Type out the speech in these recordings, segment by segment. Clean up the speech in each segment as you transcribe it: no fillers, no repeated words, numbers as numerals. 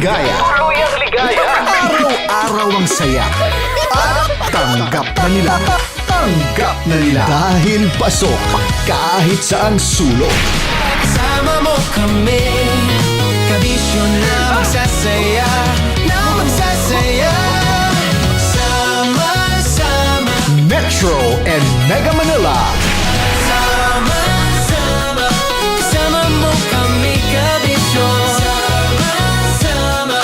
ligaya. Tuluyang ligaya. Araw-araw ang saya. At tanggap na nila. Tanggap na nila. Dahil pasok kahit saang sulok. Sama mo kami, kabisyo na magsasaya, na magsasaya. Sama-sama, Metro and Mega Manila. sama-sama, kasama mo kami, kabisyo. Sama-sama,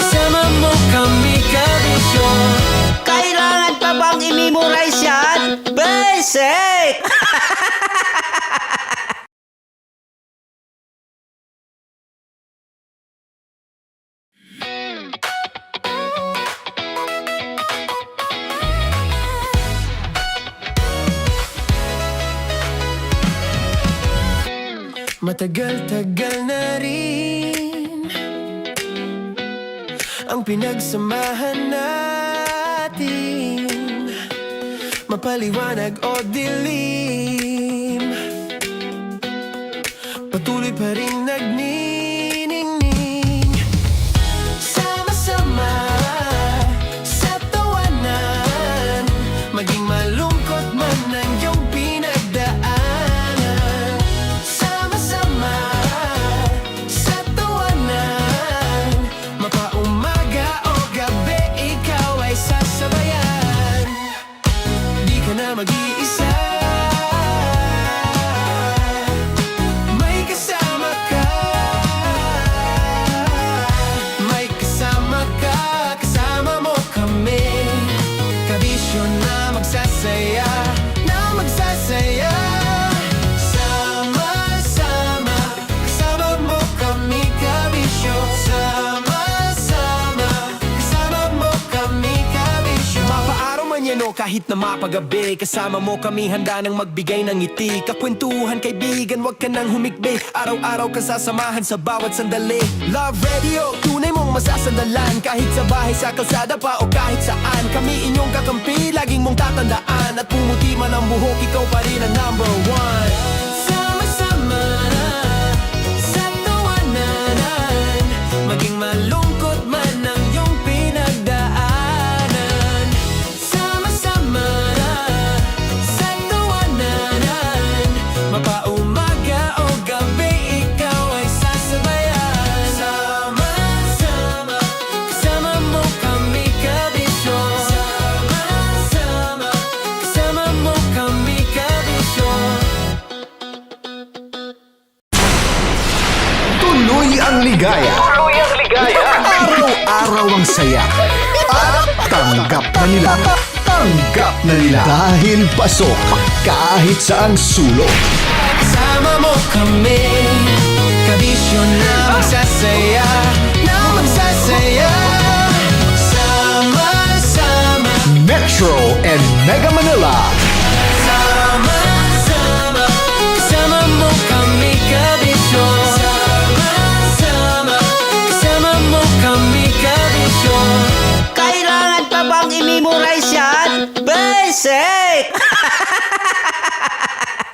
kasama mo kami, kabisyo. Kailangan pa bang i-memorize yan? Basic! Matagal-tagal na rin ang pinagsamahan natin, mapaliwanag o dilim, patuloy pa rin nagniningning. Sama-sama sa tawanan, maging malungkot man ang iyong pinagdaanan. Sama-sama sa tawanan, mapaumaga o gabi, ikaw ay sasabayan. Di ka na mag-iisa, may kasama ka. May kasama ka, kasama mo kami, kabisyo na magsasaya, na magsasaya. Sama-sama, kasama mo kami, kabisyo. Sama-sama, kasama mo kami, kabisyo. Mapaaraw man yan o kahit na mapagabi, kasama mo kami, handa nang magbigay ng ngiti. Kakwentuhan, kaibigan, wag ka nang humikbi. Araw-araw ka sasamahan sa bawat sandali. Love Radio, tunay mong masasandalan. Kahit sa bahay, sa kalsada pa o kahit saan, kami inyong kakampi, laging mong tatandaan. At pumuti man ang buhok, ikaw pa rin ang number one. Sama-sama sa tawanan, maging malungkot man ang iyong pinagdaanan. Sama-sama sa tawanan, mapaumaga o gabi, ikaw ay sasabayan. Sama-sama, kasama mo kami, kabisyo. Sama-sama, kasama mo kami, kabisyo. Tuloy ang ligaya. Tuluyang ligaya. Araw-araw ang saya. At tanggap na nila. Tanggap na nila. Dahil pasok kahit saang sulok. Sama mo kami, kabisyo na magsasaya, na magsasaya. Sama-sama, Metro and Mega Manila. sama-sama, kasama mo kami, kabisyo. Sama-sama, kasama mo kami, kabisyo. Kailangan pa bang i-memorize yan? Basic!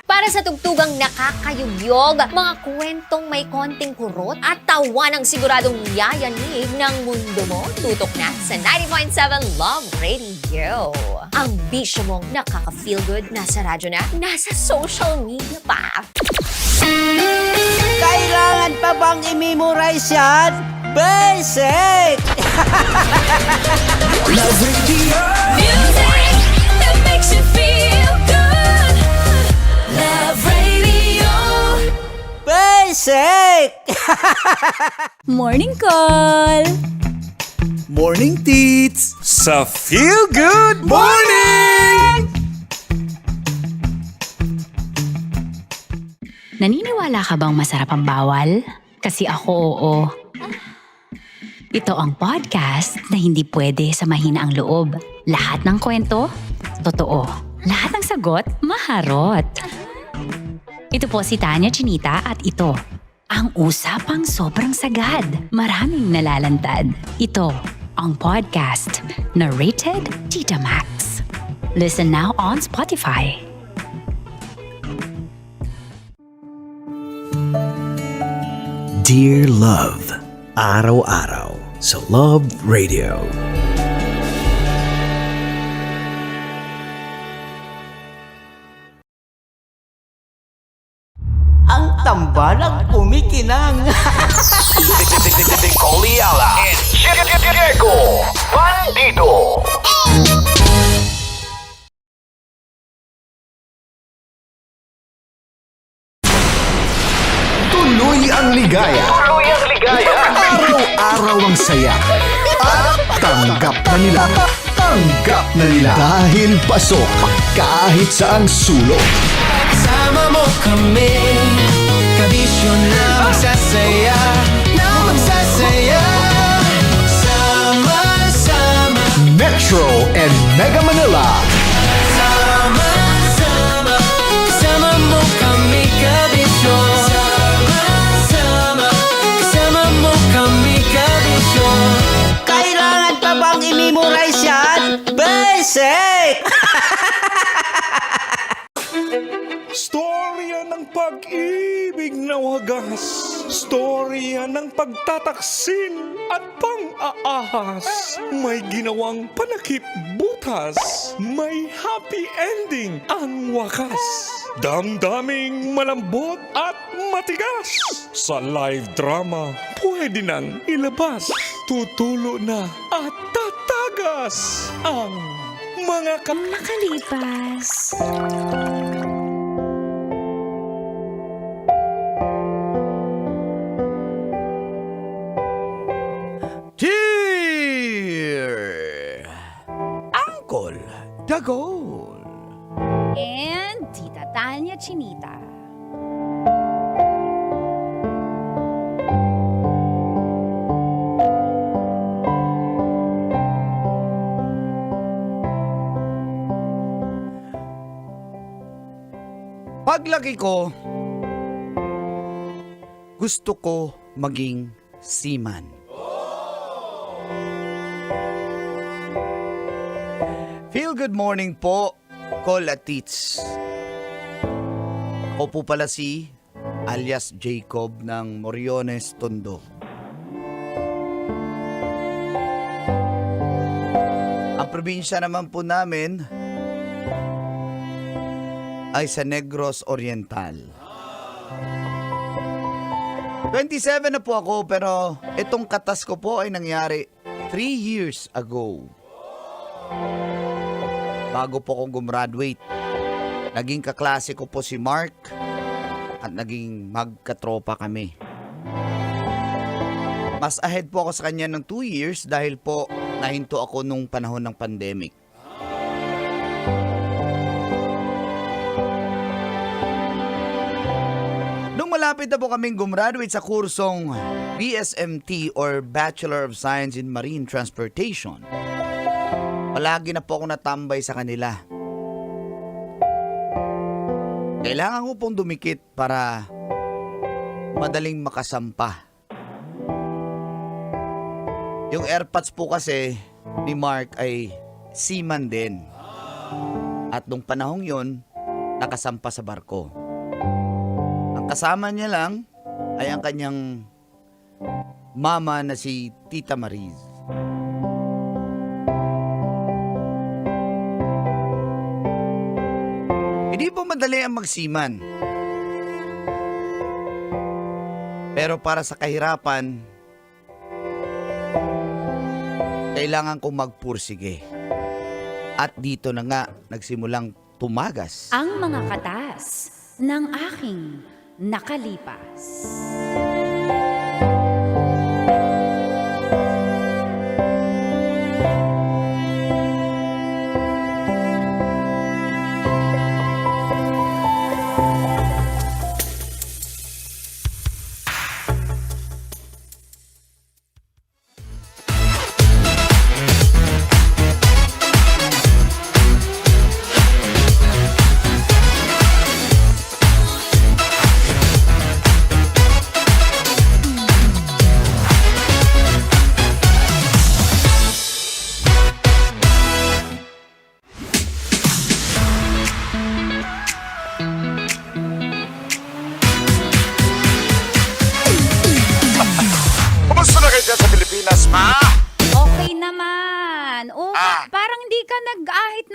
Para sa tugtugang nakakayugyog, mga kwentong may konting kurot at tawa ng siguradong yayanig ng mundo mo, tutok na sa 90.7 Love Radio. Ang bisyo mong nakaka-feel good, nasa radyo na, nasa social media pa. Kailangan pa bang i-memorize yan? Basic! Love Radio. Music that makes you feel good. Love Radio. Basic! Morning call. Morning, Tits! Sa Feel Good Morning! Naniniwala ka bang masarap ang bawal? Kasi ako, oo. Ito ang podcast na hindi pwede samahin ang loob. Lahat ng kwento, totoo. Lahat ng sagot, maharot. Ito po si Tanya Chinita at ito, ang usapang sobrang sagad. Maraming nalalantad. Ito, ang podcast na Rated Tita Max. Listen now on Spotify. Dear Love, araw-araw sa Love Radio. Ang tambalang kumikinang. Coliala and Diego Bandido. Tuloy ang ligaya. Tuloy ang ligaya. Araw-araw ang saya. At tanggap na nila. Tanggap na nila. Dahil pasok kahit saan sulok. Sama mo kami, kabisyo na magsasaya, sama-sama. Metro and Mega Manila. Sama-sama, kasama mo kami, kabisyo. Sama-sama, kasama mo kami, kabisyo. Kailangan pa bang i-memorize yan? Basic! Storya ng pag-ibig na wagas. Storya ng pagtataksil at pang-aahas. May ginawang panakip butas. May happy ending ang wakas. Damdaming malambot at matigas. Sa live drama, pwede nang ilabas. Tutulo na at tatagas ang mga Nakalipas. Dear Uncle Dagol. And Tita Tanya Chinita. Paglaki ko, gusto ko maging seaman. Feel good morning po, Col at Tits. Ako po pala si alias Jacob ng Moriones, Tondo. Ang probinsya naman po namin ay sa Negros Oriental. 27 na po ako, pero itong katas ko po ay nangyari 3 years ago. Bago po akong gumraduate, naging kaklase ko po si Mark at naging magkatropa kami. Mas ahead po ako sa kanya ng 2 years dahil po nahinto ako nung panahon ng pandemic. Malapit na po kaming gumraduate sa kursong BSMT or Bachelor of Science in Marine Transportation. Palagi na po ako natambay sa kanila. Kailangan ko pong dumikit para madaling makasampa. Yung airpods po kasi ni Mark ay seaman din. At nung panahong yon, nakasampa sa barko. Kasama niya lang ay ang kanyang mama na si Tita Mariz. Hindi po madali ang magsiman. Pero para sa kahirapan, kailangan kong magpursige. At dito na nga nagsimulang tumagas Ang mga katas ng aking nakalipas. Ma? Okay naman. Oh, Ah. parang hindi ka nag-aahit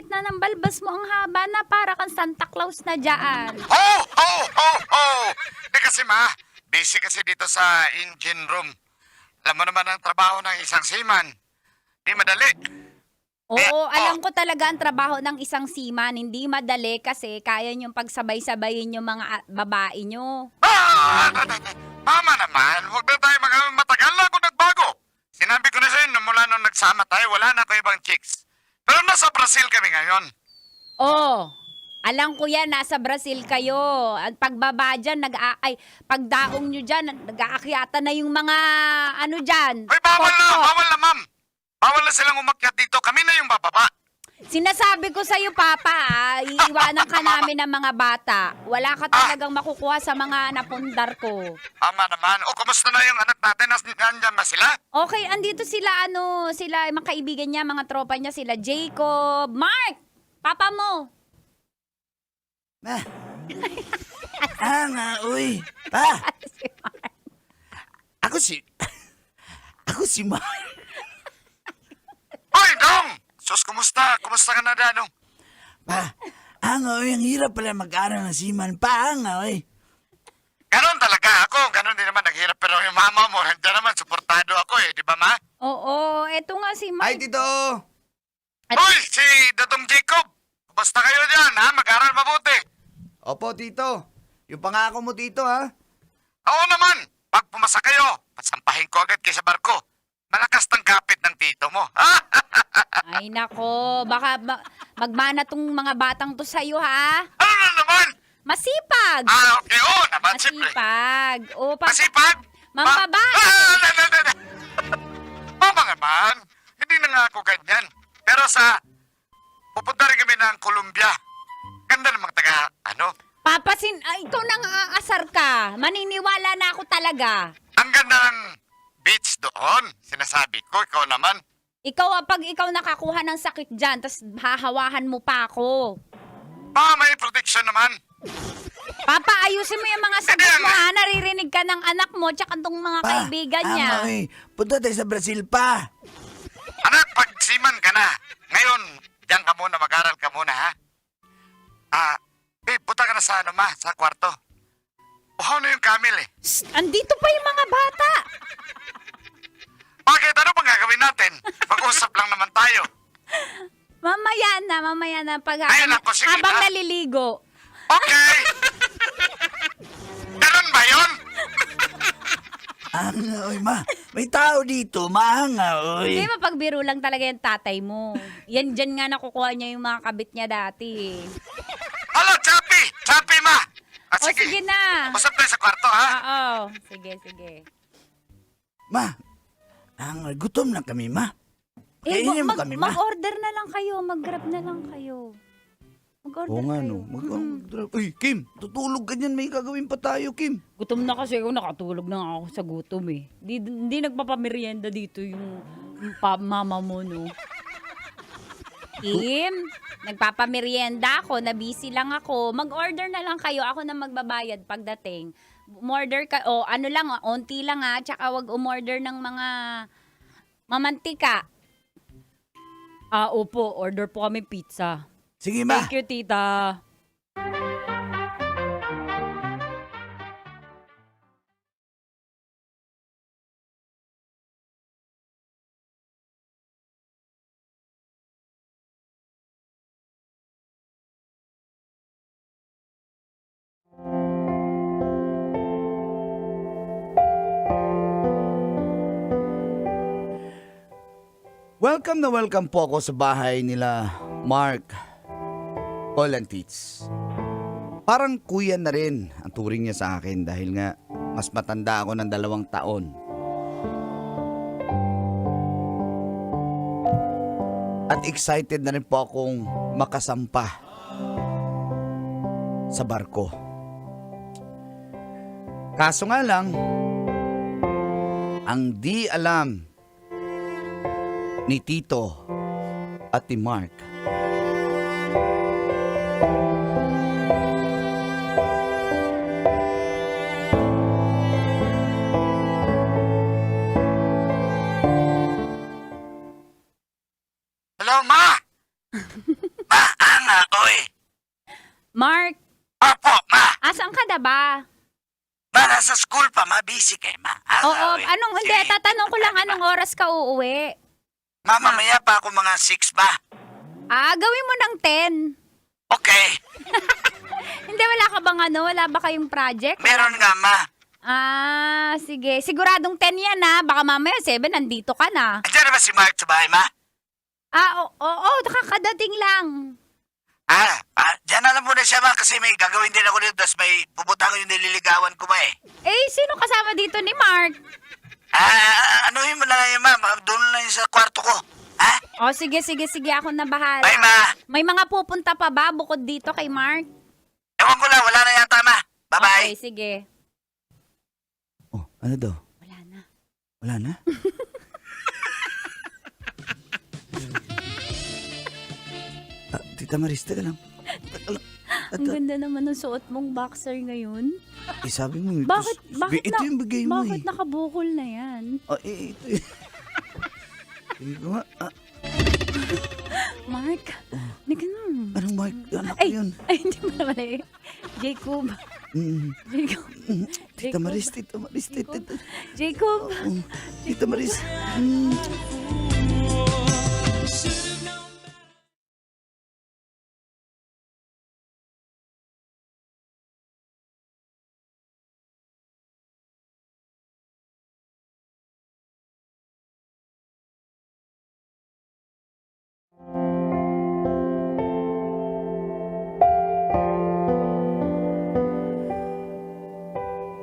na ng balbas mo ang haba na para kang Santa Claus na dyan. Kasi ma, busy kasi dito sa engine room. Alam mo naman ang trabaho ng isang seaman. Di madali. Oo, alam ko talaga ang trabaho ng isang seaman. Hindi madali kasi kaya niyong pagsabay-sabayin yung mga babae niyo. Mama naman, huwag na tayo matagal na ako nagbago. Sinabi ko na sa'yo, mula nung nagsama tayo, wala na ako ibang chicks. Pero nasa Brazil kami ngayon. Oh, alam ko yan, nasa Brazil kayo. At pagbaba dyan, pagdaong nyo dyan, nag-aakyata na yung mga, ano dyan. Ay, bawal na, pot-pot. bawal na, ma'am. Bawal na silang umakyat dito. Kami na yung bababa. Sinasabi ko sa'yo, Papa, iiwanan ka namin ng mga bata. Wala ka talagang makukuha sa mga napundar ko. Ama naman. O, kumusta na yung anak natin? Nandyan ba sila? Okay, andito sila, sila, mga kaibigan niya, mga tropa niya, sila Jacob, Mark, Papa mo. Uy. Pa, ako si Mark. Hoy, Dong! Sus, kumusta? Kumusta ka na, Danong? Pa, ang hirap pala mag-aral ng seaman. Pa, oy. Ganon talaga ako. Ganon din naman naghirap. Pero yung mama mo, nandiyan naman, suportado ako eh. Di ba, ma? Oo, eto nga si Mark. Ay, Tito. Hoy, si Dodong Jacob! Kumusta kayo dyan, ha? Mag-aral mabuti. Opo, Tito. Yung pangako mo, Tito, ha? Oo naman. Pag pumasa kayo, pasampahin ko agad kayo sa barko. Malakas ng kapit ng tito mo. Ay nako, baka magmana tong mga batang to sa'yo, ha? Ano na naman? Masipag! Okay, oo naman, siyempre. Masipag. O, Masipag? Mambabae. Mama naman, hindi na nga ako ganyan. Pero pupunta rin kami ng Colombia. Ganda ng mga Papasin, ikaw nang aasar ka. Maniniwala na ako talaga. Ang ganda ng beach doon. Sinasabi ko, ikaw naman. Pag ikaw nakakuha ng sakit dyan, tas hahawahan mo pa ako. May protection naman. Papa, ayusin mo yung mga sagot mo, ha? Naririnig ka ng anak mo, tsaka tong mga kaibigan niya. Punta tayo sa Brazil pa. Anak, pag siman ka na. Ngayon, diyan ka muna, mag-aral ka muna, ha? Punta ka na sa sa kwarto. Ano yung Camille eh? Shh, andito pa yung mga bata. Bakit? Ano bang gagawin natin? Mag-usap lang naman tayo. Mamaya na. Ay, naku, sige habang na. naliligo. Okay! Ganun ba yun? Oy, may tao dito, mahanga, oy. Hindi, mapagbiro lang talaga yung tatay mo. Yan dyan nga nakukuha niya yung mga kabit niya dati. Halo, Chappy! Chappy, ma! Sige na. Usap tayo sa kwarto, ha? Oo, sige. Gutom na kami, ma. Kainin mo kami, ma. Mag-order na lang kayo, mag-grab na lang kayo. Mag-order Oo nga, kayo. no. Uy, Kim, tutulog ka niyan. May gagawin pa tayo, Kim. Gutom na kasi ako, nakatulog na ako sa gutom eh. Hindi nagpapamerienda dito yung mama mo, no? Kim, nagpapamerienda ako, na busy lang ako. Mag-order na lang kayo, ako na magbabayad pagdating. Umorder ka, onti lang ha, tsaka wag umorder ng mga mamantika. Opo, order po kami pizza. Sige, ma. Thank you, tita. Welcome po ako sa bahay nila Mark Colantits. Parang kuya na rin ang turing niya sa akin dahil nga mas matanda ako ng 2 taon. At excited na rin po akong makasampa sa barko. Kaso nga lang, ang di alam ni Tito at ni Mark, busy kay ma. Oo, hindi, tatanong ko lang anong oras ka uuwi. Mamamaya pa ako mga 6 ba? Gawin mo ng 10. Okay. Hindi, wala ba kayong project? Meron nga, ma. Sige. Siguradong 10 yan baka mamaya 7 nandito ka na. Andiyan na ba si Mark sa bahay, ma? Oo, nakakadating lang. Diyan na lang muna siya, ma, kasi may gagawin din ako dito, tapos may pupunta ko yung nililigawan ko, ma, eh. Sino kasama dito ni Mark? Anuhin mo na lang yun, ma. Doon lang yun sa kwarto ko. Ha? Sige, ako na bahala. Bye, ma. May mga pupunta pa ba bukod dito kay Mark? Ewan ko lang, wala na yata, ma. Bye-bye. Okay, sige. Oh, ano daw? Wala na. Wala na? Tita Maris, teka lang. Ang ganda naman ng suot mong boxer ngayon. Sabi mo, Bakit ito yung bigay mo bakit nakabukol na yan? Ito eh. Sige ko nga. Mark, nika na. Anong Mark? Anak ko yun. Hindi mo naman Jacob. Jacob. Tita Maris. Jacob. Tita Maris.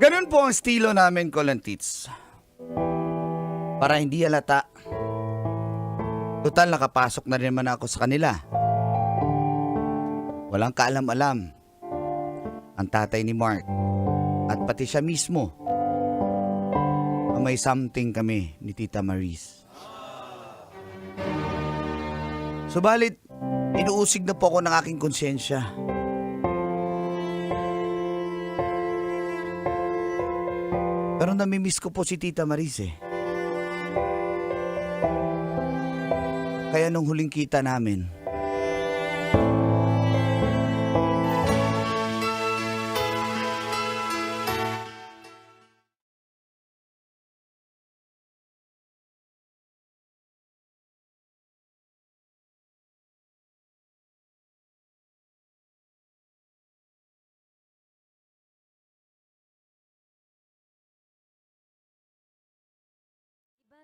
Ganun po ang estilo namin, Kolantits. Para hindi halata. Total, nakapasok na rin naman ako sa kanila. Walang kaalam-alam ang tatay ni Mark at pati siya mismo. May something kami ni Tita Maris. Subalit, inuusig na po ako ng aking konsyensya. Pero namimiss ko po si Tita Maris eh. Kaya nung huling kita namin,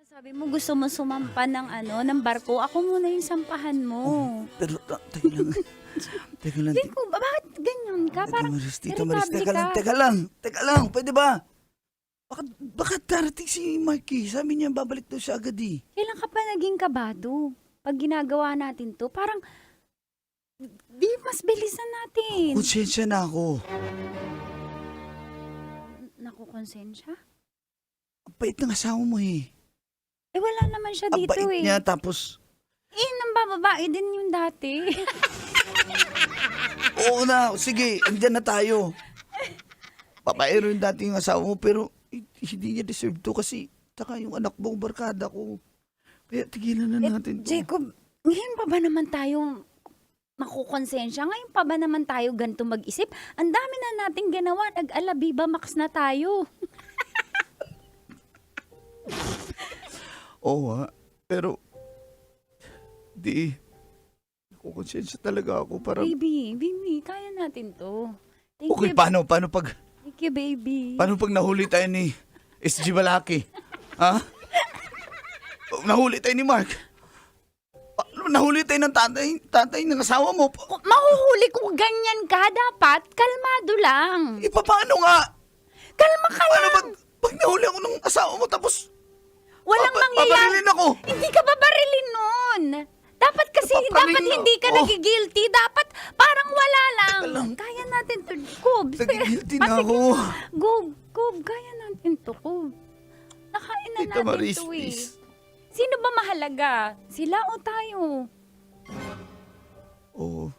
Sabi mo gusto mo sumampa ng barko. Ako muna yung sampahan mo. pero teka lang. Teka lang. Jacob, bakit ganyan ka? Parang Tita Maris, irritable teka lang, pwede ba? Bakit darating si Marky? Sabi niya, babalik daw siya agad eh. Kailan ka pa naging kabado? Pag ginagawa natin to, parang di mas bilisan natin. Konsensya na ako. Naku, konsensya? Ang bait ng asawa mo eh. Wala naman siya Ang dito bait niya, tapos... nang bababae din yung dati. Oo na, sige, andyan na tayo. Papaero yung dating asawa mo, pero hindi niya deserve to kasi taka yung anak mong barkada ko. Kaya tigilan na natin to. Jacob, ngayon pa ba naman tayo makukonsensya? Ngayon pa ba naman tayo ganito mag-isip? Ang dami na nating ginawa. Nag-alabiba max na tayo. Oo pero di, nakukonsensya talaga ako. Parang, Baby, kaya natin to. Thank okay, you, paano pag Thank you, baby. nahuli tayo ni SG Balaki? Ha? Nahuli tayo ni Mark? Nahuli tayo ng tatay ng asawa mo? Mahuhuli kung ganyan ka, dapat kalmado lang. Paano nga? Kalma ka Paano lang. pag nahuli ako ng asawa mo tapos Walang mangyayari. pabarilin ako? Hindi ka babarilin nun. Dapat kasi, Paparilin dapat hindi ka ako. nagigilty. Dapat parang wala lang. Teka lang. Kaya natin to. Kub. Nagigilty na ako. Kub, kaya natin to, Kub. Nakain na Tita natin Maris, to please. Sino ba mahalaga? Sila o tayo? Oo.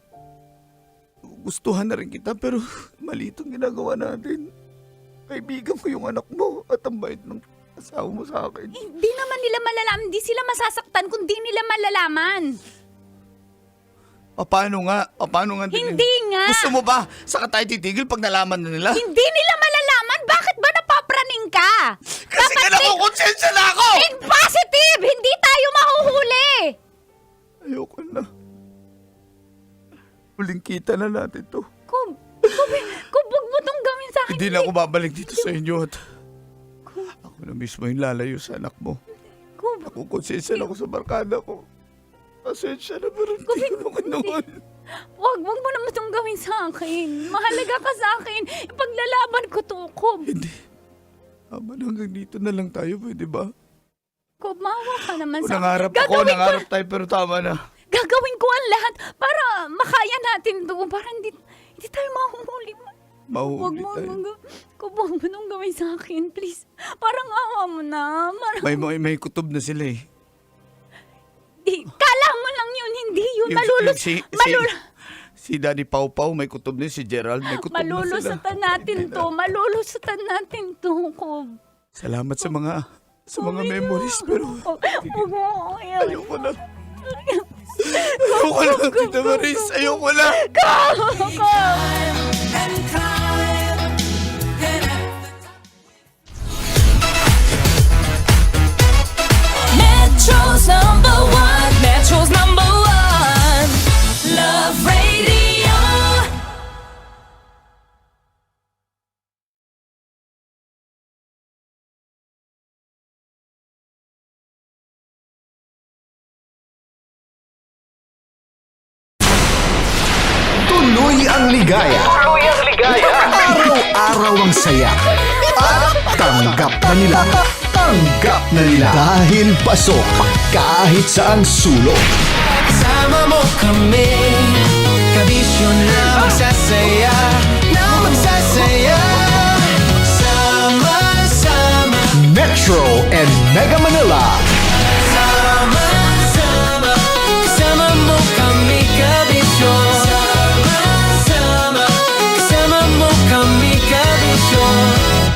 Gustuhan na rin kita pero mali itong ginagawa natin. Kaibigan ko yung anak mo at ang bait ng asawa mo sa akin. Hindi naman nila malalaman. Hindi sila masasaktan kung di nila malalaman. Paano nga? Hindi nga. Gusto mo ba? Saka tayo titigil pag nalaman na nila? Hindi nila malalaman. Bakit ba napapraning ka? ka. Kasi nga nakukonsensya na ako! Think positive! Hindi tayo mahuhuli! Ayoko na. Huling kita na natin to. Kung wag mo tong gawin sa akin. Hindi na ako babalik dito sa inyo at ako na mismo yung lalayo sa anak mo. Kung, Nakukonsensya na ako sa barkada ko. Pasensya na, pero hindi ko naman naman. wag mo naman itong gawin sa akin. Mahalaga ka sa akin. Ipaglalaban ko to, Kob. Hindi. Aman, hanggang dito na lang tayo, pwede ba? Kob, maawa ka naman sa Nangarap akin. ako, nangarap tayo, pero tama na. Gagawin ko ang lahat para makaya natin to. Para hindi tayo mahuhuli. Wag Mahuhuli mo, tayo. Kob, wag mo itong gawin sa akin, please. Parang awa mo na. May kutob na sila eh. Kala mo lang yun, hindi yun. Malulus. Si Daddy Pau Pau, may kutob na si Gerald, may kutob na sila. Malulusatan natin to. Malulusatan natin to, Kob. Salamat sa mga memories, pero Huwag mo ako yan. ayoko na. Ayoko na, Tita Maris. Ayoko na. Metro's number one. Metro's number one. Love Radio. Tuloy ang ligaya. Araw-araw ang saya. At tanggap na nila. Tanggap na nila. Dahil pasok kahit saang sulok. Kasama mo kami, kabisyo na magsasaya, sama-sama. Metro and Mega Manila. Sama-sama, kasama mo kami, kabisyo. Sama-sama, kasama mo kami, kabisyo.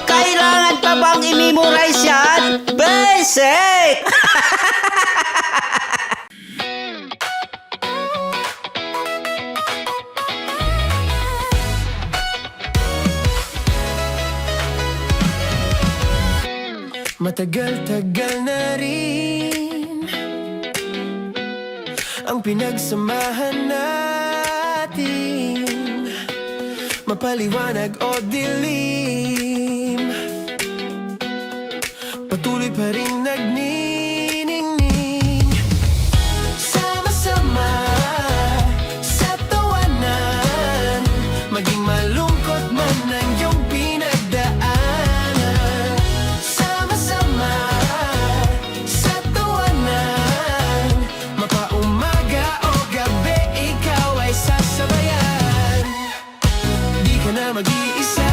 Kailangan pa bang i-memorize yan? Basic! Matagal-tagal na rin ang pinagsamahan natin, mapaliwanag o dilim, patuloy pa rin nagniningning. Sama-sama sa tawanan, maging malungkot man ang iyong pinagdaanan. Sama-sama sa tawanan, mapaumaga o gabi, ikaw ay sasabayan. Di ka na mag-iisa,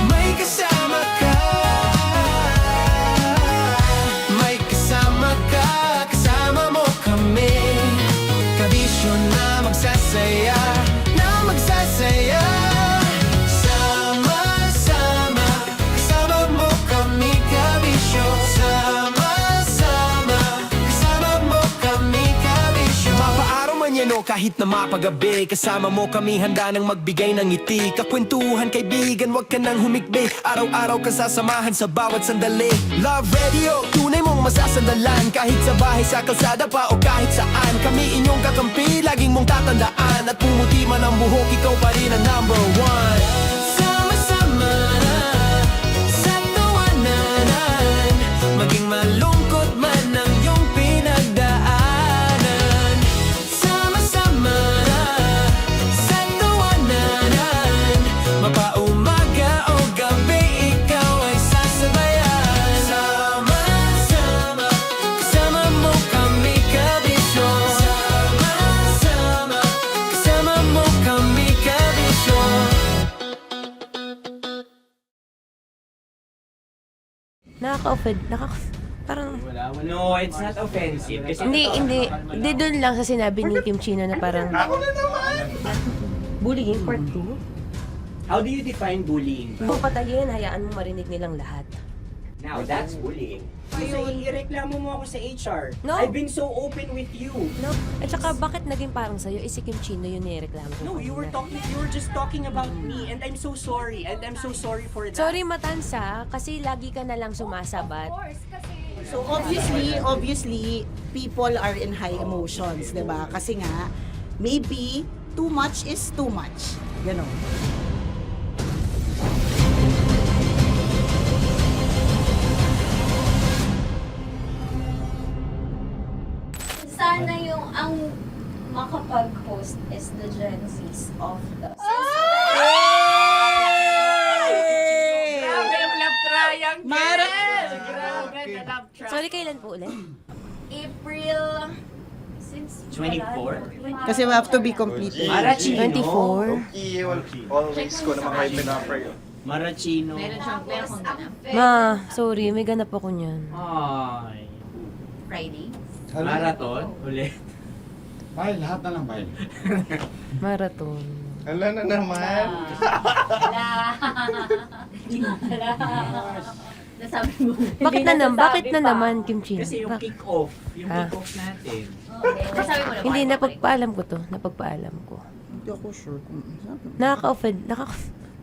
may kasama ka. May kasama ka, kasama mo kami, kabisyo na magsasaya, sama-sama, kasama mo kami, kabisyo. Sama-sama, kasama mo kami, kabisyo. Mapaaraw man yan o kahit na mapagabi, kasama mo kami, handa nang magbigay ng ngiti. Kakwentuhan, kaibigan, wag ka nang humikbi. Araw-araw kasasamahan sa bawat sandali. Love Radio, tunay mong masasandalan. Kahit sa bahay, sa kalsada pa o kahit saan, kami inyong kakampi, laging mong tatandaan. At pumuti man ang buhok, ikaw pa rin ang number one. Sama-sama sa tawanan, maging malungkot man ang iyong pinagdaanan. Sama-sama sa tawanan, mapaumaga o gabi, ikaw ay sasabayan. Sama-sama, kasama mo kami, kabisyo. Sama-sama, kasama mo kami, kabisyo. Nakaka-offend. Parang... No, it's not offensive. Kasi Hindi doon lang sa sinabi ni Kim Chino na parang... Bullying, part 2. how do you define bullying? Kung patayin, hayaan mo marinig nilang lahat. Now, that's bullying. So, ireklamo mo ako sa HR. No. I've been so open with you. No? At saka, bakit naging parang sa'yo? Si Kim Chino yun nireklamo ko. No, you were just talking about me, and I'm so sorry. And I'm so sorry for that. Sorry, Matansa, kasi lagi ka na lang sumasabat. So obviously, people are in high emotions, 'di ba? Kasi nga, maybe too much is too much. Ganon. Sana yung ang makapag-host is the Gen Zs of the Sorry, kailan po ulit? April since 24? Kasi we have to be completely. Marachino. 24? Always ko naman kayo pinapray. Marachino. Ma, sorry, may ganap ako niyan. Ay. Friday. Marathon? Ulit. Bye, lahat na lang, bye. Marathon. Ala na naman. Nasabi mo. Bakit na naman, Kim Chino? Kasi yung kick-off. Yung kick-off natin. Nasabi mo na ba? Hindi, napagpaalam ko to. Napagpaalam ko. Hindi ako sure kung Nakaka-offend.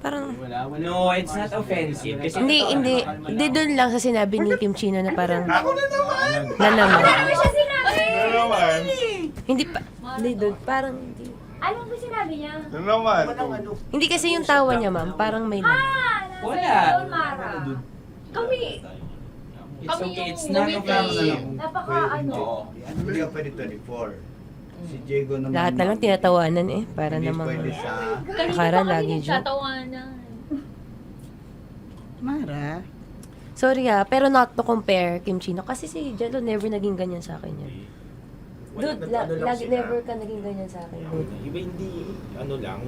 Parang, Wala. No, it's not offensive. Kasi hindi doon lang sa sinabi ni Kim Chino na parang, Ako na naman. na naman. Ano siya sinabi? Na naman. Hindi doon, parang, hindi. Ano ba sinabi niya? Na naman. Hindi kasi yung tawa niya, ma'am, parang may laman. Wala. Mara. Kami. It's okay. It's yung not lumipad. offensive. Napaka ano. Hindi ka pwede 24. Si Diego naman. Lahat na lang tinatawanan eh, para Hindi namang, pwede sa... akala lagi joke. Tatawanan. Mara. Sorry pero not to compare Kim Chino, kasi si Jello never naging ganyan sa akin yan. Dude, lagi never ka naging ganyan sa akin, dude. Iba hindi, ano lang,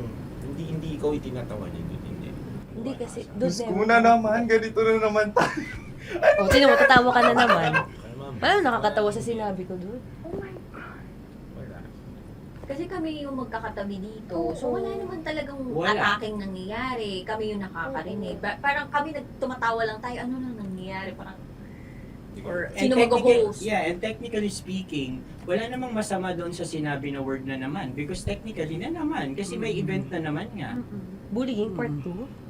hindi ikaw itinatawa niya doon, hindi. Hindi kasi, dude, Diyos ko never. na naman, ganito na naman tayo. Oh, sino mo, tatawa ka na naman. Paano nakakatawa sa sinabi ko, dude? Wala. Kasi kami yung magkakatabi dito. So wala naman talagang Wala. attacking nangyayari. Kami yung nakakarinig. Parang kami tumatawa lang tayo. Ano lang nangyayari? Parang or sino mag-host? Yeah, and technically speaking, wala namang masama doon sa sinabi na word na naman. Because technically na naman. Kasi may event na naman nga. Bullying, part 2?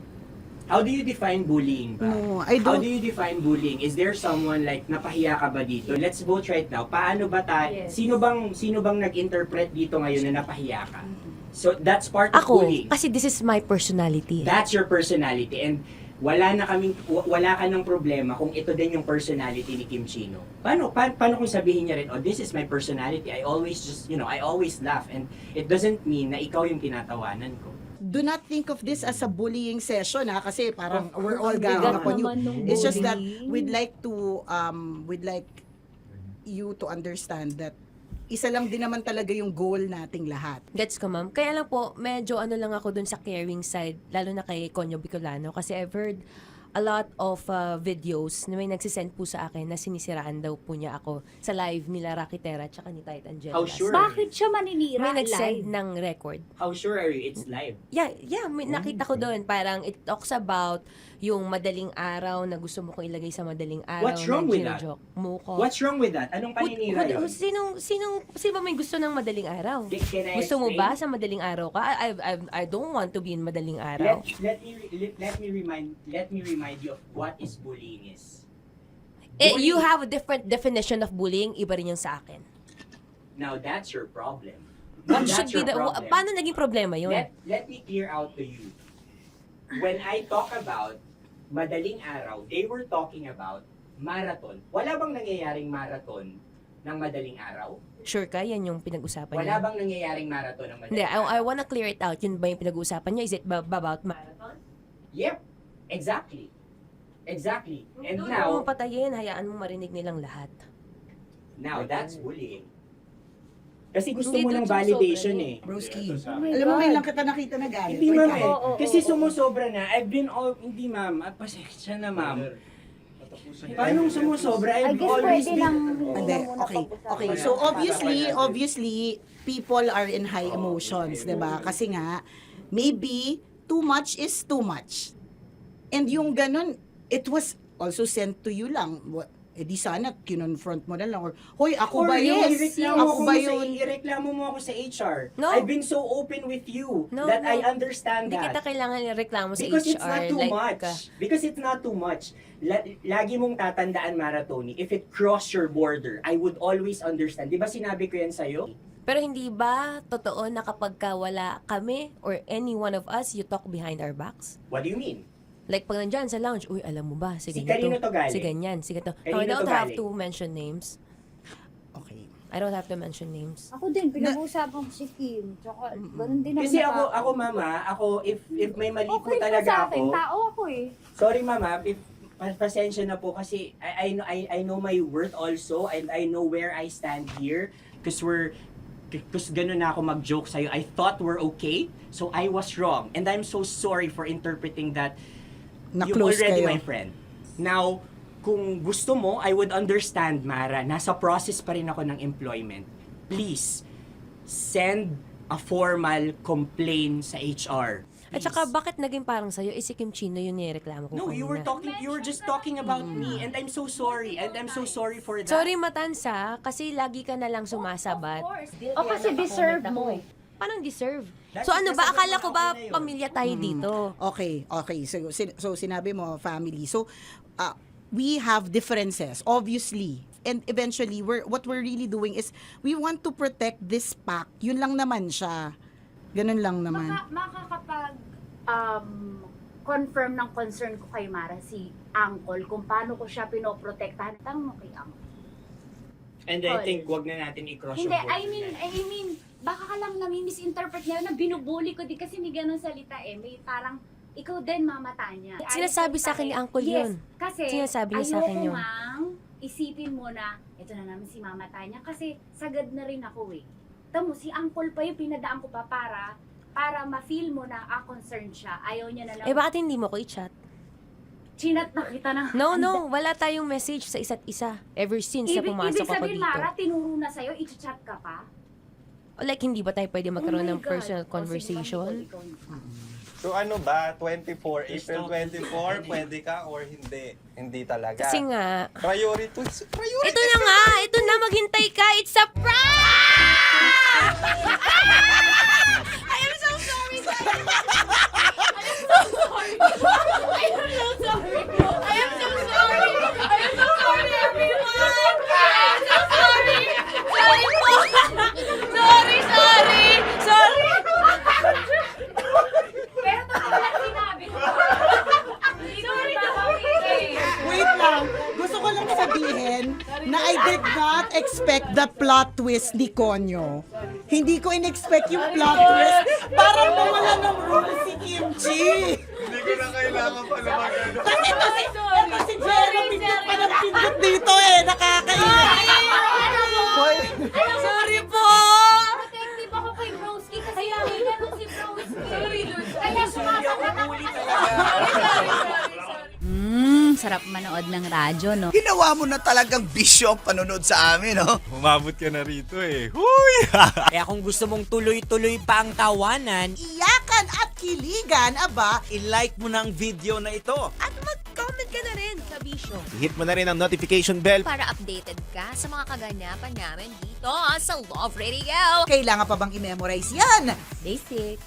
How do you define bullying ba? No, I How don't. do you define bullying? Is there someone like napahiya ka ba dito? Let's vote right now. Paano ba sino bang nag-interpret dito ngayon na napahiya ka? So that's part of Ako, bullying. kasi this is my personality. That's your personality and wala ka ng problema kung ito din yung personality ni Kim Chino. Paano kung sabihin niya rin, oh, this is my personality. I always I always laugh and it doesn't mean na ikaw yung tinatawanan ko. Do not think of this as a bullying session kasi parang we're all ganging upon you. It's just that we'd like you to understand that isa lang din naman talaga yung goal nating lahat. Gets ko, ma'am. Kaya lang po, medyo ano lang ako dun sa caring side, lalo na kay Conyo Bicolano, kasi I've heard a lot of videos na may nagsisend po sa akin na sinisiraan daw po niya ako sa live nila Rocky Terra at ni Tight Angela. How sure? Bakit siya maninira May live? nagsend ng record. How sure are you it's live? Yeah, nakita ko doon. Parang it talks about yung madaling araw na gusto mo kong ilagay sa madaling araw. What's wrong with that? Mo ko. What's wrong with that? Anong paninira yun? Sino ba may gusto ng madaling araw? Can I Gusto mo explain? ba sa madaling araw ka? I don't want to be in madaling araw. Let me remind you of what is bullying is. You have a different definition of bullying, iba rin yung sa akin. Now that's your problem. What That's should be your the, problem. paano naging problema yun? Let me clear out to you. When I talk about madaling araw, they were talking about marathon. Wala bang nangyayaring marathon ng madaling araw? Sure ka? Yan yung pinag-usapan Wala niya? bang nangyayaring marathon ng madaling Hindi, araw? I wanna clear it out. Yun ba yung pinag-usapan niya? Is it about marathon? Yep, exactly. And Doon now, mo patayin, hayaan mo marinig nilang lahat. that's bullying. Kasi gusto Hindi mo doon ng validation sumusobra eh. Broski. Oh Alam mo, ngayon lang kita nakita na galit. Hindi ma'am Ikaw. eh. Kasi sumusobra na. Hindi ma'am. Pasensya na ma'am. Paano sumusobra? I've always been... Hindi, okay. So obviously, people are in high emotions, 'di ba? Kasi nga, maybe too much is too much. And yung ganun, it was also sent to you lang. Eh di sana kinonfront mo na lang or hoy Or ako ba yun? ireklamo Ako mo ba sa- yun? Ireklamo mo ako sa HR. No. I've been so open with you No, that no. I understand Hindi that. kita kailangan reklamo sa Because HR. it's not too like, much. Because it's not too much. Lagi mong tatandaan, Maratoni, if it cross your border, I would always understand. Di ba sinabi ko yan sa'yo? pero hindi ba totoo na kapag ka wala kami or any one of us, you talk behind our backs? What do you mean? Like pag nandyan sa lounge, uy, alam mo ba, si Si ganito, kanino to galing? si ganyan, si ganito. No, I Kanino don't to have galing? to mention names. Okay. I don't have to mention names. Ako din, pinag-uusapan ko si Kim. Tsaka, ganun din Kasi naman ako mama, if may mali po okay pa talaga sa akin, ako. tao ako eh. Sorry mama, if pasensya na po kasi I know my worth also and I know where I stand here because ganun na ako mag-joke sa'yo. I thought we're okay, so I was wrong. And I'm so sorry for interpreting that you're Na-close already kayo. my friend. Now, kung gusto mo, I would understand, Mara. Nasa process pa rin ako ng employment. Please, send a formal complaint sa HR. At saka, bakit naging parang sa'yo, si Kim Chino yung nireklamo ko No, you were just talking about me and I'm so sorry. And I'm so sorry for that. Sorry, Matansa, kasi lagi ka na lang sumasabat. O kasi deserve mo eh. Paano deserve? That's So ano ba, because akala ko ba ako na yun. pamilya tayo dito? Okay. So sinabi mo family. So we have differences obviously. And eventually what we're really doing is we want to protect this pact. Yun lang naman siya. Ganun lang naman. Makakapag confirm ng concern ko kay Mara si Uncle kung paano ko siya pinoprotektahan. Tanong mo kay Uncle. And I think wag na natin i-cross Hindi, yung border. I mean, baka ka lang nami-misinterpret niya na binubuli ko din kasi may ganun salita eh. May parang, ikaw din mamata niya. Sinasabi sa akin ni Uncle yes, yun. kasi Sinasabi niya sa akin ayoko yun. ngang isipin mo na, ito na naman si mamata niya kasi sagad na rin ako eh. Tamo, si Uncle pa yung pinadaan ko pa para ma-feel mo na concerned siya. Ayaw niya na lang. Eh bakit hindi mo ko i-chat? Chinat na kita na. No, wala tayong message sa isa't isa ever since na pumasok Ibig ako sabihin, dito. Mara, tinuro na sa'yo, i-chat ka pa? Like, hindi ba tayo pwede magkaroon Oh my ng God. personal O, sige, conversation? ikaw. So ano ba, 24, April 24, pwede ka or hindi? Hindi talaga. Kasi nga, Priority. ito na nga, ito na, maghintay ka, it's a prank! I am so sorry, guys! I am so sorry! I am so sorry! I am so sorry! I am so sorry, everyone! I am so sorry! Sorry po! Sorry! Sorry! Pero totoo lang sinabi ko. Hindi ko nagkakawin eh. Wait lang. Gusto ko lang sabihin na I did not expect the plot twist ni Konyo. Hindi ko in-expect yung plot twist. Parang nawala ng role si Kimchi. Hindi ko na kailangan pa naman ano. Kasi ito si Jerry, pindot pa ng pindot dito eh. Nakakainis. Sorry po! Protective ako kay Broski kasi hindi ganun si Broski. Kaya sumasagot ako. Sarap manood ng radyo, no? Ginawa mo na talagang bisyo ang panonood sa amin, no? Umabot ka na rito eh. Huy! Kaya kung gusto mong tuloy-tuloy pa ang tawanan, Iyakan at kiligan, aba. i-like mo na ang video na ito. At mag-comment ka na rin sa Bisyo. Hit mo na rin ang notification bell Para updated ka sa mga kaganapan namin dito sa Love Radio. Kailangan pa bang i-memorize yan? Basic.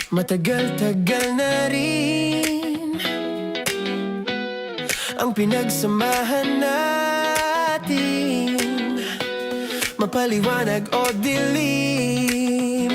Matagal-tagal na rin ang pinagsamahan natin, mapaliwanag o dilim.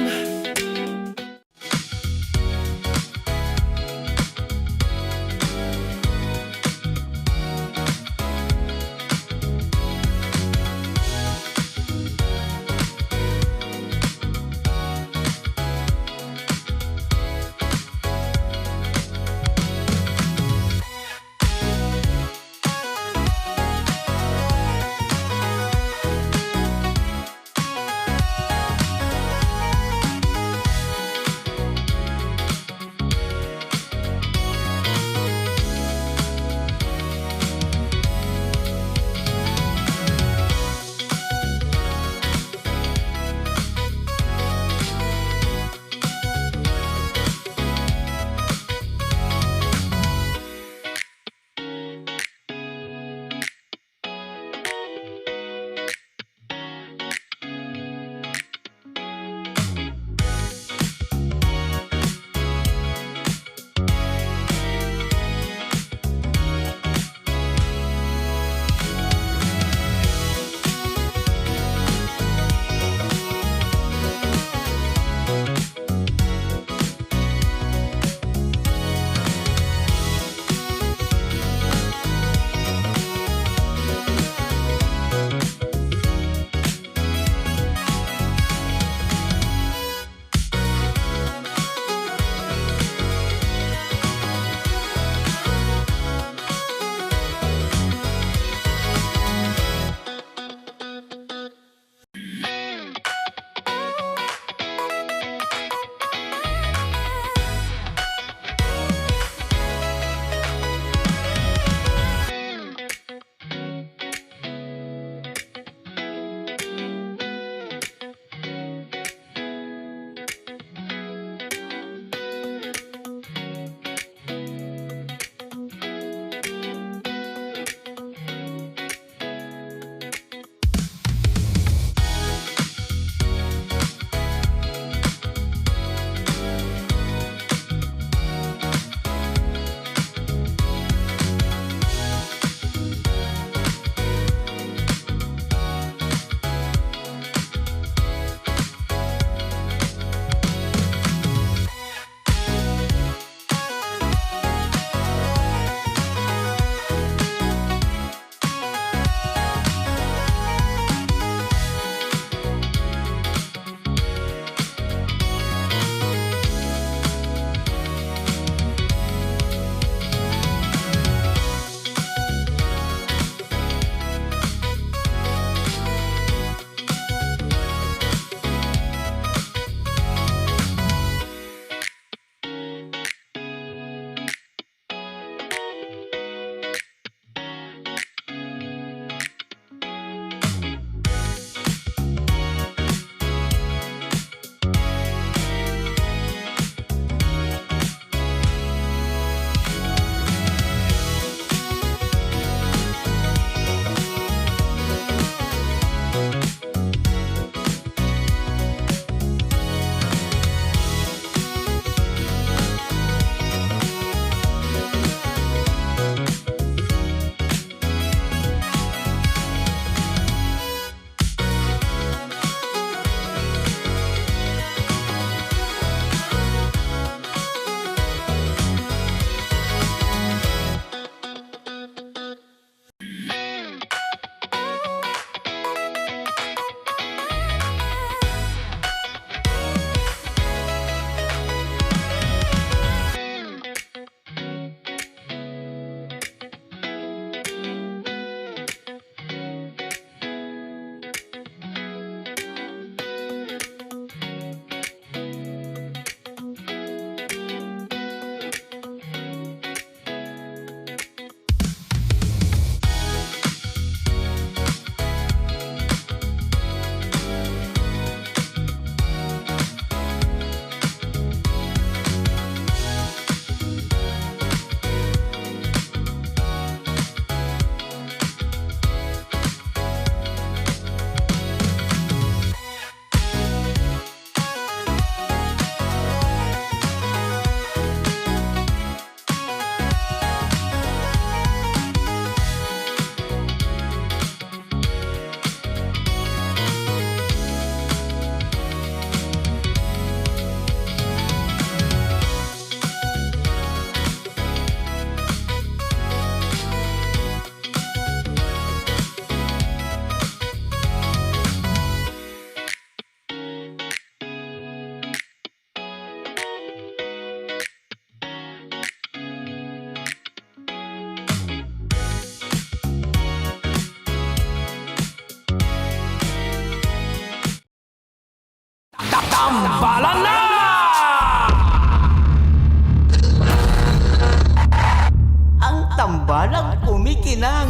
naman ang kumikinang.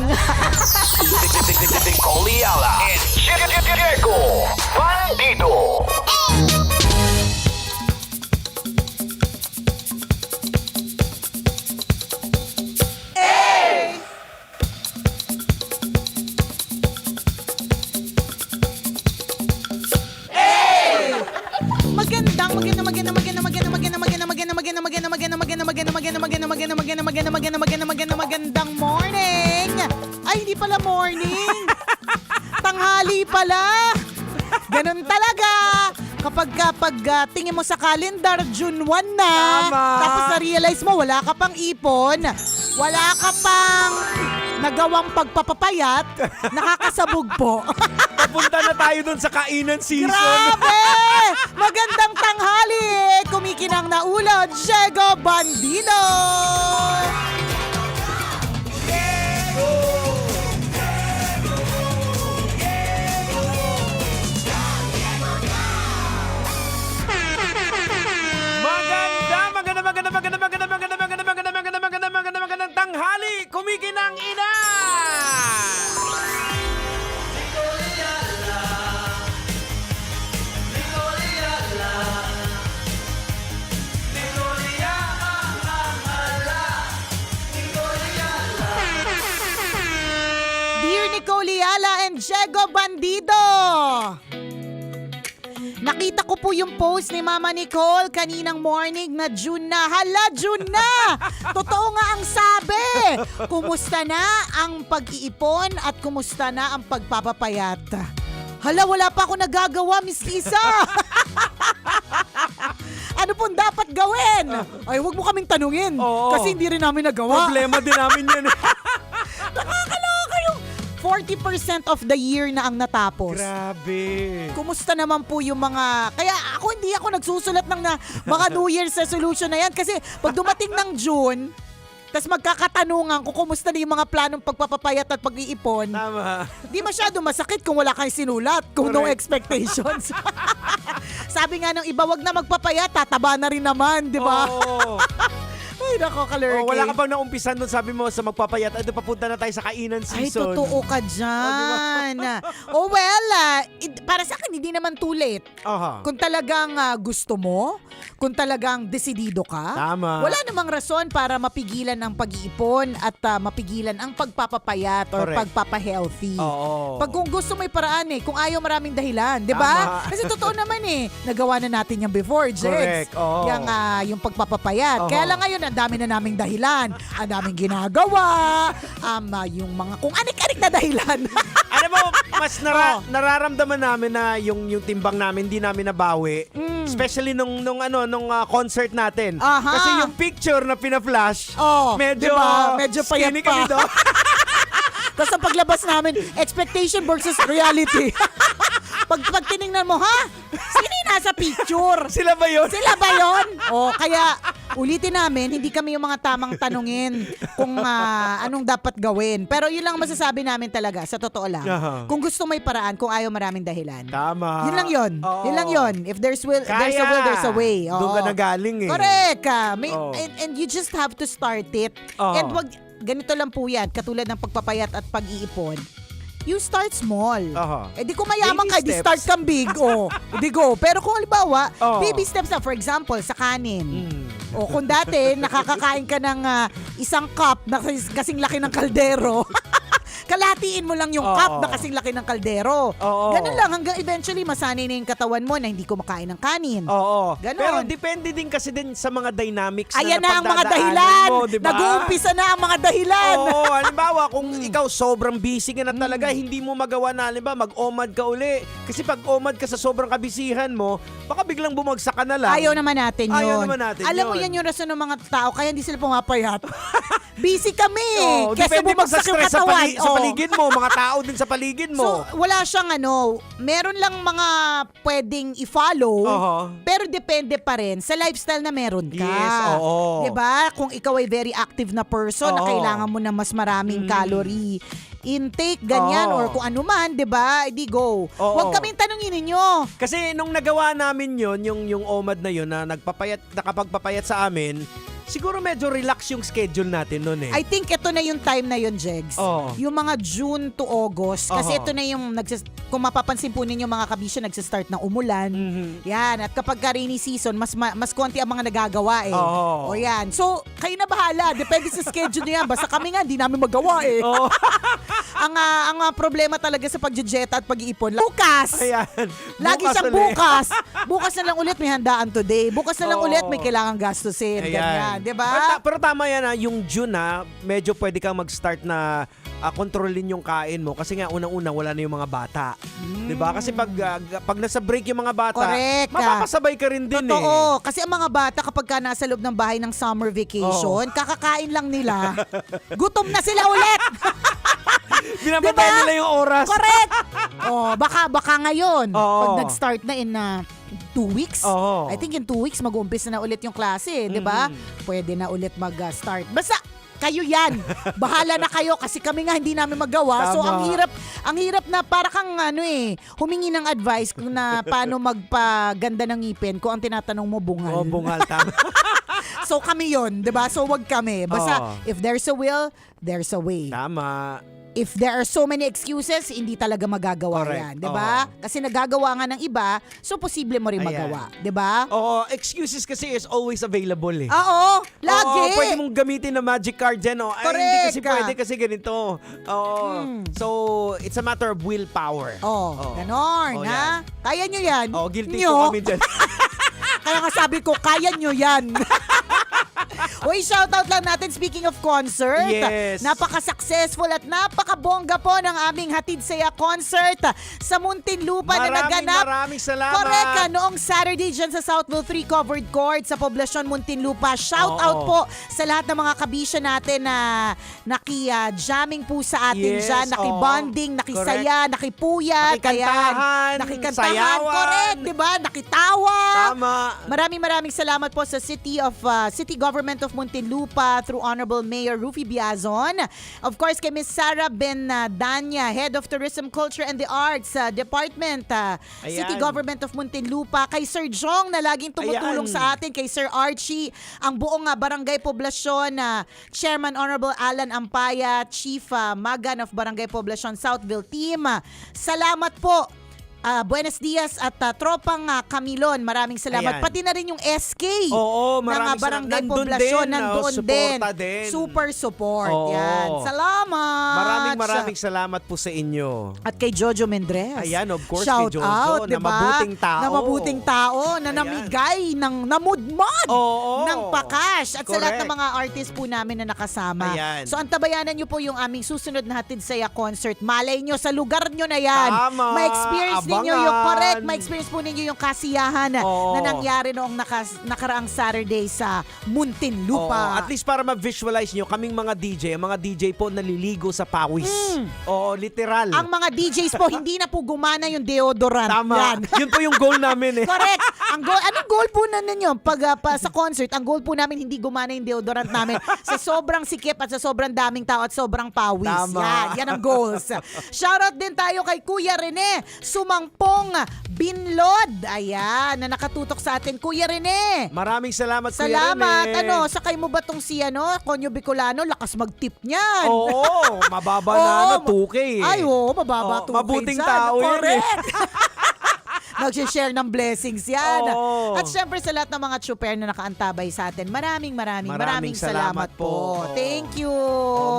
Nicole Ayala and Diego Bandido. Magandang morning! Ay, hindi pala morning! Tanghali pala! Ganun talaga! Kapag tingin mo sa calendar, June 1 na. Tama. Tapos na-realize mo, wala ka pang ipon. Wala ka pang nagawang pagpapapayat. Nakakasabog po. Papunta na tayo dun sa kainan season. Grabe! Magandang tanghali! Kumikinang na ulo, Diego Bandido! Magandang tanghali, kumikinang ina! Dear Nicole Ayala and Diego Bandido! Nakita ko po yung post ni Mama Nicole kaninang morning na June na. Hala, June na! Totoo nga ang sabi! Kumusta na ang pag-iipon at kumusta na ang pagpapapayat? Hala, wala pa ako nagagawa, Miss Lisa! Ano pong dapat gawin? Ay, huwag mo kaming tanungin. Oo. Kasi hindi rin namin nagawa. Problema din namin yan. Nakakaloka yung 40% of the year na ang natapos. Grabe. Kumusta naman po yung mga... Kaya hindi ako nagsusulat ng mga New Year's resolution na yan. Kasi pag dumating ng June, tas magkakatanungan kung kumusta na yung mga planong pagpapapayat at pag-iipon. Tama. Di masyado masakit kung wala kang sinulat, kung no expectations. Sabi nga ng iba, wag na magpapayat, tataba na rin naman, di ba? Oo. Ay, nako, kalurky. Wala ka bang naumpisan doon, sabi mo, sa magpapayat. Ay, papunta na tayo sa kainan Ay, season. totoo ka dyan. Para sa akin, hindi naman too late. Aha. Kung talagang gusto mo, kung talagang desidido ka, Tama. wala namang rason para mapigilan ang pag-iipon at mapigilan ang pagpapapayat or Correct. pagpapa-healthy. Oo. Pag kung gusto mo'y paraan kung ayaw maraming dahilan, di ba? Tama. Kasi totoo naman nagawa na natin yan before, Jex. Correct, oo. Yung pagpapapayat. Oo. Kaya lang ngayon, ang dami na naming dahilan. Ang daming ginagawa. Yung mga kung anik-anik na dahilan. Alam mo, mas nararamdaman namin na yung timbang namin hindi namin nabawi. Especially nung concert natin. Aha. Kasi yung picture na pina-flash, medyo diba? Medyo payat skinny pa. kami doon. Tapos ang paglabas namin, expectation versus reality. Pag tinignan mo, sino yung nasa picture? Sila ba yun? Sila ba yun? Kaya ulitin namin, hindi kami yung mga tamang tanungin kung anong dapat gawin. Pero yun lang masasabi namin talaga, sa totoo lang. Aha. Kung gusto may paraan, kung ayaw maraming dahilan. Tama. Yun lang yun. Oo. Yun lang yun. If there's a will, there's a way. Doon ka nagaling Correct. Oo. And you just have to start it. Oo. And ganito lang po yan, katulad ng pagpapayat at pag-iipon. You start small. Aha. Di kung mayaman Baby ka, di steps. start kang big. Di go. Pero kung halimbawa, Oo. baby steps na, for example, sa kanin. O kung dati, nakakakain ka ng isang cup na kasing laki ng kaldero. Kalatiin mo lang yung cup na kasing laki ng kaldero. Oo. Ganun lang, hanggang eventually masanay na yung katawan mo na hindi kumakain ng kanin. Oo. Ganon. Pero depende din kasi din sa mga dynamics Ayan na ang mga napagdadaanan dahilan. mo, diba? Nag-uumpisa na ang mga dahilan. Oo, halimbawa kung ikaw sobrang busy ka na talaga, hindi mo magawa na, halimbawa mag-OMAD ka uli. Kasi pag OMAD ka sa sobrang kabisihan mo, baka biglang bumagsak ka na lang. Ayaw naman natin yun. Ayaw naman natin Alam mo yun. yan yung rason ng mga tao, kaya hindi sila pumapayat. Busy kami. Oo, Kesa depende pa sa bumagsak yung stress sa, katawan. sa paligid mo, mga tao din sa paligid mo. So, wala siyang meron lang mga pwedeng i-follow, Oo. pero depende pa rin sa lifestyle na meron ka. Yes, oo. Diba? Kung ikaw ay very active na person, na Oo. kailangan mo na mas maraming calorie intake, ganyan, Oo. or kung ano man, diba? Di go. Oo. Huwag kaming tanungin ninyo. Kasi nung nagawa namin yon yung OMAD na yun na nakapagpapayat sa amin, siguro medyo relax yung schedule natin noon eh. I think ito na yung time na yun, Jegs. Oo. Yung mga June to August. Kasi Oo. ito na yung, kung mapapansin po ninyo mga kabisyo, nagsistart ng umulan. Yan. At kapag ka rainy season, mas konti ang mga nagagawa eh. Oo. O yan. So, kayo na bahala. Depende sa schedule niya. Basta kami nga, hindi namin magawa eh. Oo. ang problema talaga sa pagje-jet at pag-iipon. Bukas! Ayan. Lagi Bukas siyang ulit. bukas. Bukas na lang ulit may handaan today. Bukas na lang Oo. ulit may kailangang gastusin. Ganyan. Diba? Pero tama yan yung June medyo pwede kang mag-start na kontrolin yung kain mo kasi nga unang-una wala na yung mga bata. 'Di ba? Kasi pag nasa break yung mga bata, Correct. mapapasabay ka rin din Totoo. Kasi ang mga bata kapag ka nasa loob ng bahay ng summer vacation, kakakain lang nila, gutom na sila ulit. Binabantay nila yung oras. Correct. Baka ngayon, Oo. pag nag-start na in 2 weeks, Oo. I think in 2 weeks mag-uumpisa na ulit yung klase, 'di ba? Pwede na ulit mag-start. Basta kayo yan. Bahala na kayo kasi kami nga hindi namin magawa. So Tama. ang hirap na para kang humingi ng advice kung na paano magpaganda ng ngipin kung ang tinatanong mo bungal. Bungal tama. So kami yon, 'di ba? So wag kami. Basta Oo. if there's a will, there's a way. Tama. If there are so many excuses, hindi talaga magagawa Correct. yan, 'di ba? Kasi nagagawa nga ng iba, so posible mo rin Ayan. magawa, 'di ba? Oo, excuses kasi is always available eh. Oo, lagi. Oo, pwede mong gamitin na magic card dyan. Oh. Ay, hindi kasi Correct. pwede kasi ganito. Oo. So, it's a matter of willpower. Oo. Ganon, Oo, ha? Kaya nyo yan. Oh, guilty Nyo. po kami dyan. Kaya nga sabi ko, kaya nyo yan. Uy, shoutout lang natin speaking of concert. Yes. Napaka-successful at napaka-bongga po ng aming Hatid Saya concert sa Muntinlupa na naganap. Maraming salamat. Correct ka, noong Saturday dyan sa Southville 3 Covered Court sa poblasyon Muntinlupa. Shoutout Oo. po sa lahat ng mga kabisya natin na naki-jamming po sa atin Yes, dyan. Naki-bonding, nakisaya, nakipuyat. Nakikantahan, Nakikantahan. sayawan. Correct, di ba? Nakitawa. Tama. Maraming salamat po sa City Government of Muntinlupa through Honorable Mayor Rufy Biazon. Of course, kay Miss Sarah Ben Danya, Head of Tourism, Culture and the Arts Department, City Government of Muntinlupa. Kay Sir Jong na laging tumutulong Ayan. sa atin. Kay Sir Archie, ang buong barangay poblasyon, Chairman Honorable Alan Ampaya, Chief Magan of Barangay Poblasyon Southville Team. Salamat po. Buenos dias at tropang Camilon. Maraming salamat. Ayan. Pati na rin yung SK Oo, ng maraming barangay salamat. Nandun poblasyon. din, Nandoon suporta din. din. Super support. Oo. Yan. Salamat. Maraming salamat po sa inyo. At kay Jojo Mendres. Ayan, of course, Shout kay Jojo, out, na diba? mabuting tao. Na mabuting tao, na namigay, namudmod Oo. ng pakash. At sa lahat Correct. ng mga artist po namin na nakasama. Ayan. So antabayanan nyo po yung aming susunod na Hatid Saya concert. Malay nyo, sa lugar nyo na yan. Tama. Ma-experience ninyo Abangan. yung correct. Ma-experience po ninyo yung kasiyahan Oo. na nangyari noong nakaraang Saturday sa Muntinlupa. Oo, at least para ma-visualize nyo, kaming mga DJ, ang mga DJ po naliligo sa pawis. Oo, literal. Ang mga DJs po, hindi na po gumana yung deodorant. Tama. Yan. Yun po yung goal namin eh. Correct. Anong goal po na ninyo? Sa concert, ang goal po namin hindi gumana yung deodorant namin sa sobrang sikip at sa sobrang daming tao at sobrang pawis. Tama. Yan ang goals. Shoutout din tayo kay Kuya Rene Sumangpong Binlod. Ayan, na nakatutok sa atin. Kuya Rene. Maraming salamat, Kuya Salamat. Rene. Sakay mo ba tong si Conyo Bicolano? Lakas mag-tip niyan. Oo, mababa na Oo, 2K eh. Ay, oo, mababa 2K Mabuting dyan. tao yan eh. Correct. Nag-share ng blessings yan. Oo. At syempre sa lahat ng mga chuper na nakaantabay sa atin, maraming salamat po. Thank you.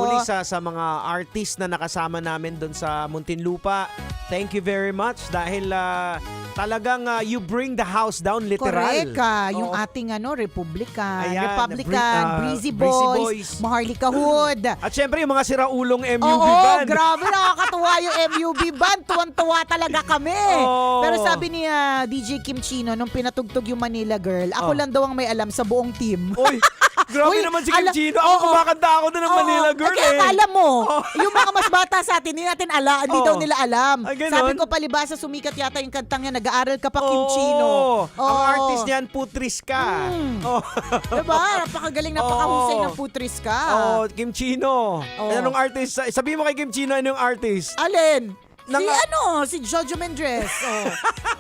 Muli sa mga artist na nakasama namin doon sa Muntinlupa, thank you very much dahil talagang you bring the house down literal. Correct. Yung Oo. ating Republican, Ayan, Breezy Boys, Maharlika Hood. At syempre yung mga siraulong MUB Oo, band. grabe, nakakatuwa yung MUB band. Tuwan-tuwa talaga kami. Oo. Pero sabi ni DJ Kim Chino, nung pinatugtog yung Manila Girl, ako Oh. lang daw ang may alam sa buong team. Uy, grabe Uy, naman si Kim Chino. Ako oo. kumakanta ako doon ng Manila Girl Kaya eh. alam mo, yung mga mas bata sa atin, hindi natin hindi Oo. daw nila alam. Ay, ganon? Sabi ko palibasa, sumikat yata yung kantang yan, nag-aaral ka pa Kim Oo. Chino. Ang Oo. artist niyan, Putris ka. Oh. Diba? Napakagaling, napakahusay Oo. ng putris ka. Oh, Kim Chino. Oo. Anong artist? Sabi mo kay Kim Chino, anong artist? Alin? Si Jojo Mendres. Oh.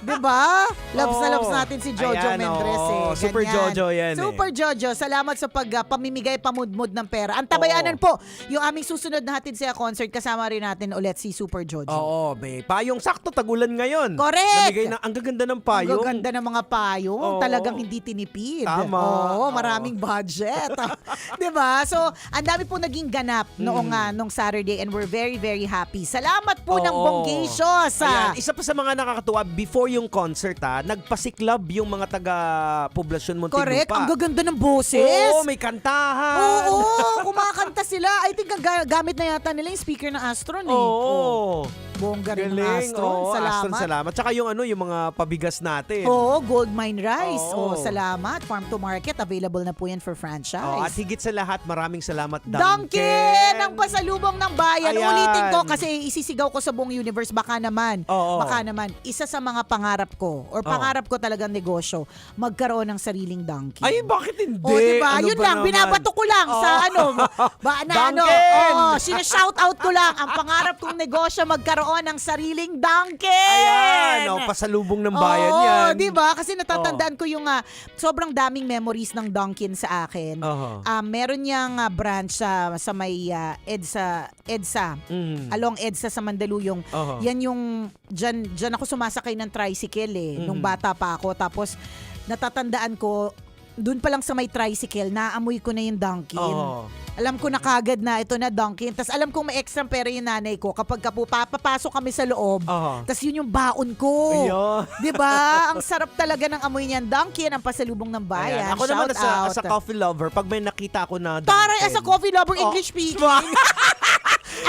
'Di ba? Loves na loves natin si Jojo Ayan, Mendres oo. eh. Super Ganyan. Jojo yan Super Jojo, salamat sa pamimigay pamudmud ng pera. Ang tabayanan po, yung aming susunod na hatid sa concert, kasama rin natin ulit si Super Jojo. Oo, may payong sakto, tagulan ngayon. Correct! Namigay na, ang gaganda ng payong. Ang ganda ng mga payong. Oo. Talagang hindi tinipid. Tama. Oo, Oo. maraming budget. 'Di ba? So, ang dami po naging ganap nung Saturday and we're very, very happy. Salamat po ng Oo. Bonggisios. Ayan, isa pa sa mga nakakatuwa, before yung concert nagpasiklab yung mga taga-poblasyon Muntinlupa. Correct. Ang gaganda ng boses. Oo, may kantahan. Oo, kumakanta sila. I think gamit na yata nila yung speaker ng Astron eh. Oo. Bongga rin ng Galing. Astron. Oo, Salamat. Astron, salamat. Tsaka yung yung mga pabigas natin. Oo, Gold Mine Rice. Oo. Salamat. Farm to Market. Available na po yan for franchise. Oh, at higit sa lahat, maraming salamat, Dunkin! Ang pasalubong ng bayan. Ayan. Ulitin ko kasi isisigaw ko sa buong universe. Baka naman, Oo. isa sa mga pangarap ko or pangarap ko talagang negosyo, magkaroon ng sariling Dunkin. Ay, bakit hindi? O, diba? Ano Yun ba lang, naman? binabato ko lang sa Dunkin! sinashout out ko lang. Ang pangarap kong negosyo, magkaroon ng sariling Dunkin! Ayan, pasalubong ng bayan Oo, yan. diba? Kasi natatandaan ko yung sobrang daming memories ng Dunkin sa akin. Oo. Meron niyang branch sa may EDSA. Along EDSA sa Mandaluyong. Oo. Yan yung, dyan ako sumasakay ng tricycle nung bata pa ako. Tapos, natatandaan ko, dun pa lang sa may tricycle, naamoy ko na yung Dunkin. Oo. Alam ko na kagad na ito na Dunkin. Tapos alam kong may extra pera yung nanay ko kapag papapasok kami sa loob. Tapos yun yung baon ko. Ayun. 'Di ba? Ang sarap talaga ng amoy niyan. Dunkin, ang pasalubong ng bayan. Ayan. Ako naman Shout out. as a coffee lover, pag may nakita ako na Dunkin. Taray, as a coffee lover, English speaking.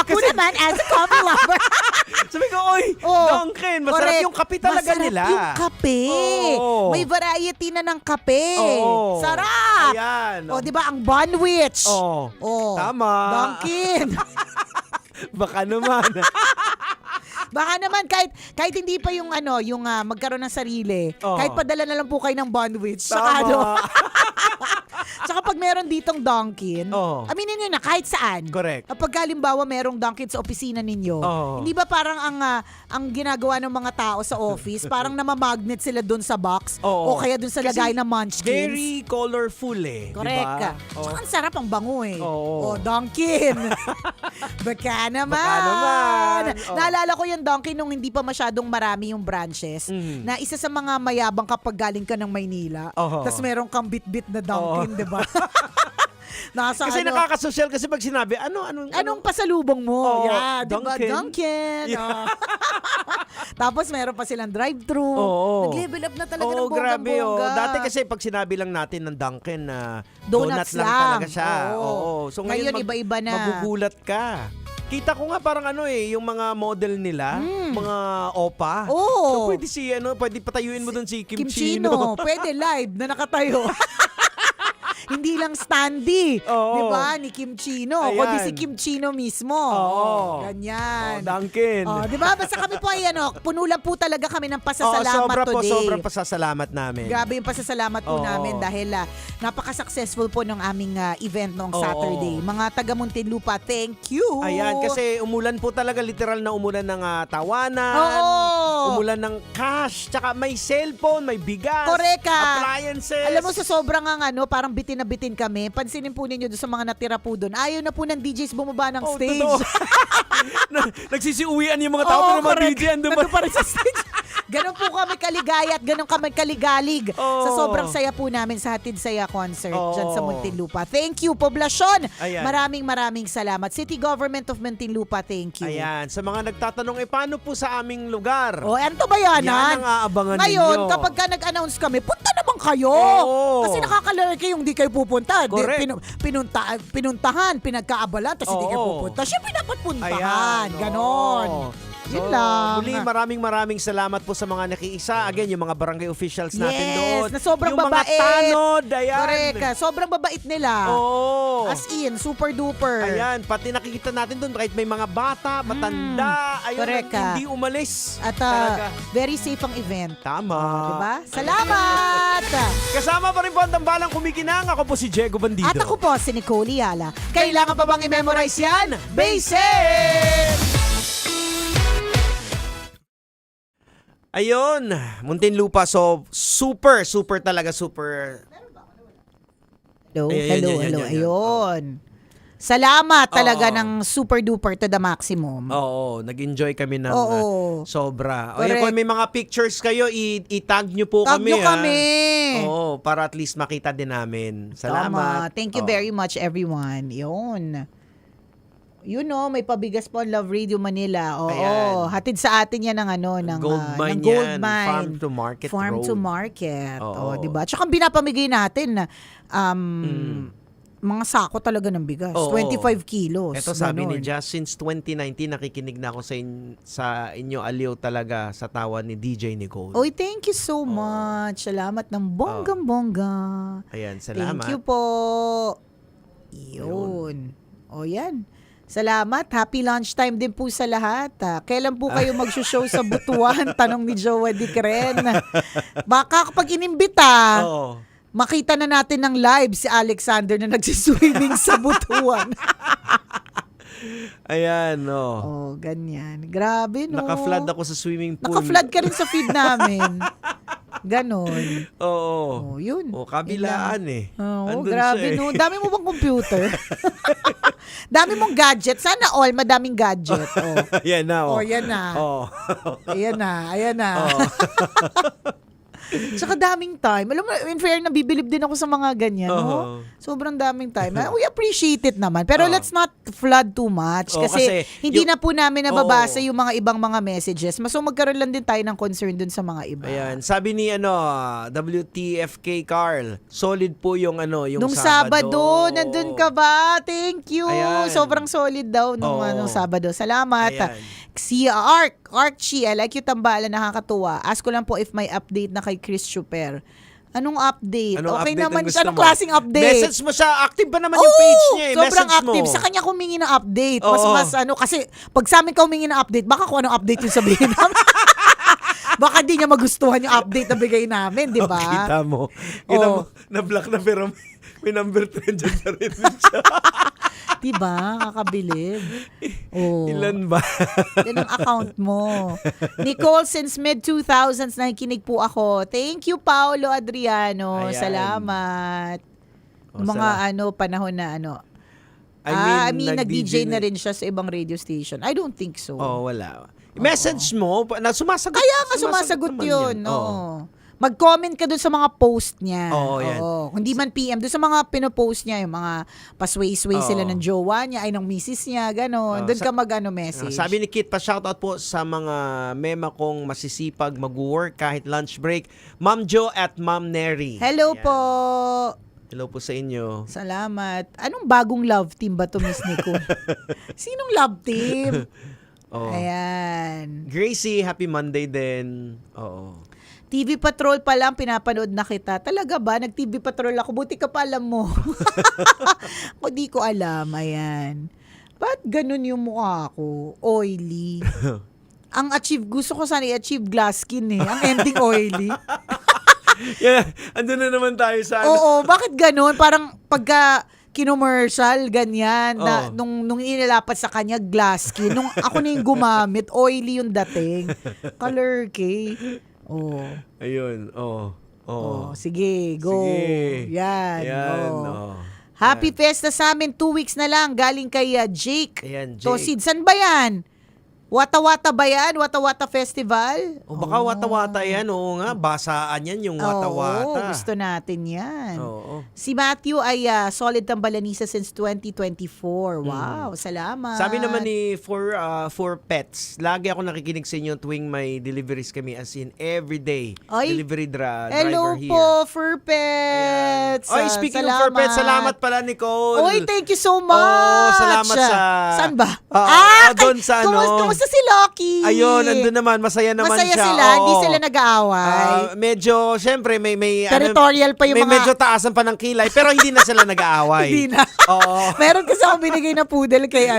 Ako naman as a coffee lover. Sabi ko, oy, Dunkin, masarap Correct. yung kape talaga Masarap nila. yung kape. Oo. May variety na ng kape. Oo. Sarap. Ayan. O, di ba, ang Bonwich. Oo. Oh. Tama. Dunkin. Baka naman. Baka naman kahit hindi pa yung magkaroon ng sarili, Oo. kahit padala na lang po kayo ng Bonwich. Tama. Tsaka pag meron ditong Dunkin, Oo. aminin nyo na kahit saan. Correct. Kapag halimbawa merong Dunkin sa opisina ninyo, Oo. hindi ba parang ang ginagawa ng mga tao sa office, parang namamagnet sila dun sa box Oo. o kaya dun sa Kasi lagay ng munchkins. Very colorful Correct. Diba? Tsaka ang sarap ang bango Oo. Oh, Dunkin. Baka naman. Baka naman. Oh. Naalala ko yung Dunkin nung hindi pa masyadong marami yung branches, na isa sa mga mayabang kapag galing ka ng Maynila, Oo. tas meron kang bit-bit na Dunkin, di ba? Nasa Kasi nakakasosyal kasi pag sinabi, anong pasalubong mo? Oo, Yeah, di ba? Dunkin. Dunkin. Yeah. Oh. Tapos meron pa silang drive-thru. Oo. Nag-level up na talaga Oo, ng grabe. bonggang-bongga. Dati kasi pag sinabi lang natin ng Dunkin na Donuts donut lang lang. talaga siya. Oo. So Ngayon, iba-iba na. Magugulat ka. Kita ko nga parang yung mga model nila, mga opa. Oo. So pwede pwede patayuin mo doon si Kim Chino. Chino. Pwede live na nakatayo. Hindi lang standee. Oo. Di ba? Ni Kim Chino. Ayan. Kundi si Kim Chino mismo. Oo. Ganyan. Dunkin. Di ba? Basta kami po ay puno lang po talaga kami ng pasasalamat today. Sobrang pasasalamat namin. Grabe yung pasasalamat po Oo. namin dahil napaka-successful po ng aming event noong Saturday. Mga taga Muntinlupa, thank you. Ayan, kasi umulan po talaga, literal na umulan ng tawanan. Oo. Umulan ng cash, tsaka may cellphone, may bigas, Correct ka. appliances. Alam mo, sa sobrang parang bitin na bitin kami, pansinin po ninyo doon sa mga natira po doon. Ayaw na po ng DJs bumaba ng stage. Totoo. Nagsisiuwian yung mga tao, pero mga correct. DJ andun Nandun pa rin sa stage. Ganon po kami kaligaya at ganon kami kaligalig sa sobrang saya po namin sa Hatid Saya Concert dyan sa Muntinlupa. Thank you, poblasyon. Ayan. Maraming salamat. City Government of Muntinlupa, thank you. Ayan, sa mga nagtatanong, paano po sa aming lugar? Ano to ba yan? Yan ang aabangan Ngayon, ninyo. kapag ka nag-announce kami, punta naman kayo. Oo. Kasi nakakalaki yung di kayo pupunta. Correct. Pinuntahan, pinagkaabalan, tapos hindi kayo Oo. pupunta. Siyempre dapat puntahan. Ayan, Ganon. oo. Yun lang. Muli, maraming salamat po sa mga nakiisa. Again, yung mga barangay officials natin doon. Na sobrang yung babait. mga tanod, ayan. Correct. Sobrang babait nila. Oo. As in, super duper. Ayan, pati nakikita natin doon kahit may mga bata, matanda, ayun, Correct ka. hindi umalis. At Talaga. very safe ang event. Tama. Diba? Salamat! Kasama pa rin po ang tambalang kumikinang. Ako po si Diego Bandido. At ako po si Nicole Yala. Kailangan pa bang i-memorize yan? Basic! Ayun, Muntinlupa. So, super talaga, super. Hello, Ayan, hello, yan, hello. yan, yan. Ayun. Salamat talaga Oo. ng super duper to the maximum. Oo, nag-enjoy kami ng Oo. sobra. O Correct. yan, kung may mga pictures kayo, i-tag nyo po Tag kami. nyo ha? kami. Oo, para at least makita din namin. Salamat. Tama. Thank you Oo. very much, everyone. Yun. You know, may pabigas po ang Love Radio Manila. Oo. Ayan. Hatid sa atin yan ng ng Gold ng mine gold yan. mine. Farm to Market Farm Road. to Market. Oo. Oh, 'di ba? Tsaka binapamigay natin mga sako talaga ng bigas. Oo. 25 kilos. Ito sabi ganon. ni Jazz, since 2019 nakikinig na ako sa inyo, aliw talaga sa tawa ni DJ Nicole. Oy, thank you so much. Salamat ng bonggang-bongga. Ayan, salamat. Thank you po. Yun. O yan. Salamat. Happy lunchtime din po sa lahat. Kailan po kayo mag-show sa Butuan? Tanong ni Joe Dicren. Baka kapag inimbita, Oo. makita na natin ng live si Alexander na nagsiswimming sa Butuan. Ayan, no. Oh, ganyan. Grabe, no? Naka-flood ako sa swimming pool. Naka-flood ka rin sa feed namin. Ganon. Oo. Oh, yun. O, kabilaan eh. Oo, Andun grabe siya eh. no. Dami mo bang computer? Dami mong gadget. Sana all madaming gadget. Oh. Ayan na, oh. Oh, yan na. Oh. Ayan na, ayan na. Oh. Saka daming time. Alam mo, in fair, nabibilib din ako sa mga ganyan, no? Oo. Sobrang daming time. We appreciate it naman. Pero let's not flood too much. Oo, Kasi hindi yung- na po namin nababasa Oo. yung mga ibang mga messages. So magkaroon lang din tayo ng concern dun sa mga iba. Ayan, sabi ni WTFK Carl, solid po yung yung Nung Sabado, nandun ka ba? Thank you. Ayan. Sobrang solid daw nung Oo. Sabado. Salamat. Ayan. Si Archie, I like you tambalan, nakakatuwa. Ask ko lang po if may update na kay Chris Chuper. Anong update? Anong Okay update ang naman gusto siya. Anong mo? klaseng update? Message mo siya, active ba naman yung page niya eh? Sobrang Message active. mo. Sa kanya humingi ng update. Oo. Mas kasi pag sa amin ka humingi ng update, baka kung anong update yung sabihin namin. Baka di niya magustuhan yung update na bigay namin, di ba? Kita mo. Oo. Na-block na pero may number 3 dyan pa rin siya. Diba? Kakabilib. Oh. Ilan ba? Yan ang account mo. Nicole, since mid-2000s, nakikinig po ako. Thank you, Paolo Adriano. Ayan. Salamat. Oh, Mga panahon na I mean nag-DJ na rin siya sa ibang radio station. I don't think so. Oh, wala. Message mo, na sumasagot. Kaya nga sumasagot naman yun. yan. Oo. Mag-comment ka dun sa mga post niya. Oo, yan. Hindi man PM. Dun sa mga pinopost niya, yung mga pasway-sway Oo. sila ng jowa niya, ay ng misis niya, gano'n. Oo, Dun ka message. Sabi ni Kit, pa-shoutout po sa mga mema kong masisipag mag-work kahit lunch break. Ma'am Jo at Ma'am Neri. Hello Ayan. po. Hello po sa inyo. Salamat. Anong bagong love team ba to, Miss Nico? Sinong love team? Oh. Ayan. Gracie, happy Monday din. Oo. TV Patrol pa lang, pinapanood na kita. Talaga ba? Nag-TV Patrol ako. Buti ka pa alam mo. Ako di ko alam. Ayan. Ba't ganun yung mukha ko? Oily. Ang gusto ko sana i-achieve glass skin eh. Ang ending oily. Yeah, andun na naman tayo sa Oo, bakit ganun? Parang pagka kinomercial, ganyan. Na, Oo. nung inilapat sa kanya, glass skin. Nung ako na yung gumamit, oily yung dating. Color K. Oh. Ayun, oh. Oh, sige, go. Sige. Yan. Yan, oh. oh. Happy Fiesta sa amin, 2 weeks na lang. Galing kay Jake. Ayan, Jake. Tosid, saan ba yan? Wata-wata ba yan? Wata-wata Festival? O baka wata-wata yan, oo nga. Basaan yan yung wata-wata. Oo, gusto natin yan. Oo. Si Matthew ay solid tambalanisa since 2024. Wow, salamat. Sabi naman ni for pets, lagi ako nakikinig sa inyo tuwing may deliveries kami, as in everyday. Ay, Delivery hello driver here. po, Fur Pets. Oy, speaking of for pets, salamat pala, Nicole. Oy, thank you so much. Oh, salamat sa... Saan ba? doon sa Kumusta si Loki? Ayun, nandun naman. Masaya naman Masaya siya. sila, hindi sila nag-aaway. Medyo, syempre, may Territorial pa yung may mga... medyo taasan pa ng kilay, pero hindi na sila nag-aaway. Hindi na. Oo. Meron kasi ako binigay na poodle kay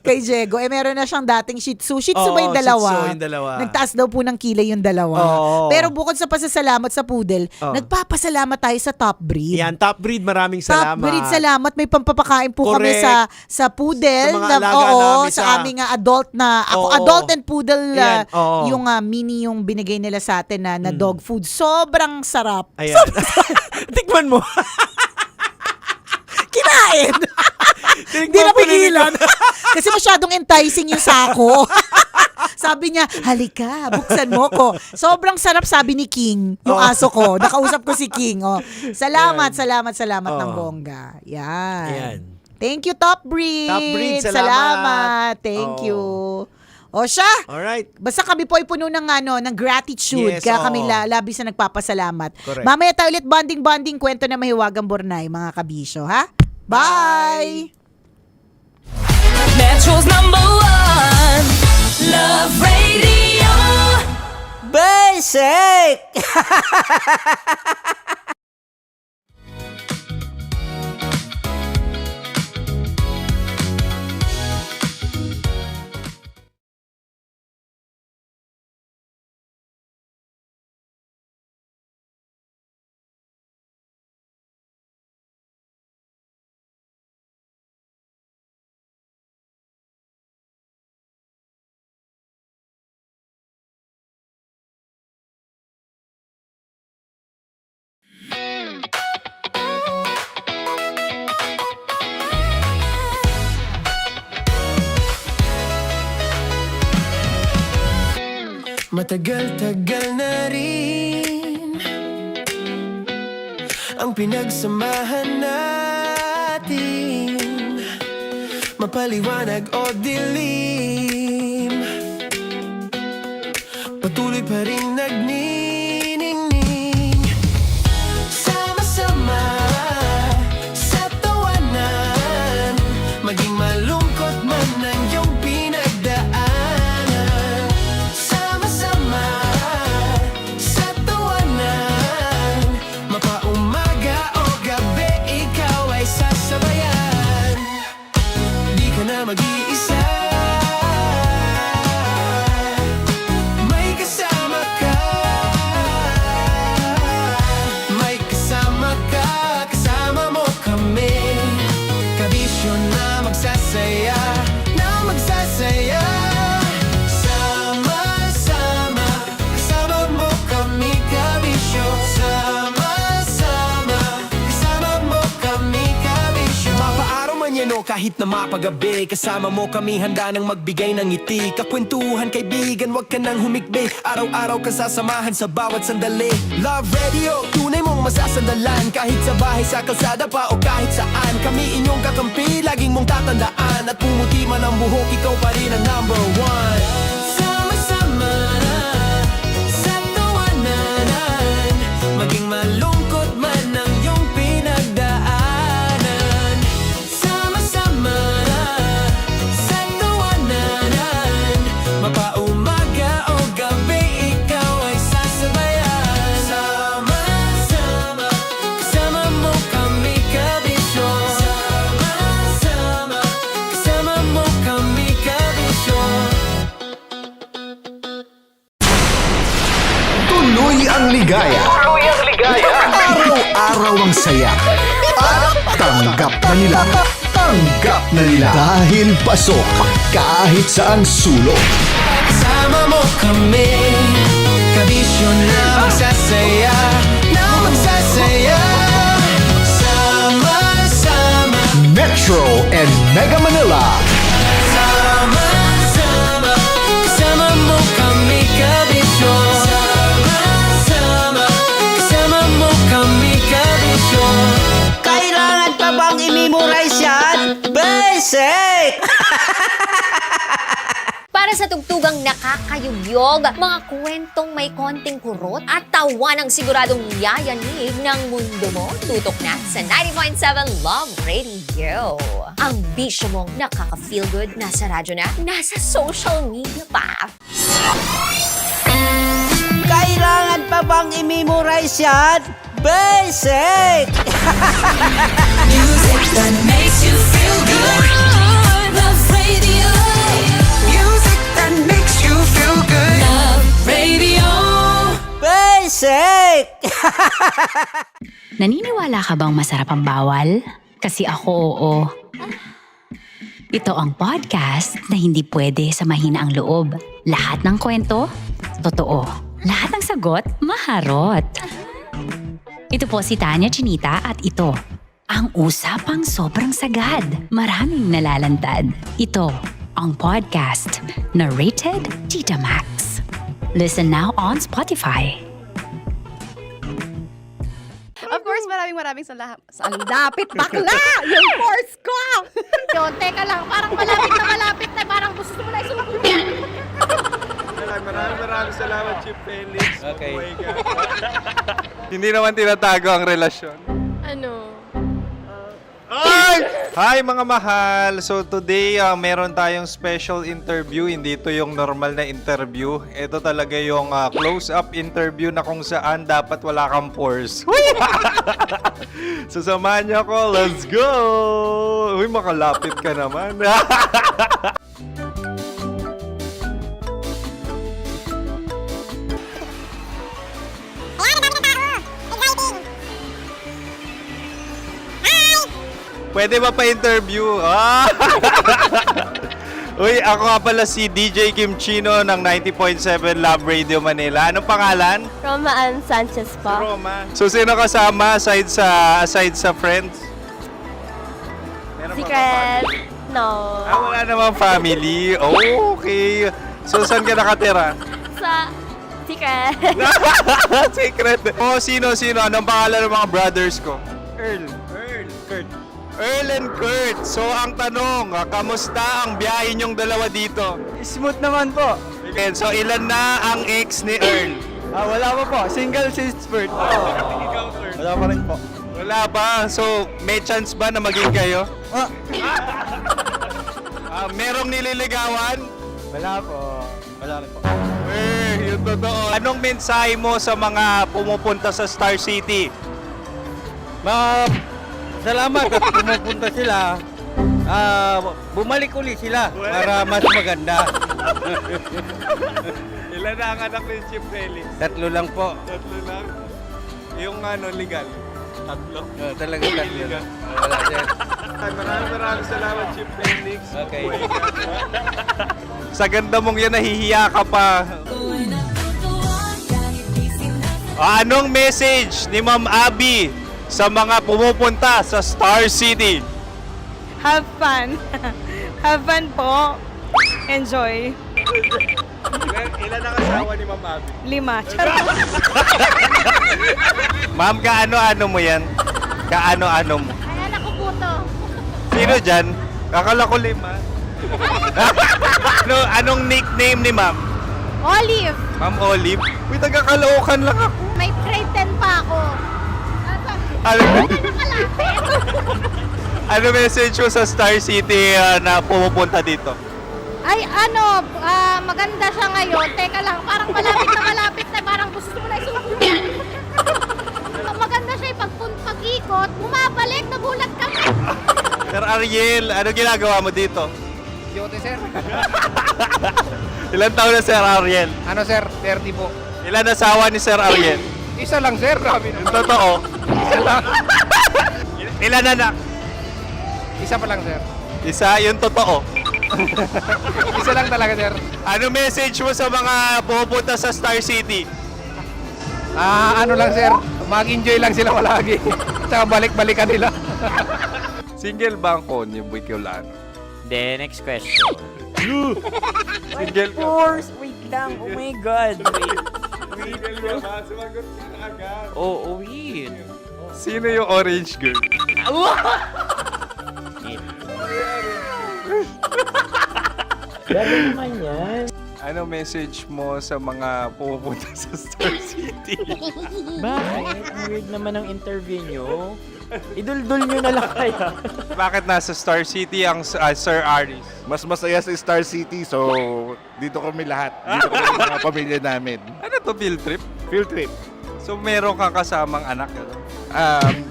kay Diego. Meron na siyang dating Shih Tzu. Shih Tzu ba yung Oo, dalawa? Shih Tzu yung dalawa. Nagtaas daw po ng kilay yung dalawa. Oo. Pero bukod sa pasasalamat sa poodle, nagpapasalamat tayo sa top breed. Yan, top breed, maraming salamat. Top breed, salamat. May pampapakain po kami Correct. sa poodle. Sa mga alaga namin sa aming adult na Ako, Oo. adult and poodle, Ayan, oo. yung mini yung binigay nila sa atin na dog food. Sobrang sarap. Ayan. Tikman mo. Kinain. Hindi na pigilan. Kasi masyadong enticing yung sako. Sabi niya, halika, buksan mo ko. Sobrang sarap, sabi ni King, yung aso ko. Nakausap ko si King. Oh. Salamat ng bongga. Yan. Ayan. Thank you, Top Breed. Top Breed, salamat. Salamat. Thank you. O siya, Alright. basta kami po ay puno ng ng gratitude. Yes, Kaya oo. kami labis na nagpapasalamat. Correct. Mamaya tayo ulit bonding, kwento na mahiwagang Bornay, mga kabisyo, ha? Bye! Metro's number one. Love Radio. Basic! Matagal-tagal na rin ang pinagsamahan natin, mapaliwanag o dilim, patuloy pa rin nagniningning. Sama-sama sa tawanan, maging malungkot man ang iyong pinagdaanan. Sama-sama sa tawanan, mapaumaga o gabi, ikaw ay sasabayan. Di ka na mag-iisa, may kasama ka. May kasama ka, kasama mo kami. Kabisyo na magsasaya, na magsasaya. Sama-sama, kasama mo kami, kabisyo. Sama-sama, kasama mo kami, kabisyo. Mapaaraw man yan o kahit na mapagabi, kasama mo kami, handa nang magbigay ng ngiti. Kakwentuhan, kaibigan, wag ka nang humikbi. Araw-araw ka sasamahan sa bawat sandali. Love Radio, tunay mong masasandalan. Kahit sa bahay, sa kalsada pa o kahit saan, kami inyong kakampi, laging mong tatandaan. At pumuti man ang buhok, ikaw pa rin ang number one. Sama-sama sa tawanan, maging malungkot man ang iyong pinagdaanan. Sama-sama sa tawanan, mapaumaga o gabi, ikaw ay sasabayan. Sama-sama, kasama mo kami, kabisyo. Sama-sama, kasama mo kami, kabisyo. Tuloy ang ligaya. Araw-araw ang saya. At tanggap na nila. Tanggap na nila. Dahil pasok kahit saang sulok. Kasama mo kami, kabisyo na magsasaya, na magsasaya. Sama-sama, Metro and Mega Manila. sama-sama, kasama mo kami, kabisyo. Sama-sama, kasama mo kami, kabisyo. Kailangan pa bang i-memorize yan? Basic! Para sa tugtugang nakakayugyog, mga kwentong may konting kurot at tawa ng siguradong yayanig ng mundo mo, tutok na sa 90.7 Love Radio. Ang bisyo mong nakaka-feel good, nasa radyo na, nasa social media pa. Kailangan pa bang i-memorize yan? Basic! Music that makes you feel good. Love Radio. Music that makes you feel good. Love Radio. Basic! Naniniwala ka bang masarap ang bawal? Kasi ako oo. Ito ang podcast na hindi pwede sa mahina ang loob. Lahat ng kwento, totoo. Lahat ng sagot, maharot. Ito po si Tanya Chinita at ito, ang usapang sobrang sagad. Maraming nalalantad. Ito, ang podcast na Rated Tita Max. Listen now on Spotify. Of course, maraming salamat. Ang lapit bakla! Yung course ko! Yun, teka lang, parang malapit na, parang gusto mo na isulat. Maraming salamat, Chief Felix. Okay. Oh my God. Hindi naman tinatago ang relasyon. Ano? Hi mga mahal! So today, meron tayong special interview. Hindi ito yung normal na interview. Ito talaga yung close-up interview na kung saan dapat wala kang pores. So samahan niyo ako. Let's go! Uy, makalapit ka naman. Pwede ba pa-interview? Uy, ako nga pala si DJ Kim Chino ng 90.7 Love Radio Manila. Anong pangalan? Roma Ann Sanchez po. Roma. So, sino kasama aside sa friends? Meron ba Secret. No. wala namang family. Oh, okay. So, saan ka nakatira? Sa Secret. Secret. Oh, sino? Anong pangalan ng mga brothers ko? Earl, Kurt. Earl and Kurt. So, ang tanong, kamusta ang biyahe niyong dalawa dito? Smooth naman po. Okay, so, ilan na ang ex ni Earl? Wala pa po. Single since birth. Wala pa rin po. Wala pa. So, may chance ba na maging kayo? Merong nililigawan? Wala po. Wala rin po. Yung totoo. Anong mensahe mo sa mga pumupunta sa Star City? Salamat at pumupunta sila. Bumalik uli sila para mas maganda. Ilan na ang anak ni Chief Felix? 3 lang po. 3 lang? Yung legal? 3? Talaga 3 lang. Wala sir. Maraming salamat, Chief Felix. Okay. Sa ganda mong yan, nahihiya ka pa. Anong message ni Ma'am Abby sa mga pumupunta sa Star City? Have fun. Have fun po. Enjoy. Ilan ang asawa ni Ma'am Abby? 5. Charot. Ma'am, kaano-ano mo yan? Kaano-ano mo? Ay, anak ko po to. Sino dyan? Kakala ko 5. Anong nickname ni Ma'am? Olive. Ma'am Olive? Uy, taga-Caloocan lang ako. May grade 10 pa ako. Ano message mo sa Star City na pumupunta dito? Ay, maganda siya ngayon. Teka lang, parang malapit na, parang gusto mo na isulat. Maganda siya pag-ikot, bumabalik, nagulat kami. Sir Ariel, ano ginagawa mo dito? Yote sir. Ilan taon na Sir Ariel? Ano sir? 30 po. Ilan asawa ni Sir Ariel? Isa lang sir. Grabe Yung totoo? Isa lang. Ilan anak? Isa pa lang sir. Isa, yung totoo. Isa lang talaga sir. Ano message mo sa mga pupunta sa Star City? Ano lang sir. Mag-enjoy lang sila palagi. Tsaka balik-balikan nila. Single ba ang Konyo Bicolano? Then, next question. Single ka? Course, wait lang. Oh my God. Wait. Single ka ba? Sumagot ka na agad. Oh, wait. Sino yung orange girl? Gano'n naman yan. Ano message mo sa mga pupunta sa Star City? Bakit? Ang weird naman ang interview nyo. Iduldul nyo na lang kaya. Bakit nasa Star City ang Sir Aris? Mas masaya sa Star City, so dito kami lahat. Dito kami mga pamilya namin. Ano to, field trip? Field trip. So meron kang kasamang anak?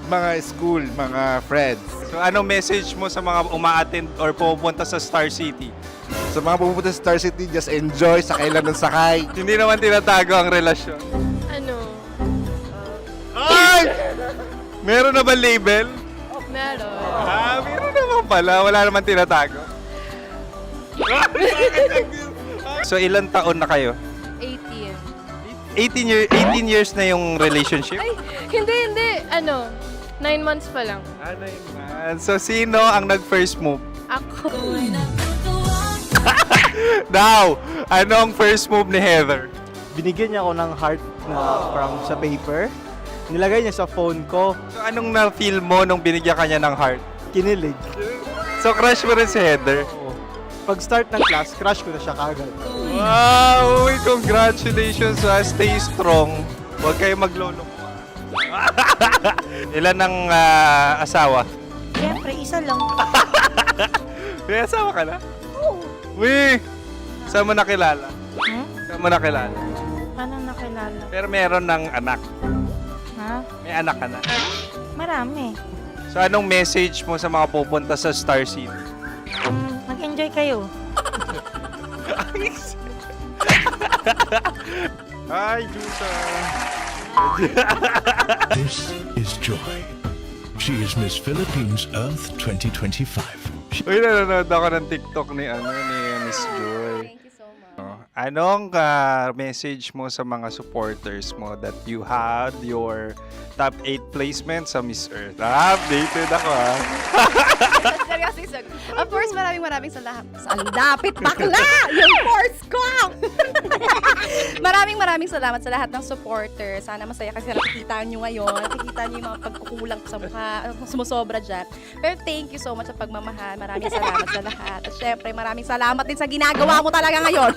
Mga school, mga friends. So anong message mo sa mga uma-attend or pupunta sa Star City? Sa mga pupunta sa Star City, just enjoy, sakay lang ng sakay. Hindi naman tinatago ang relasyon. Ano? Ay! Meron na ba label? Meron. Meron naman pala. Wala naman tinatago. So ilang taon na kayo? 18. 18 years na yung relationship? Ay, hindi. 9 months pa lang. So sino ang nag-first move? Ako. Now, ano ang first move ni Heather? Binigyan niya ako ng heart na from sa paper. Nilagay niya sa phone ko. So anong na-feel mo nung binigyan kanya ng heart? Kinilig. So crush mo rin si Heather? Pag start ng class, crush ko na siya kagad. Wow! Uy, congratulations! Stay strong. Huwag kayo maglolo. Ilan ang asawa? Siyempre, isa lang. May asawa ka na? Oo. Uy! Saan mo nakilala? Saan mo nakilala? Paano nakilala? Pero meron ng anak. Ha? May anak ka na. Marami. So anong message mo sa mga pupunta sa Star City? Mag-enjoy kayo. Hi, Jusa! This is Joy. She is Miss Philippines Earth 2025. Uy, nanonood ako ng TikTok ni Miss Joy. Thank you so much. Anong message mo sa mga supporters mo that you had your top 8 placement sa Miss Earth? Updated ako Seryoso. Of course, maraming salamat. Ang dapit bakla! Yung course ko! maraming salamat sa lahat ng supporters. Sana masaya kasi nakikita nyo ngayon. Nakikita nyo yung mga pagkukulang ko sa mukha. Sumusobra dyan. Pero thank you so much sa pagmamahal. Maraming salamat sa lahat. At syempre, maraming salamat din sa ginagawa mo talaga ngayon.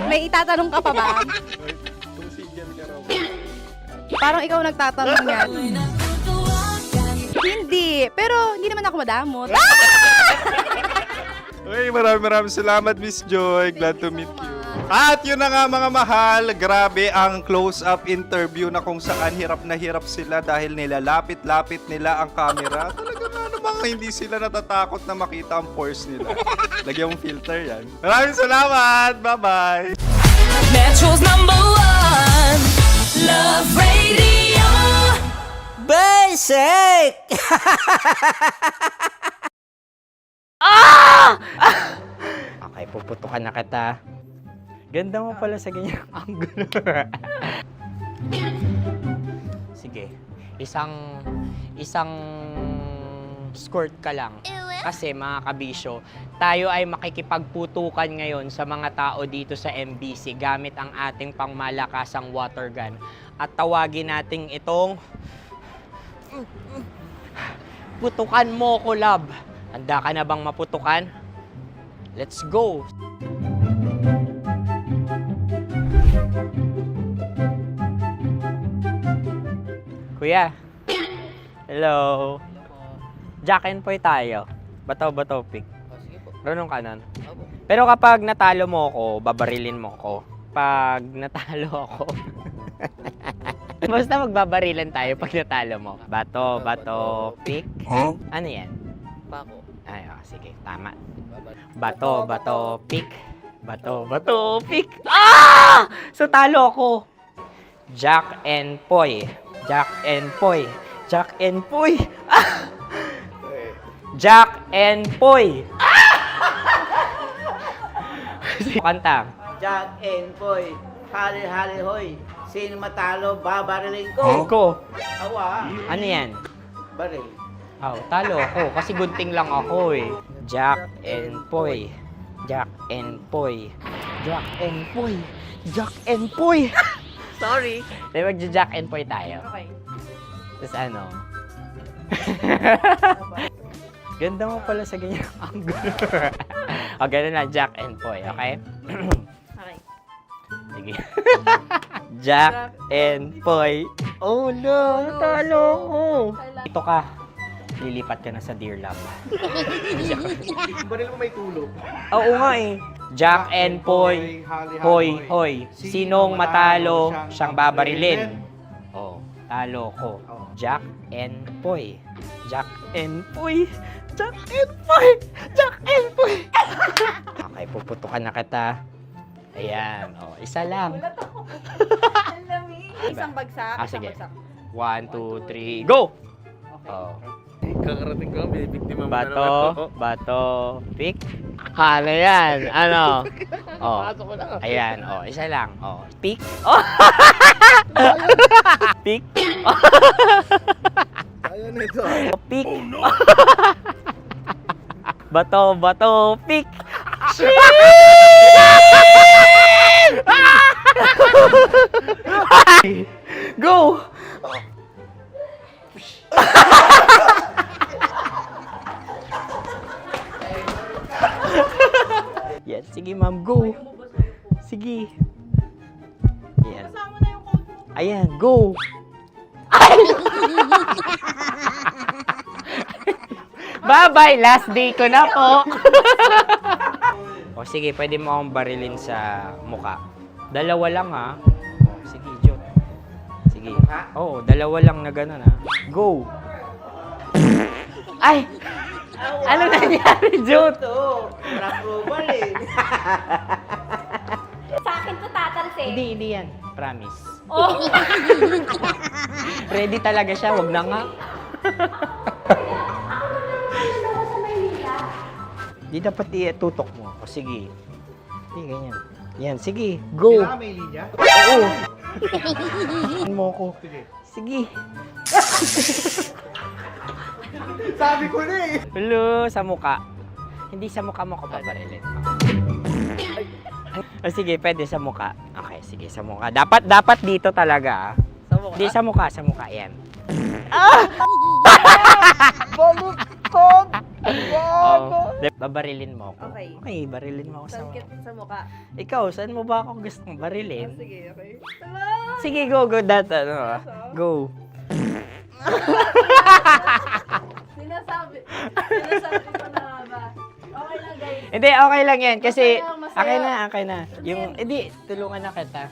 May itatanong ka pa ba? Parang ikaw nagtatanong yan. Hindi. Pero hindi naman ako madamot. Uy, maraming salamat, Miss Joy. Glad to meet you. At yun na nga mga mahal, grabe ang close-up interview na kung saan hirap na hirap sila dahil nilalapit-lapit nila ang camera. Talaga nga namang hindi sila natatakot na makita ang pores nila. Lagyan mong filter yan. Maraming salamat! Bye-bye! Metro's #1 Love Radio. Basic! Okay, puputukan na kita. Ganda mo pala sa ganyang angulo. Sige, isang skirt ka lang. Kasi mga kabisyo, tayo ay makikipagputukan ngayon sa mga tao dito sa MBC gamit ang ating pangmalakasang water gun. At tawagin natin itong putukan mo ko, love. Handa ka na bang maputukan? Let's go! Kuya. Hello. Jack and Poy tayo. Bato-bato pick. Runong ka nun. Pero kapag natalo mo ako, babarilin mo ako. Pag natalo ako, basta magbabarilan tayo pag natalo mo. Bato, pick. Huh? Ano yan? Bako. Ay, sige, tama. Bato, pick. Bato, pick. Ah! So talo ako. Jack and Poy. Jack and Poy. Jack and Poy. Ah! Jack and Poy. Ah! Kanta. Jack and Poy, hali hoy. Sino matalo, babariling ko. Ko. Awa. Ano yan? Baril. Oh, talo ako kasi gunting lang ako eh. Jack and Poy. Jack and Poy. Jack and Poy. Jack and Poy. Sorry. Di magja-Jack and Poy tayo. Okay. Tapos ano? Ganda mo pala sa ganyang angulo. O, ganun na, Jack and Poy, okay? Okay. Sige. Jack and Poy. Oh no, talo ko. Ito ka. Lilipat ka na sa Dear Love. Baril mo may tulog. Oo nga eh. Jack and Poy. Hoy. Sinong matalo, siyang babarilin. Oh, talo ko. Jack and Poy. Jack and Poy. Jack and Poy. Jack and Poy. Okay, puputukan na kita. Ayan. Oh, isa lang. Isang bagsak. Sige. 1, 2, 3, go! Oh. Kakarating ko, binibiktima mo na naman Bato, ako. bato, pick. Ano yan? Ano? Oh. Pasok ko lang. Ayan, oh, isa lang. Oh, pick. Oh. Pick. Ayaw na ito. Oh, pick. Bato, bato, pick. Go! Yan, sige ma'am, go. Sige. Ayan. Ayan, go. Bye-bye, last day ko na po. O sige, pwede mo akong barilin sa muka. Dalawa lang ha. O, sige, Jot. Sige. Oo, dalawa lang na gano'n ha. Go. Ay! Ano nangyari, Jot? Approval eh. Sa akin to tatalsik. Hindi yan. Promise. Oh. Ready talaga siya, wag na nga. Di dapat tutok mo. O sige. Sige, ganyan. Yan, sige. Go. Kailangan may linya? Oo. mo ko. Sige. Sige. Sabi ko na eh. Hello, sa muka. Hindi sa muka mo ko paparilin. O sige, pwede sa muka. Okay, sige, sa muka. Dapat dito talaga. Sa mukha? Hindi, sa muka, yan. Baluktot! Oh, babarilin mo ako. Okay. Okay, barilin mo ako sa muka. Sa mukha. Ikaw, saan mo ba ako gustong barilin? Sige, okay. Sige, go, go. Sinasabi ko na ba? Okay lang, guys. Hindi, okay lang yan. Kasi, Masaya lang, masaya. okay na. Yung, hindi, tulungan na kita.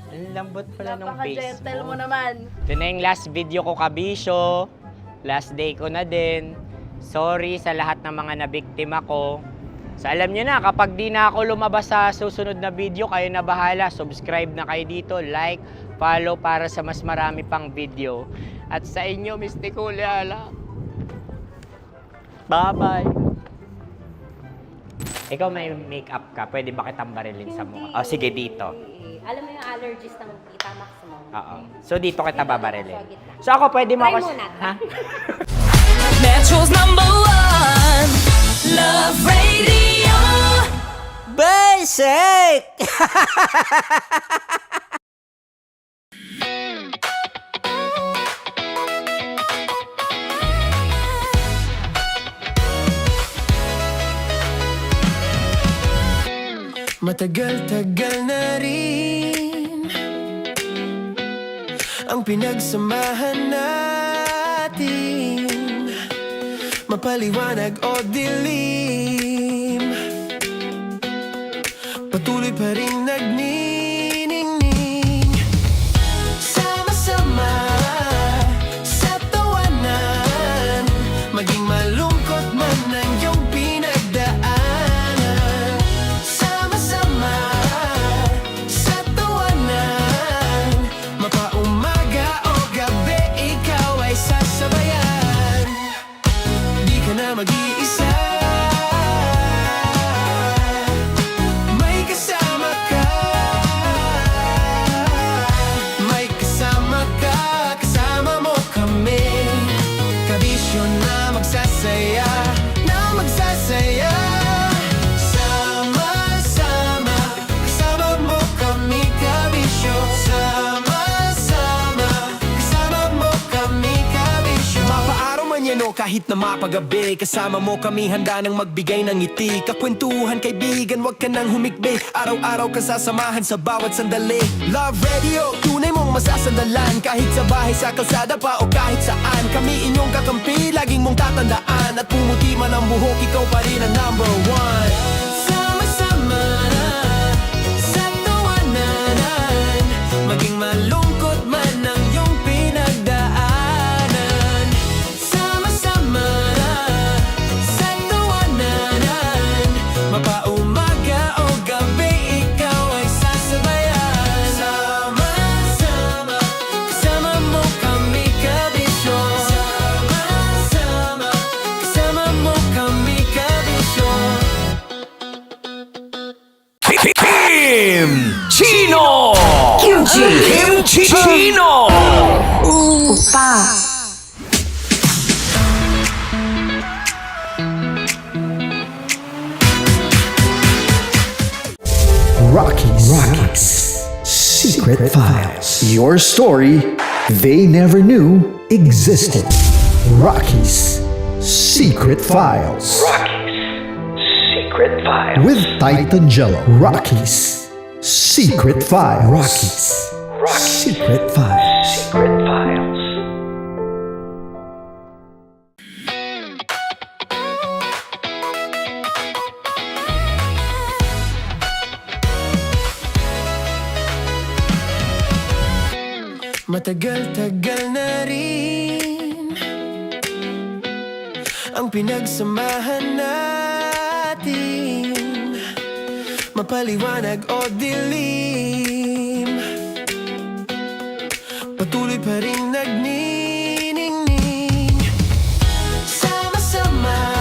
Ang lambot pala ng face Napaka-gentle mo. mo naman. Ito na yung last video ko, kabisyo. Last day ko na din. Sorry sa lahat ng mga nabiktima ko. So alam nyo na, kapag di na ako lumabas sa susunod na video, kayo na bahala. Subscribe na kayo dito, like, follow para sa mas marami pang video. At sa inyo, Mistiko Leala. Bye-bye. Ikaw may makeup ka, pwede ba kitang barilin sa mukha? O sige, dito. Alam mo yung allergies ng Tita Max mo? Oo. So dito kita babarilin. So ako pwede mo Try ako... muna. Ha? Metro's #1 Love Radio. Basic! Matagal-tagal na rin ang pinagsamahan natin, mapaliwanag o dilim, patuloy pa rin nagniningning. Sama-sama sa tawanan, maging malungkot man ang iyong pinagdaanan. Sama-sama sa tawanan, mapaumaga o gabi, ikaw ay sasabayan. Di ka na mag-iisa, may kasama ka. May kasama ka, kasama mo kami. Kabisyo na magsasaya, na magsasaya. Sama-sama, kasama mo kami, kabisyo. Sama-sama, kasama mo kami, kabisyo. Mapaaraw man yan o kahit na mapagabi, kasama mo kami, handa nang magbigay ng ngiti. Kakwentuhan, kaibigan, wag ka nang humikbi. Araw-araw ka sasamahan sa bawat sandali. Love Radio, tunay mong masasandalan. Kahit sa bahay, sa kalsada pa o kahit saan, kami inyong kakampi, laging mong tatandaan. At pumuti man ang buhok, ikaw pa rin ang #1. Sama-sama sa tawanan, maging malungkot man ang iyong pinagdaanan. Sama-sama sa tawanan, mapaumaga o gabi, ikaw ay sasabayan. Sama-sama, kasama mo kami, kabisyo. Sama-sama Kim Chino! Kimchi Chino! Opa! Rocky's Secret Files. Your story they never knew existed. Rocky's Secret Files. Secret Files. With Titan Jello. Rocky's Secret Files. Rocky's Secret Files. Secret Files. Matagal-tagal na rin ang pinagsamahan natin, mapaliwanag o dilim, patuloy pa rin nagniningning. Sama-sama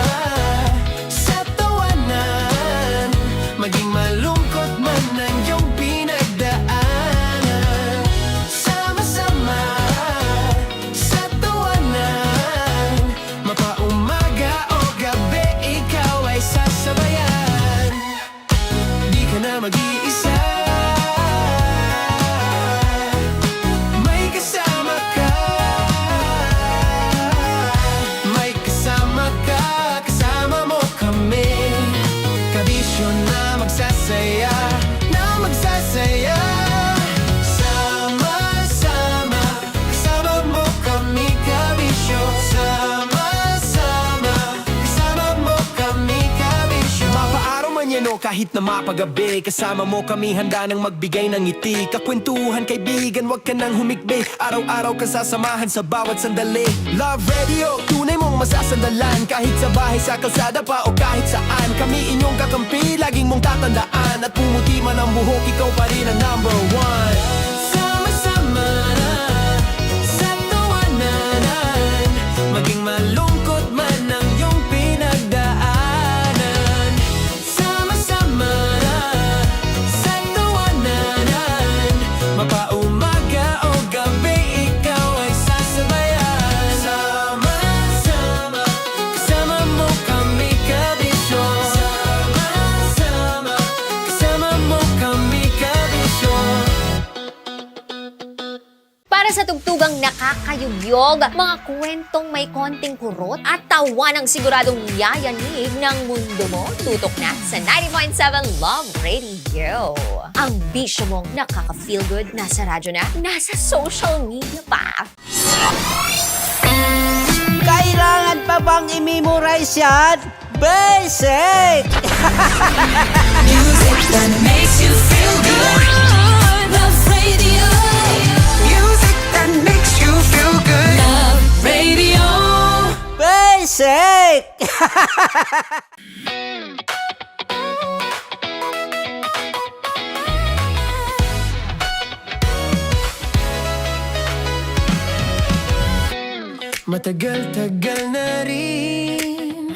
sa tawanan, maging malungkot man ang iyong pinagdaanan. Sama-sama sa tawanan, mapaumaga o gabi, ikaw ay sasabayan. Di ka na mag-iisa, may kasama ka. May kasama ka, kasama mo kami. Kabisyo na magsasaya, na magsasaya. Sama-sama, kasama mo kami, kabisyo. Sama-sama, kasama mo kami, kabisyo. Mapaaraw man yan o kahit na mapagabi, kasama mo kami, handa nang magbigay ng ngiti. Kakwentuhan, kaibigan, wag ka nang humikbi. Araw-araw ka sasamahan sa bawat sandali. Love Radio, tunay mong masasandalan. Kahit sa bahay, sa kalsada pa o kahit saan, kami inyong kakampi, laging mong tatandaan. At pumuti man ang buhok, ikaw pa rin ang number one. Sama-sama sa tawanan, maging malungkot man ang iyong pinagdaanan. Sama-sama sa tawanan, mapaumaga o gabi, ikaw ay sasabayan. Sama-sama, kasama mo kami, kabisyo. Sama-sama, kasama mo kami, kabisyo. Para sa tugtugang nakakayugyog, mga kwentong may konting kurot at tawa ng siguradong yayanig ng mundo mo, tutok na sa 90.7 Love Radio. Ang bisyo mong nakaka-feel good, nasa radyo na, nasa social media pa. Kailangan pa bang i-memorize yan? Basic! Music that makes you feel good. Love Radio. Music that makes you feel good. Love Radio. Basic! Matagal-tagal na rin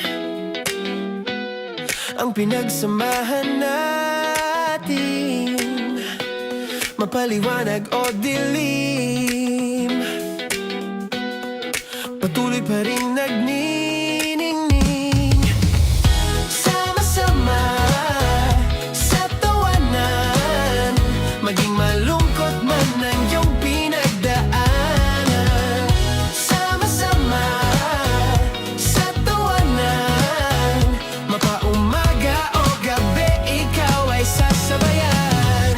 ang pinagsamahan natin, mapaliwanag o dilim, patuloy pa rin nagniningning. Sama-sama sa tawanan, maging malungkot man ang iyong pinagdaanan. Sama-sama sa tawanan, mapaumaga o gabi, ikaw ay sasabayan.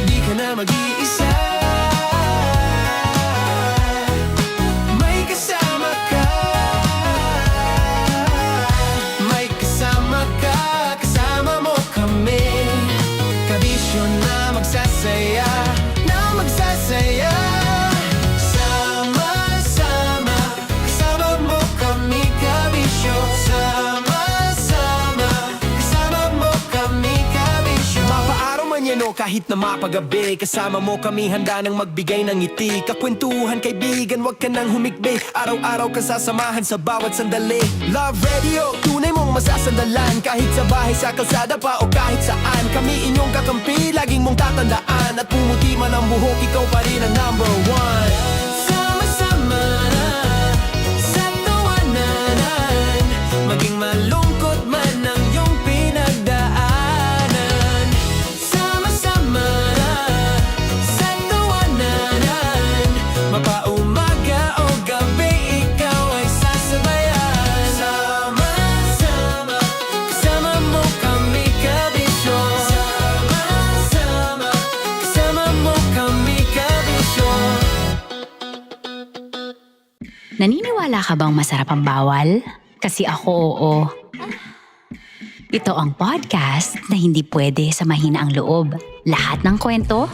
Di ka na mag-iisa, may kasama ka. May kasama ka, kasama mo kami. Kabisyo na magsasaya, na magsasaya. Sama-sama, kasama mo kami, kabisyo. Sama-sama, kasama mo kami, kabisyo. Mapaaraw man yan o kahit na mapagabi, kasama mo kami, handa nang magbigay ng ngiti. Kakwentuhan, kaibigan, wag ka nang humikbi. Araw-araw ka sasamahan sa bawat sandali. Love Radio, tunay mong masasandalan. Kahit sa bahay, sa kalsada pa o kahit saan, kami inyong kakampi, laging mong tatandaan. At pumuti man ang buhok, ikaw pa rin ang number one. Sama-sama na sa tawanan, maging malungkot man ang iyong pinagdaanan. Sama-sama na sa tawanan, mapaumaga o gabi, ikaw ay sasabayan. Sama-sama, kasama mo kami kabisyo. Sama-sama, kasama mo kami kabisyo. Naniniwala ka bang masarap ang bawal? Kasi ako oo. Ito ang podcast na hindi pwede sa mahina ang loob. Lahat ng kwento,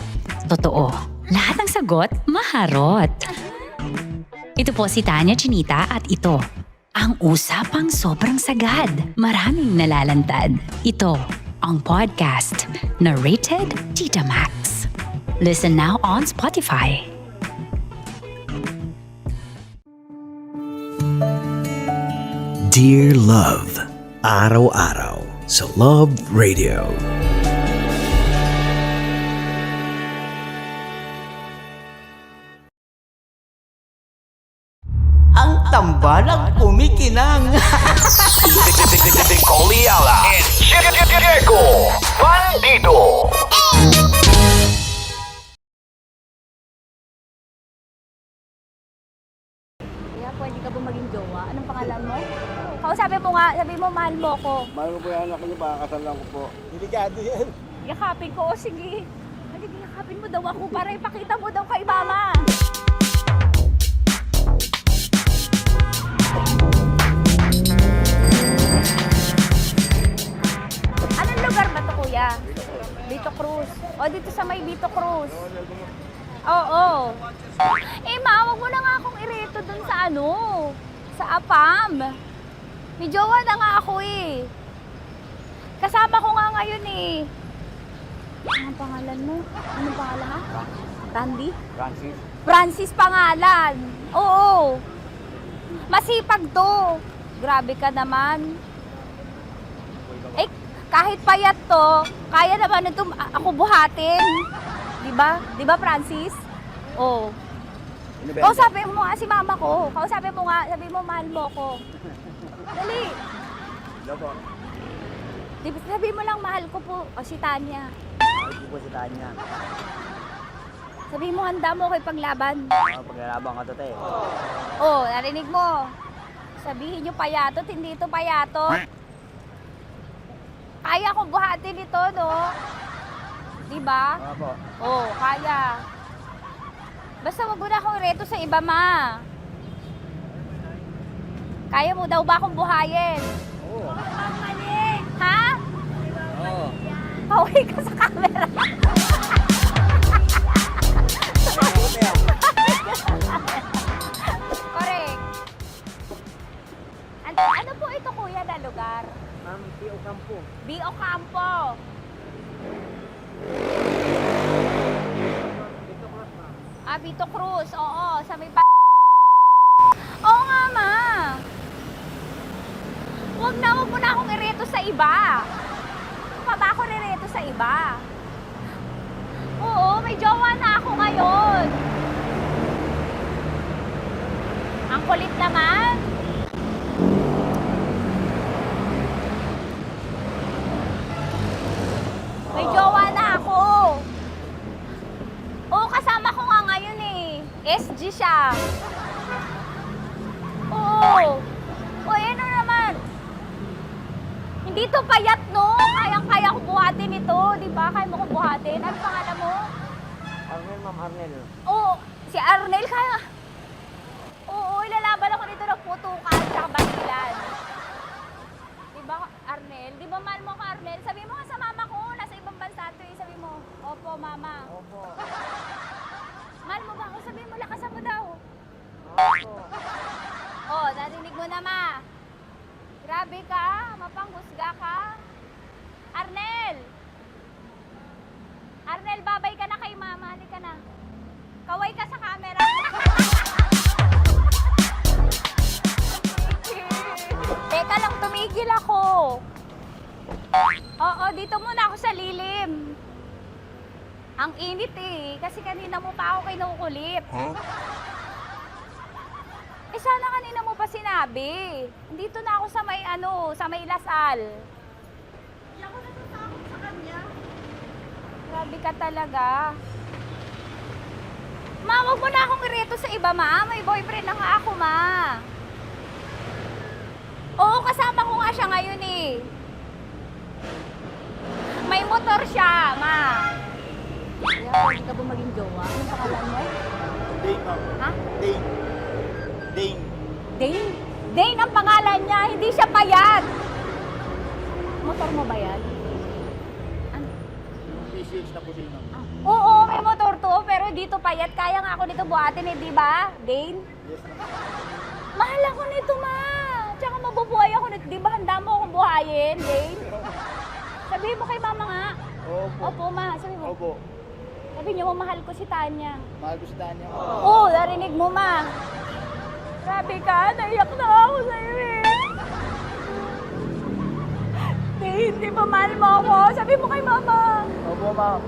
totoo. Lahat ng sagot, maharot. Ito po si Tanya Chinita at ito, ang usapang sobrang sagad. Maraming nalalantad. Ito, ang podcast na Rated Tita Max. Listen now on Spotify. Dear Love, araw-araw sa Love Radio. Ang tambalang kumikinang. Coliala and Diego Bandido. Kaya pwede ka ba maging jowa? Anong pangalan mo? Kausapin mo nga, sabi mo mahal mo ko. Mahal ko po yung anak niyo, pakakasal lang ko po. Delikado yan. Yakapin ko, o sige. Sige, yakapin mo daw ako para ipakita mo daw kay mama. Anong lugar ba to, kuya? Vito Cruz. O, dito sa may Vito Cruz. Oo. Eh, ma, wag mo na nga akong ireto dun sa ano, sa APAM. May jowa na nga ako eh. Kasama ko nga ngayon eh. Anong pangalan mo? Anong pangalan ha? Tandy? Francis. Francis pangalan. Oo. Masipag to. Grabe ka naman. Eh, kahit payat to, kaya naman ito ako buhatin. Diba? Diba, Francis? Oo. Kausapin mo nga si mama ko. Kausapin mo nga, sabi mo mahal mo ko. Dali. Hello po. Sabi mo lang mahal ko po. O si Tanya. Mahal ko po si Tanya. Sabi mo handa mo kay paglaban. Paglalaban ka to, te. Oh, narinig mo. Sabihin nyo payatot, hindi ito payatot. Kaya kong buhatin ito, no? Diba? Opo. Oh, kaya. Basta wag mo na akong reto sa iba, ma. Kaya mo daw ba akong buhayin? Oo. Ha? Oo. Pauwi ka sa camera. Correct. Ano po ito, kuya, na lugar? Ma'am, P.O. Campo. B.O. Campo. Ah, Vito Cruz. Oo, sa may Oo nga, ma. Wag mo na akong ireto sa iba. Pa ba ako nireto sa iba? Oo, may jowa na ako ngayon. Ang kulit naman. May jowa na ako. Oo, kasama ko nga ngayon eh. SG siya. Oo. O, ano naman? Hindi to payat, no? Kayang-kaya ko buhatin ito. Di ba? Kaya mo ko buhatin. Ano pangalan mo? Arnel, ma'am, Arnel. Oo. Si Arnel, kaya. Oo, ilalaban ako dito ng putukan tsaka basilan. Di ba, Arnel? Di ba mahal mo ka, Arnel? Sabi mo nga sa mama ko, nasa ibang bansa ito eh. Sabi mo, opo, mama. Opo. Mahal mo ba ako? Sabi mo, lakasan mo daw. Opo. Oh, narinig mo na, ma. Grabe ka, mapanghusga ka. Arnel! Arnel, babay ka na kay mama. Halika na. Kaway ka sa camera. Teka lang, tumigil. tumigil ako. Oo, dito muna ako sa lilim. Ang init eh, kasi kanina mo pa ako kinukulit. Eh sana kanina mo pa sinabi. Dito na ako sa may sa may Lasal. Hindi ako natatakot sa kanya. Grabe ka talaga. Ma, wag mo na akong ireto sa iba, ma. May boyfriend na nga ako, ma. Oo, kasama ko nga siya ngayon eh. May motor siya, ma. Kaya, hindi ka ba maging jowa? Anong pangalan mo? Dane, ma'am. Ha? Dane. Dane. Dane? Dane ang pangalan niya, hindi siya payat. Motor mo ba yan? PCH na po sila, ma'am. Oo, may motor to, pero dito payat. Kaya nga ako nito buhatin eh, di ba? Dane? Yes, ma'am. Mahal ako nito, ma. Tsaka mabubuhay ako nito. Di ba handa mo akong buhayin, Dane? Sabihin mo kay mama nga. Opo. Opo, ma. Sabihin mo. Opo. Sabi niyo, mahal ko si Tanya. Mahal ko si Tanya. Oo, narinig mo, ma. Grabe ka, naiyak na ako sa'yo eh. Hindi ba mahal mo ako? Sabi mo kay mama. Opo, ma'am.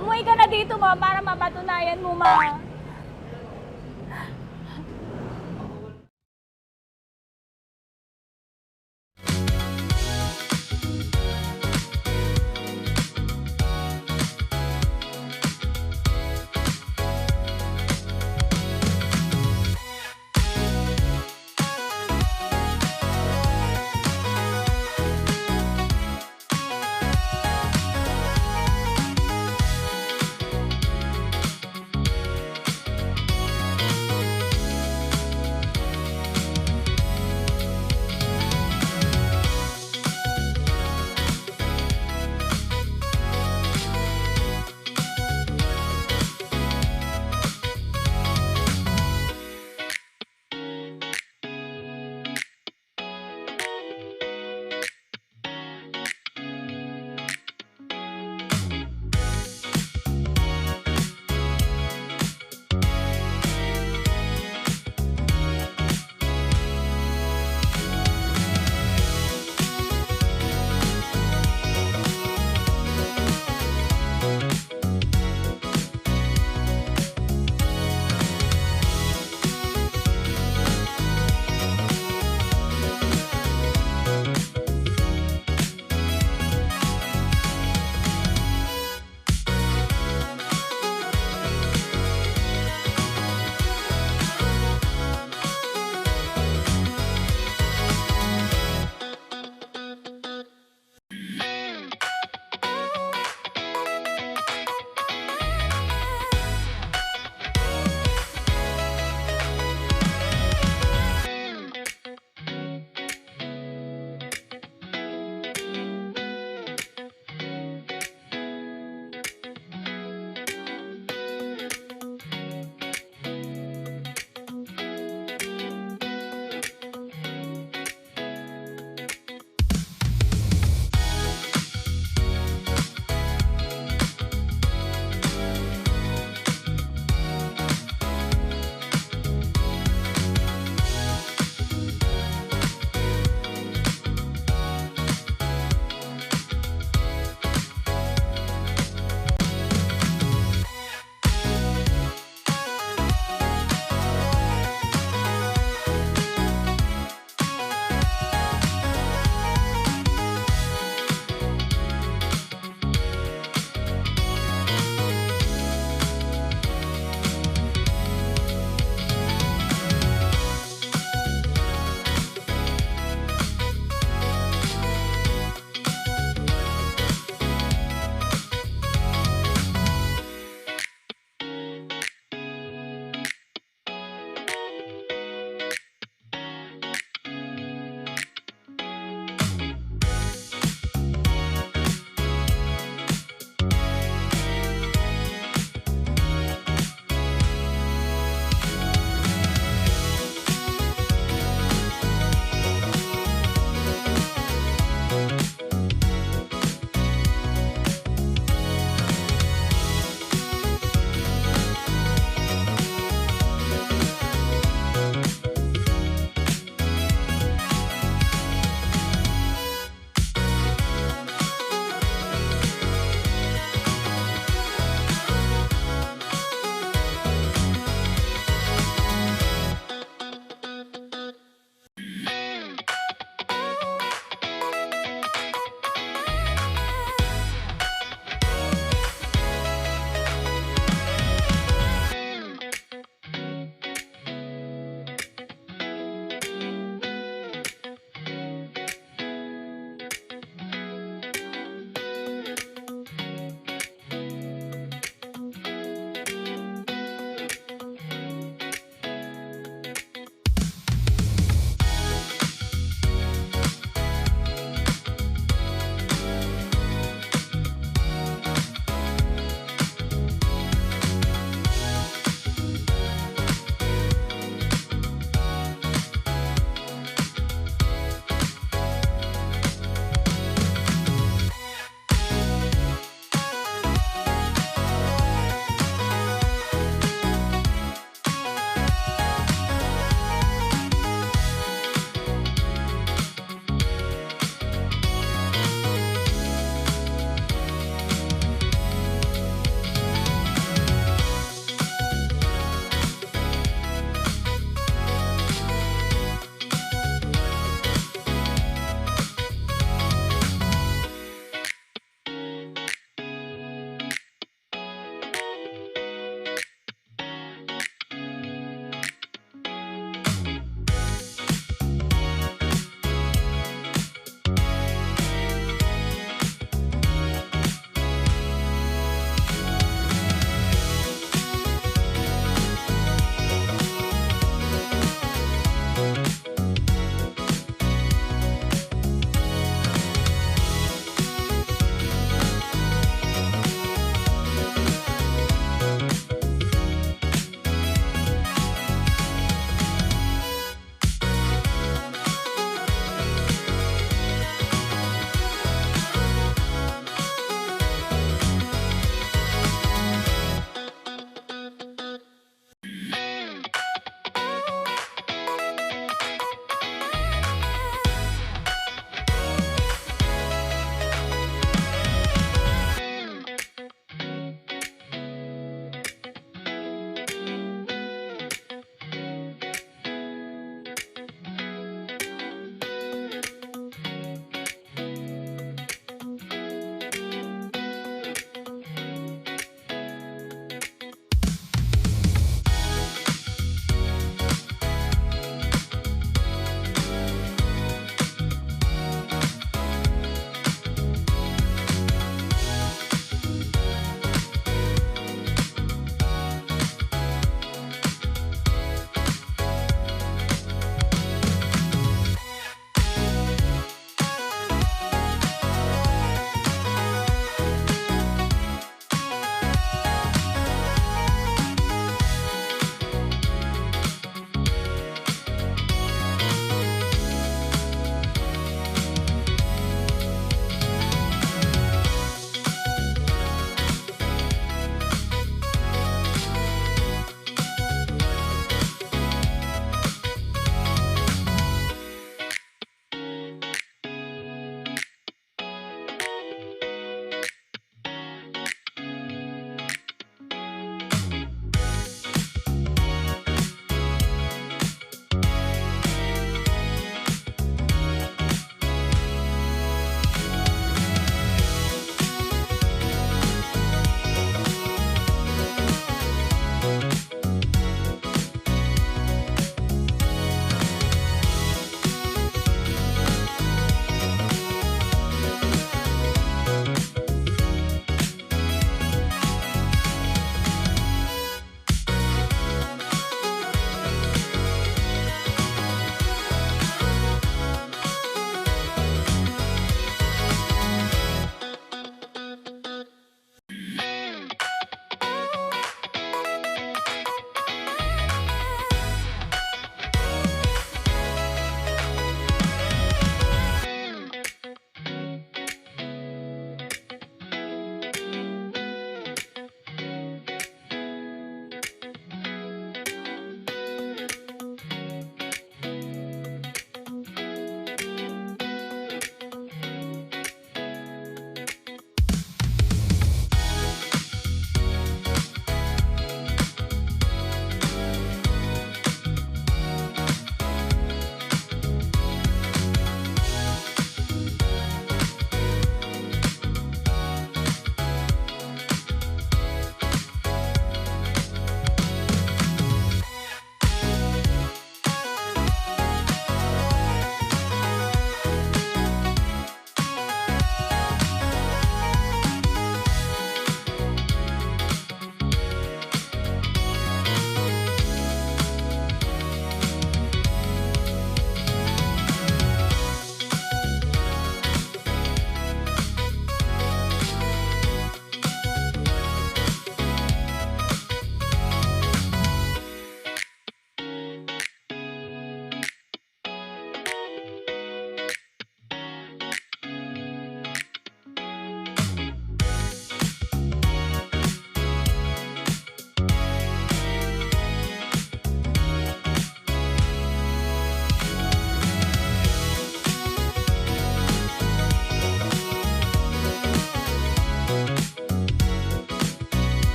Umuwi ka na dito, ma, para mapatunayan mo, ma.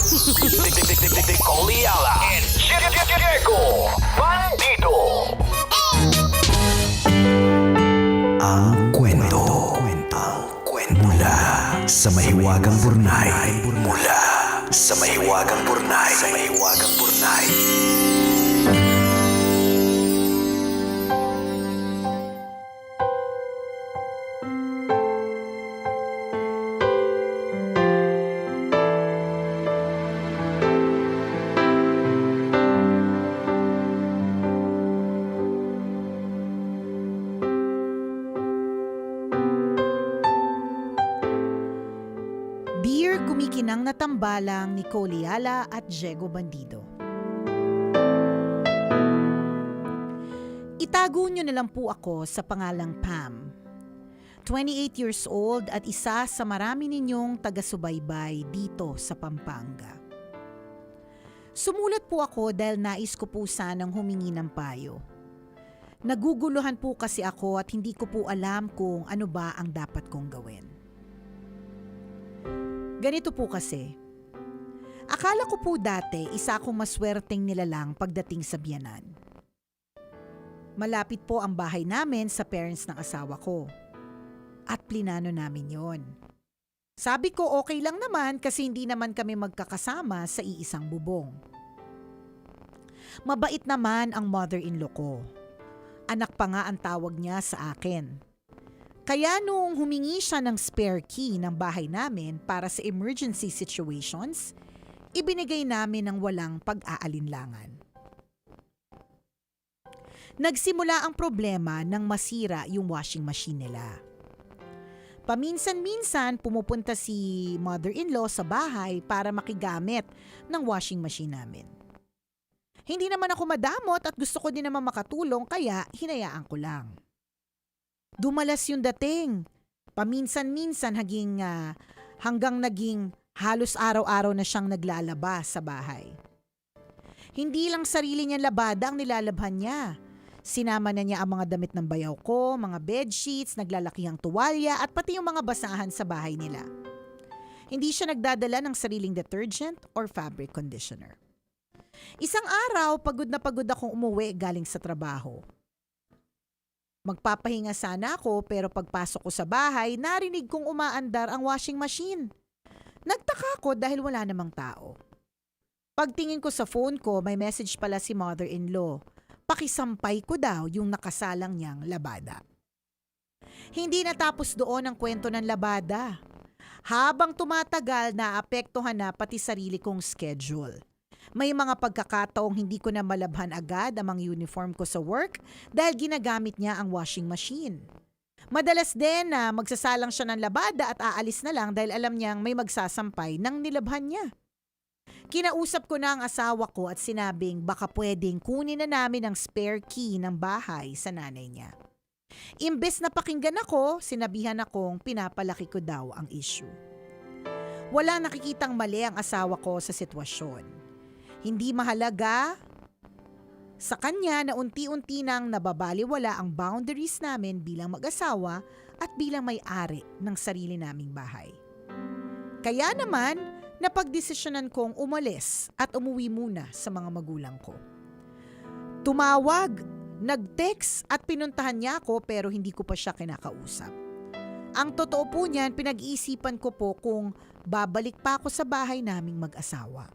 Nicole Yala and Diego Bandido. Ang kwento. Mula sa mahiwagang burnay. Mula sa mahiwagang burnay. Dear kumikinang na tambalang Nicole Yala at Diego Bandido. Itago nyo na lang po ako sa pangalang Pam. 28 years old at isa sa marami ninyong taga-subaybay dito sa Pampanga. Sumulat po ako dahil nais ko po sanang humingi ng payo. Naguguluhan po kasi ako at hindi ko po alam kung ano ba ang dapat kong gawin. Ganito po kasi. Akala ko po dati isa akong maswerteng nilalang pagdating sa biyanan. Malapit po ang bahay namin sa parents ng asawa ko. At plinano namin yon. Sabi ko okay lang naman kasi hindi naman kami magkakasama sa iisang bubong. Mabait naman ang mother-in-law ko. Anak pa nga ang tawag niya sa akin. Kaya nung humingi siya ng spare key ng bahay namin para sa emergency situations, ibinigay namin ng walang pag-aalinlangan. Nagsimula ang problema nang masira yung washing machine nila. Paminsan-minsan pumupunta si mother-in-law sa bahay para makigamit ng washing machine namin. Hindi naman ako madamot at gusto ko din naman makatulong kaya hinayaan ko lang. Dumalas yung dating. Paminsan-minsan hanggang naging halos araw-araw na siyang naglalaba sa bahay. Hindi lang sarili niyang labada ang nilalabhan niya. Sinama na niya ang mga damit ng bayaw ko, mga bedsheets, naglalakihang tuwalya at pati yung mga basahan sa bahay nila. Hindi siya nagdadala ng sariling detergent or fabric conditioner. Isang araw, pagod na pagod akong umuwi galing sa trabaho. Magpapahinga sana ako pero pagpasok ko sa bahay, narinig kong umaandar ang washing machine. Nagtaka ko dahil wala namang tao. Pagtingin ko sa phone ko, may message pala si mother-in-law. Pakisampay ko daw yung nakasalang niyang labada. Hindi natapos doon ang kwento ng labada. Habang tumatagal, naapektuhan na pati sarili kong schedule. May mga pagkakataong hindi ko na malabhan agad ang mga uniform ko sa work dahil ginagamit niya ang washing machine. Madalas din na magsasalang siya ng labada at aalis na lang dahil alam niyang may magsasampay ng nilabhan niya. Kinausap ko na ang asawa ko at sinabing baka pwedeng kunin na namin ang spare key ng bahay sa nanay niya. Imbes na pakinggan ako, sinabihan akong pinapalaki ko daw ang issue. Wala nakikitang mali ang asawa ko sa sitwasyon. Hindi mahalaga sa kanya na unti-unti nang nababaliwala ang boundaries namin bilang mag-asawa at bilang may-ari ng sarili naming bahay. Kaya naman, napagdesisyonan kong umalis at umuwi muna sa mga magulang ko. Tumawag, nag-text at pinuntahan niya ako pero hindi ko pa siya kinakausap. Ang totoo po niyan, pinag-iisipan ko po kung babalik pa ako sa bahay naming mag-asawa.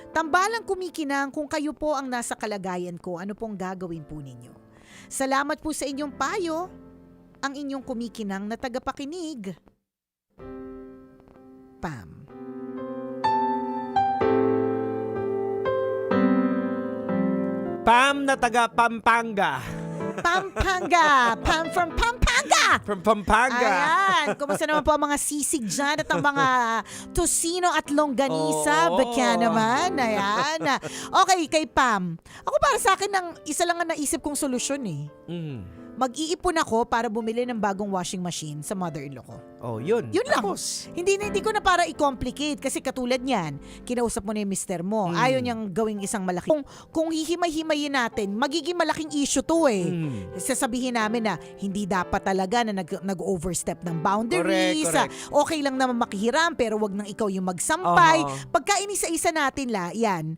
Tambalang kumikinang kung kayo po ang nasa kalagayan ko, ano pong gagawin po ninyo. Salamat po sa inyong payo, ang inyong kumikinang na tagapakinig. Pam. Pam na taga Pampanga. Pampanga! Pam from Pampanga! From Pampanga. Ayan. Kumusta naman po ang mga sisig dyan at ang mga tosino at longganisa? Oo. Bakya naman. Ayan. Okay, kay Pam. Ako para sa akin, isa lang ang naisip kong solusyon eh. mag-iipon ako para bumili ng bagong washing machine sa mother-in-law ko. Oh, yun. Yun lang. Tapos, Hindi ko na para i-complicate kasi katulad niyan, kinausap mo na yung mister mo. Ayaw niyang gawing isang malaki. Kung hihimay-himayin natin, magiging malaking issue to eh. Sasabihin namin na hindi dapat talaga na nag-overstep ng boundaries. Correct. Okay lang naman makihiram pero wag nang ikaw yung magsampay. Oo. Pagka inisa-isa natin yan,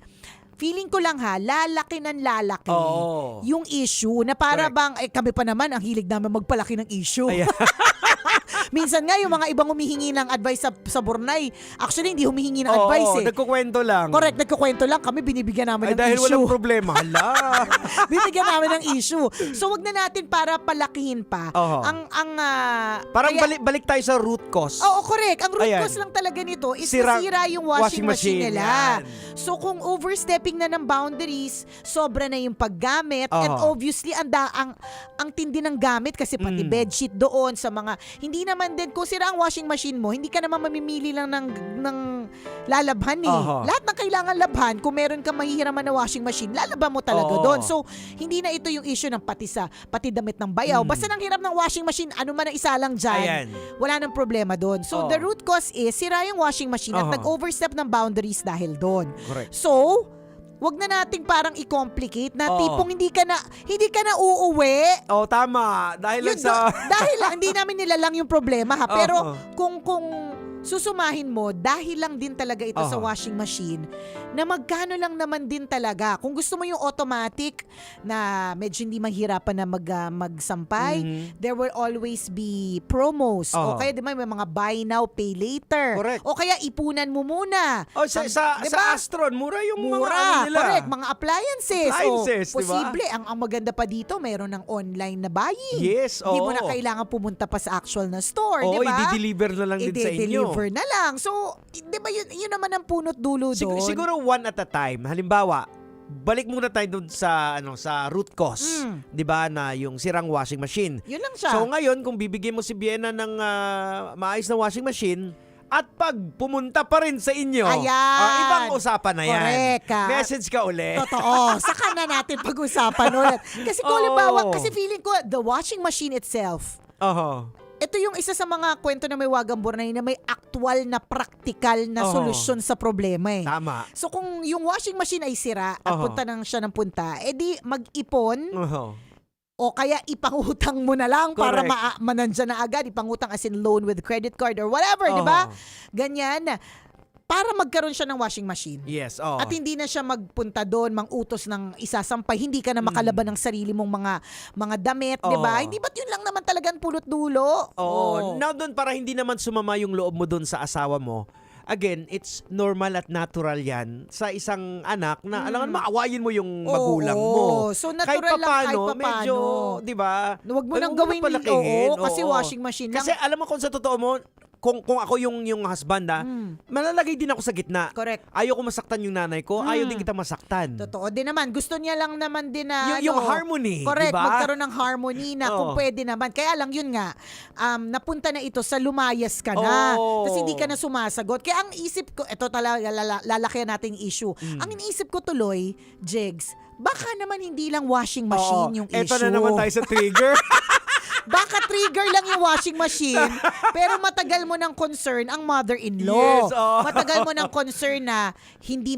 feeling ko lang lalaki ng lalaki Oo. yung issue na para bang, kami pa naman, ang hilig namin magpalaki ng issue. Ayan. Minsan nga, yung mga ibang humihingi ng advice sa Burnay, actually, hindi humihingi ng Oo, advice eh. nagkukwento lang. Correct, nagkukwento lang. Kami binibigyan namin Ay, ng dahil issue. walang problema. Hala. Binibigyan namin ng issue. So, wag na natin para palakihin pa. Oo. Parang balik tayo sa root cause. Oo, correct. Ang root Ayan. cause lang talaga nito is Sira- nasira yung washing machine nila. yan. So, kung overstepping na ng boundaries, sobra na yung paggamit. And obviously, ang tindi ng gamit kasi pati bedsheet doon sa mga, hindi naman din, kung sira ang washing machine mo, hindi ka naman mamimili lang ng lalabhan eh. Lahat ng kailangan labhan, kung meron kang mahihiraman na washing machine, lalaban mo talaga doon. So, hindi na ito yung issue ng pati damit ng bayaw. Basta nang hirap ng washing machine, ano man ang isa lang dyan, Ayan. wala nang problema doon. So, the root cause is, sira yung washing machine at nag-overstep ng boundaries dahil doon. Correct. So, wag na nating parang i-complicate na tipong hindi ka na uuwi. Oh, tama. Dahil lang sa... Dahil lang, hindi namin nilalang yung problema ha. Pero kung susumahin mo, dahil lang din talaga ito sa washing machine, na magkano lang naman din talaga. Kung gusto mo yung automatic na medyo hindi mahirapan na magsampay, there will always be promos. O kaya di ba, may mga buy now, pay later. Correct. O kaya ipunan mo muna. Oh, sa Astron, mura yung mga ano nila. Correct, mga appliances. Appliances, O, di ba? posible, ang maganda pa dito, meron ng online na buying. Yes, Hindi mo oo. na kailangan pumunta pa sa actual na store, Oo, di ba? i-deliver na lang din sa inyo. I-deliver na lang. So, di ba yun naman ang punot dulo doon? Siguro one at a time. Halimbawa, balik muna tayo doon sa root cause, 'di ba, na yung sirang washing machine. Yun lang siya. So ngayon, kung bibigyan mo si Biena ng maayos na washing machine, at pag pumunta pa rin sa inyo, Ayan. ibang usapan na yan. Correct, ha? Message ka ulit. Totoo. Saka na natin pag-usapan ulit. Kasi kung halimbawa, kasi feeling ko, the washing machine itself, ito yung isa sa mga kwento na may Wagang Burnay na may actual na practical na solusyon sa problema eh. Tama. So kung yung washing machine ay sira at punta siya ng punta, edi mag-ipon o kaya ipangutang mo na lang para manandyan na agad. Ipangutang as in loan with credit card or whatever, di ba? Ganyan. Para magkaroon siya ng washing machine. Yes, At hindi na siya magpunta doon, mangutos ng isasampay. Hindi ka na makalaban ng sarili mong mga damit, di ba? Hindi ba't yun lang naman talagang pulot dulo? Now doon, para hindi naman sumama yung loob mo doon sa asawa mo, again, it's normal at natural yan sa isang anak na alangan maawayin mo yung magulang mo. So natural kahit papano. Medyo, di ba? Huwag mo nang gawin kasi washing machine lang. Kasi alam mo kung sa totoo mo, kung ako yung husband malalagay din ako sa gitna. Correct. Ayaw ko masaktan yung nanay ko, ayaw din kita masaktan. Totoo din naman. Gusto niya lang naman din na yung harmony, correct, diba? magkaroon ng harmony na kung pwede naman. Kaya lang yun nga, napunta na ito sa lumayas ka na. Tapos hindi ka na sumasagot. Kaya ang isip ko, ito talaga lalakyan nating issue. Ang iniisip ko tuloy, Jigs, baka naman hindi lang washing machine yung issue. Ito na naman tayo sa trigger. Baka trigger lang yung washing machine, pero matagal mo ng concern ang Yes, mother-in-law. Matagal mo ng concern na hindi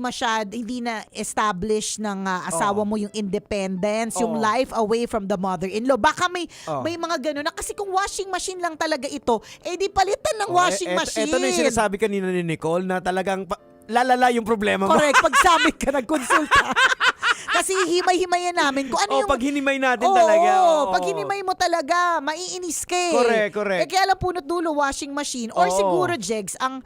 na establish ng asawa mo yung independence, yung life away from the mother-in-law. Baka may mga gano'n na kasi kung washing machine lang talaga ito, di palitan ng washing machine. Ito na yung sinasabi kanina ni Nicole na talagang lalala yung problema mo. Correct. Pag sa amin ka nagkonsulta. Kasi himay-himayan namin kung ano yung... pag hinimay natin talaga. Pag hinimay mo talaga, maiinis ka eh. Correct. Kaya lang punot dulo, washing machine. Or siguro, Jegs, ang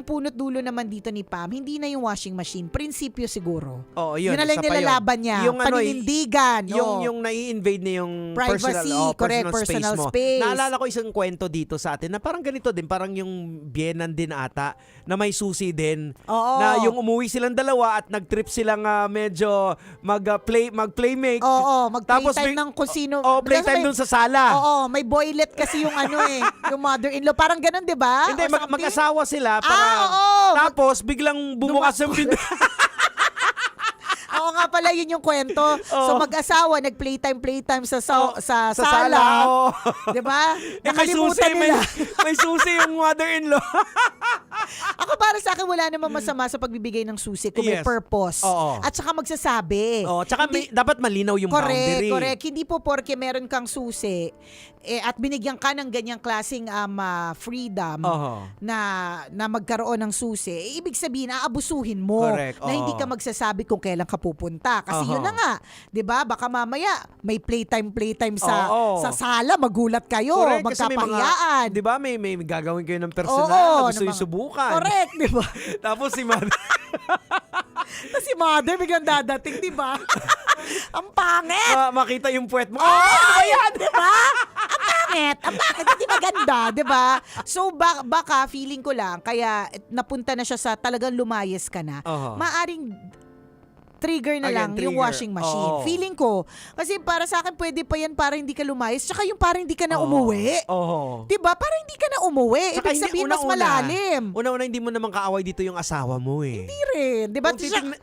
punot dulo naman dito ni Pam, hindi na yung washing machine. Prinsipyo siguro. Yun na lang nilalaban niya. Yung paninindigan. Yung nai-invade na yung privacy, personal space. Naalala ko isang kwento dito sa atin na parang ganito din, parang yung biyenan din ata, na may susi din. Na yung umuwi silang dalawa at nag-trip silang medyo mag-playmate. Mag-playtime ng kung sino. Playtime dun sa sala. May boylet kasi yung yung mother-in-law. Parang ganun, di ba? Hindi, mag-asawa sila. Tapos, biglang bumukas yung pinto. Oo nga pala yun yung kwento. So mag-asawa, nag-playtime sa sa sala. sala, oo. 'Di ba? May susi, Nakalimutan nila. may susi yung mother-in-law. Ako para sa akin wala namang masama sa pagbibigay ng susi kung may Yes. purpose. Oo. At saka magsasabi. Tsaka dapat malinaw yung boundary. Correct. Hindi po porke meron kang susi at binigyan ka ng ganyang klaseng freedom na magkaroon ng susi, ibig sabihin aabusuhin mo. Correct. Na hindi ka magsasabi kung kailan ka pupunta. Kasi yun na nga, 'di ba? Baka mamaya may playtime sa sala, magulat kayo, Correct, kasi may magkapahiyaan. 'di ba? May gagawin kayo ng personal na gusto yung subukan. Correct, 'di ba? Tapos si mother. Tapos si mother biglang dadating, 'di ba? Ang pangit. Makita yung puwet mo. Ayan, 'di ba? Ang pangit, hindi maganda, 'di ba? So baka feeling ko lang kaya napunta na siya sa talagang lumayas ka na. Maaring trigger na lang yung washing machine. Feeling ko. Kasi para sa akin, pwede pa yan para hindi ka lumayas. Tsaka yung para hindi ka na umuwi. Diba? Para hindi ka na umuwi. Ibig sabihin, mas malalim. Una-una, hindi mo naman kaaway dito yung asawa mo eh. Hindi rin. Diba?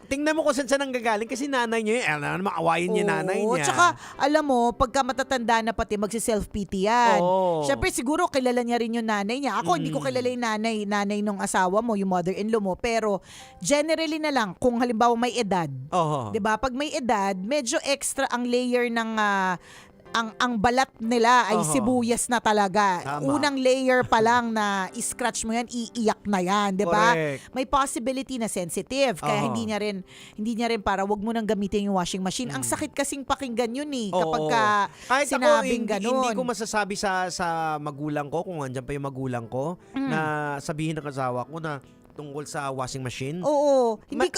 Tingnan mo kung saan siya nanggagaling kasi nanay niya eh. Maawayin niya nanay niya. Tsaka, alam mo, pagka matatanda na pati, magsi-self-pity yan. Siyempre, siguro, kilala niya rin yung nanay niya. Ako, hindi ko kilala yung nanay nung asawa mo, yung mother-in-law mo. Pero, generally na lang, kung halimbawa may edad, 'di ba? Pag may edad, medyo extra ang layer ng ang balat nila ay sibuyas na talaga. Tama. Unang layer pa lang na i-scratch mo yan, iiyak na yan, 'di ba? May possibility na sensitive kaya hindi niya rin para wag mo nang gamitin yung washing machine. Ang sakit kasing pakinggan yun kapag kahit sinabing ako, ganun. hindi ko masasabi sa magulang ko kung andyan pa yung magulang ko na sabihin ng asawa ko na tungkol sa washing machine. Oo. Hindi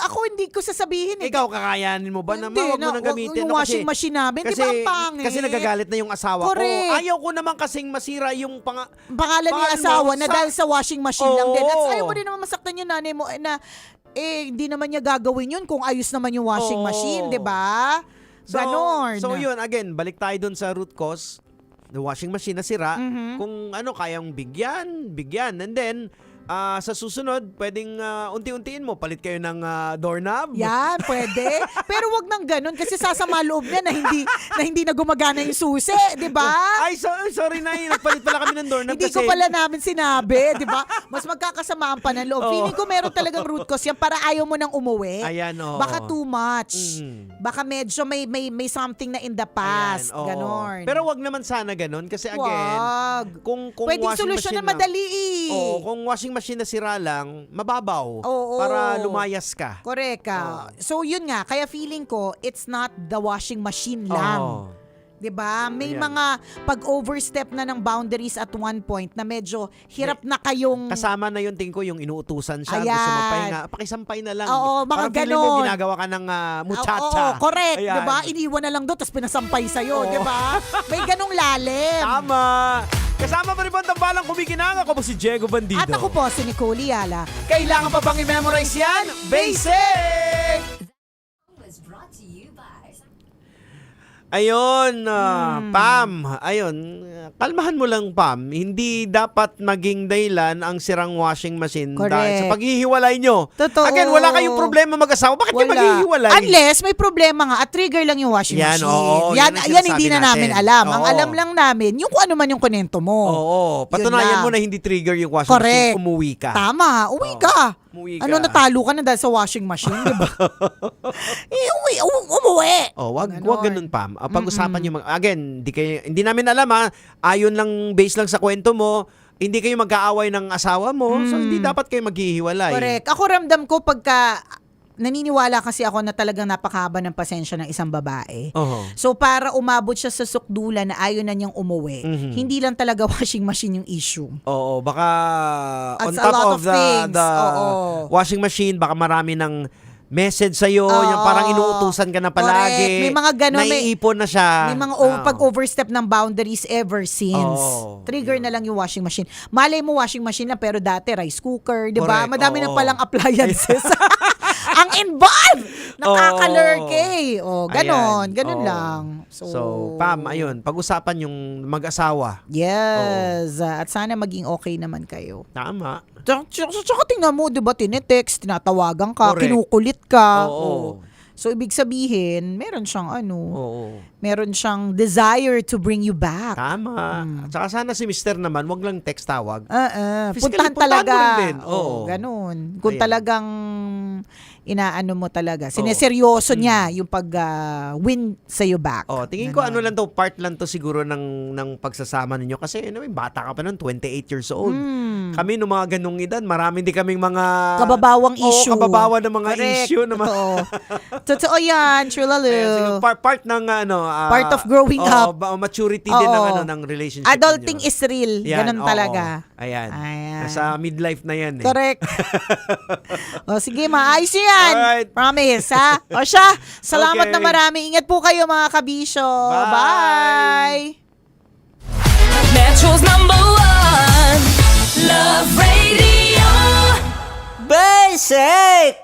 ko sasabihin Ikaw, kakayanin mo ba na wag mo nang gamitin? Yung washing machine namin, di ba ang pangit? Kasi nagagalit na yung asawa ko. Ayaw ko naman kasing masira yung pangalan ni asawa na dahil sa washing machine lang din. At ayaw mo din naman masaktan yung nanay mo na hindi naman niya gagawin yun kung ayos naman yung washing machine, di ba? Ganon. So yun, again, balik tayo dun sa root cause. The washing machine na sira. Kung kayang bigyan. And then, sa susunod, pwedeng unti-untiin mo, palit kayo ng doorknob. Yan, pwede. Pero wag nang ganun kasi sasama loob niya na hindi na gumagana yung susi, di ba? Ay, sorry na, nagpalit pala kami ng doorknob hindi kasi ko pala namin sinabi, di ba? Mas magkakasamaan pa ng loob. Feeling ko meron talagang root cause yan para ayaw mo nang umuwi. Ayan, Baka too much. Baka medyo may something na in the past. Ayan, ganon. Pero wag naman sana ganon kasi again, kung pwedeng washing solusyon machine na madali kung washing machine na sira lang, mababaw para lumayas ka. Correct ka. So yun nga, kaya feeling ko it's not the washing machine lang. 'Di ba? May mga pag-overstep na ng boundaries at one point na medyo hirap na kayong kasama na yun, tingin ko, yung inuutusan siya, Ayan. gusto magpahinga, pakisampay na lang. Oo, mga parang feeling mo ganon. ginagawa ka ng muchacha. Oo, correct. Ayan. 'Di ba? Iniwan na lang doon tapos pinasampay sa'yo, 'di ba? May ganong lalim. Tama. Kasama pa rin po ang tambalang kumikinang. Ako po si Diego Bandido. At ako po si Nicole Yala. Kailangan pa bang i-memorize yan? Basic! Ayun, Pam. Ayun, kalmahan mo lang, Pam. Hindi dapat maging dahilan ang sirang washing machine dahil sa paghihiwalay nyo. Totoo. Again, wala kayong problema mag-asawa. Bakit kayo maghihiwalay? Unless may problema nga at trigger lang yung washing Yan, machine. oo, yan ang hindi na sinasabi namin natin. alam. Ang Oo. alam lang namin, yung kung ano man yung konento mo. Oo, Yun patunayan mo lang. na hindi trigger yung washing Correct. machine. Umuwi ka. Tama, uwi ka. Umuwi ka. Ano, natalo ka na dahil sa washing machine, di ba? Umuwi. Oh, wag ganun, Pam. Pag-usapan yung again, hindi namin alam ayon lang base lang sa kwento mo, hindi kayo mag-aaway ng asawa mo, so hindi dapat kayo maghihiwalay. Correct. Ako ramdam ko pagka naniniwala kasi ako na talagang napakahaba ng pasensya ng isang babae. So para umabot siya sa sukdulan na ayaw na niyang umuwi, hindi lang talaga washing machine yung issue. Oo, baka on At a top lot of of things. the Oo. washing machine, baka marami ng message sa'yo, yung parang inuutusan ka na palagi. Correct. May mga ganun. Naiipon na siya. May mga pag-overstep ng boundaries ever since. Trigger na lang yung washing machine. Malay mo washing machine na pero dati rice cooker, di ba? Correct. Madami na palang appliances. Ang involved! Nakakalurke. Ganon. Ganon lang. So, Pam, ayun, pag-usapan yung mag-asawa. Yes. At sana maging okay naman kayo. Tama. Tsaka tingnan mo, di ba, tinetext, tinatawagan ka, Correct. kinukulit ka. Oo. So, ibig sabihin, meron siyang Oo. meron siyang desire to bring you back. Tama. At saka sana si Mr. naman, wag lang text tawag. Puntahan Physically, puntahan talaga. mo rin din. Oo, ganun. Kung Ayan. talagang inaano mo talaga, sineseryoso niya yung pag-win sa'yo back. Tingin ko ano lang to, part lang to siguro ng pagsasama ninyo. Kasi bata ka pa nun, 28 years old. Kami nung mga ganung edad, marami din kaming mga Kababawang issue. kababawan ng mga Correct. issue. Na Totoo. Totoo yan, Trulalu. Part ng Part of growing up. Maturity din Oo. ng relationship Adulting ninyo. is real. Yan, Ganun oo. talaga. Ayan. Ayan. Nasa midlife na yan. Correct. Sige, maayos yan. Alright. Promise, ha? O siya, salamat Okay. na marami. Ingat po kayo, mga kabisyo. Bye! Metro's #1 Love Radio. Basic!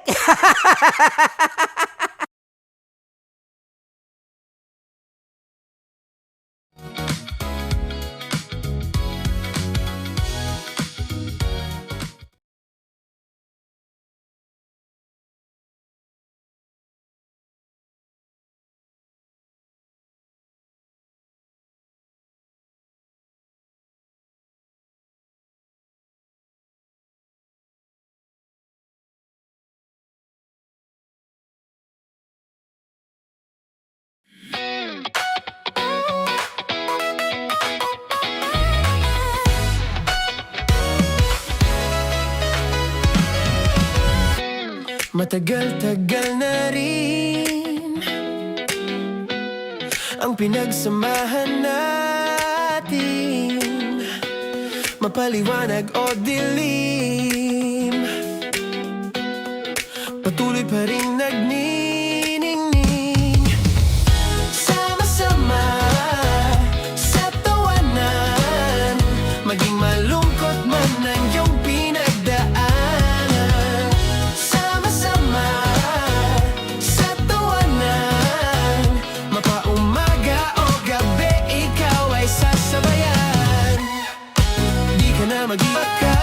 Matagal-tagal na rin ang pinagsamahan natin, mapaliwanag o dilim, patuloy pa rin nagniningning. Sama-sama sa tawanan, maging malungkot man ang iyong pinagdaanan. Sama-sama sa tawanan, mapaumaga o gabi, ikaw ay sasabayan. Di ka na mag-iwaka,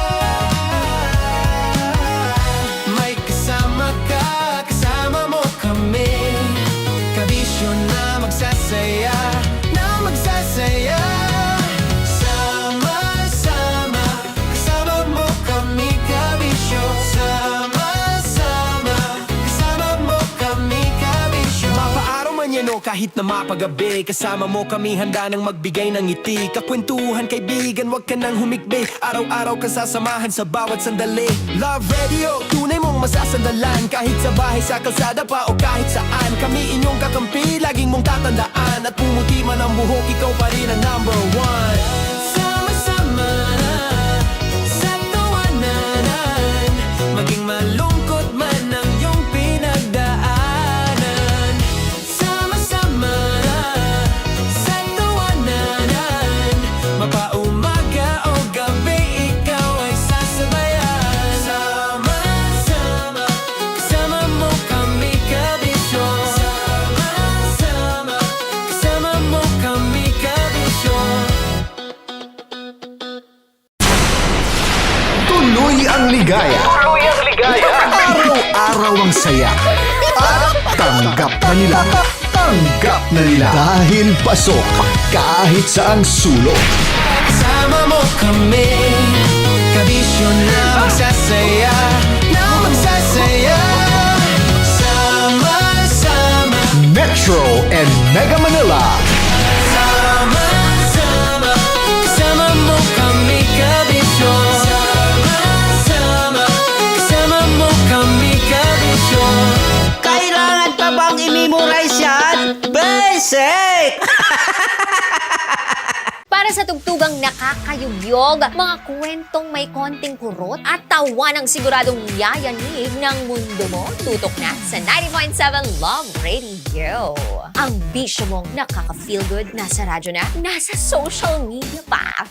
may kasama ka, kasama mo kami. Kabisyo na magsasaya, na magsasaya. Sama-sama, kasama mo kami, kabisyo. Sama-sama, kasama mo kami, kabisyo. Mapaaraw man yan o kahit na mapagabi, kasama mo kami, handa nang magbigay ng ngiti. Kakwentuhan, kaibigan, wag ka nang humikbi. Araw-araw ka sasamahan sa bawat sandali. Love Radio, tunay mong masasandalan. Kahit sa bahay, sa kalsada pa o kahit saan, kami inyong kakampi, laging mong tatandaan. At pumuti man ang buhok, ikaw pa rin ang #1. Sama-sama sa tawanan, maging malungkot man ang iyong pinagdaanan. Sama-sama sa tawanan, mapaumaga o gabi, ikaw ay sasabayan. Sama-sama, kasama mo kami, kabisyo. Sama-sama, kasama mo kami, kabisyo. Tuloy ang ligaya. Araw-araw ang saya. At tanggap na nila. Tanggap na nila. Dahil pasok kahit saang sulok. Kasama mo kami, kabisyo na magsasaya, na magsasaya. Sama-sama, Metro and Mega Manila. sama-sama, kasama mo kami, kabisyo. Sama-sama, kasama mo kami, kabisyo. Kailangan pa bang i-memorize yan? Basic! Para sa tugtugang nakakayugyog, mga kwentong may konting kurot at tawa ng siguradong yayanig ng mundo mo, tutok na sa 90.7 Love Radio. Ang bisyo mong nakaka-feel good, nasa radyo na, nasa social media pa.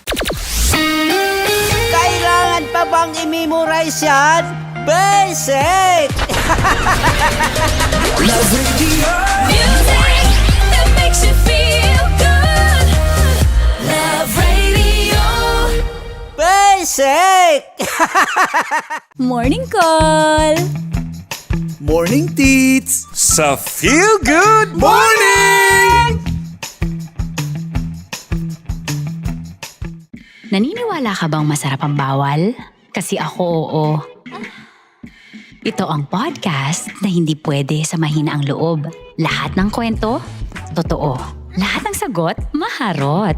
Kailangan pa bang i-memorize yan? Basic! Love Radio. Music that makes you feel good. Love Radio. Basic! Morning call! Morning Tits! Sa Feel Good Morning! Naniniwala ka bang masarap ang bawal? Kasi ako oo. Ito ang podcast na hindi pwede sa mahina ang loob. Lahat ng kwento, totoo. Lahat ng sagot, maharot.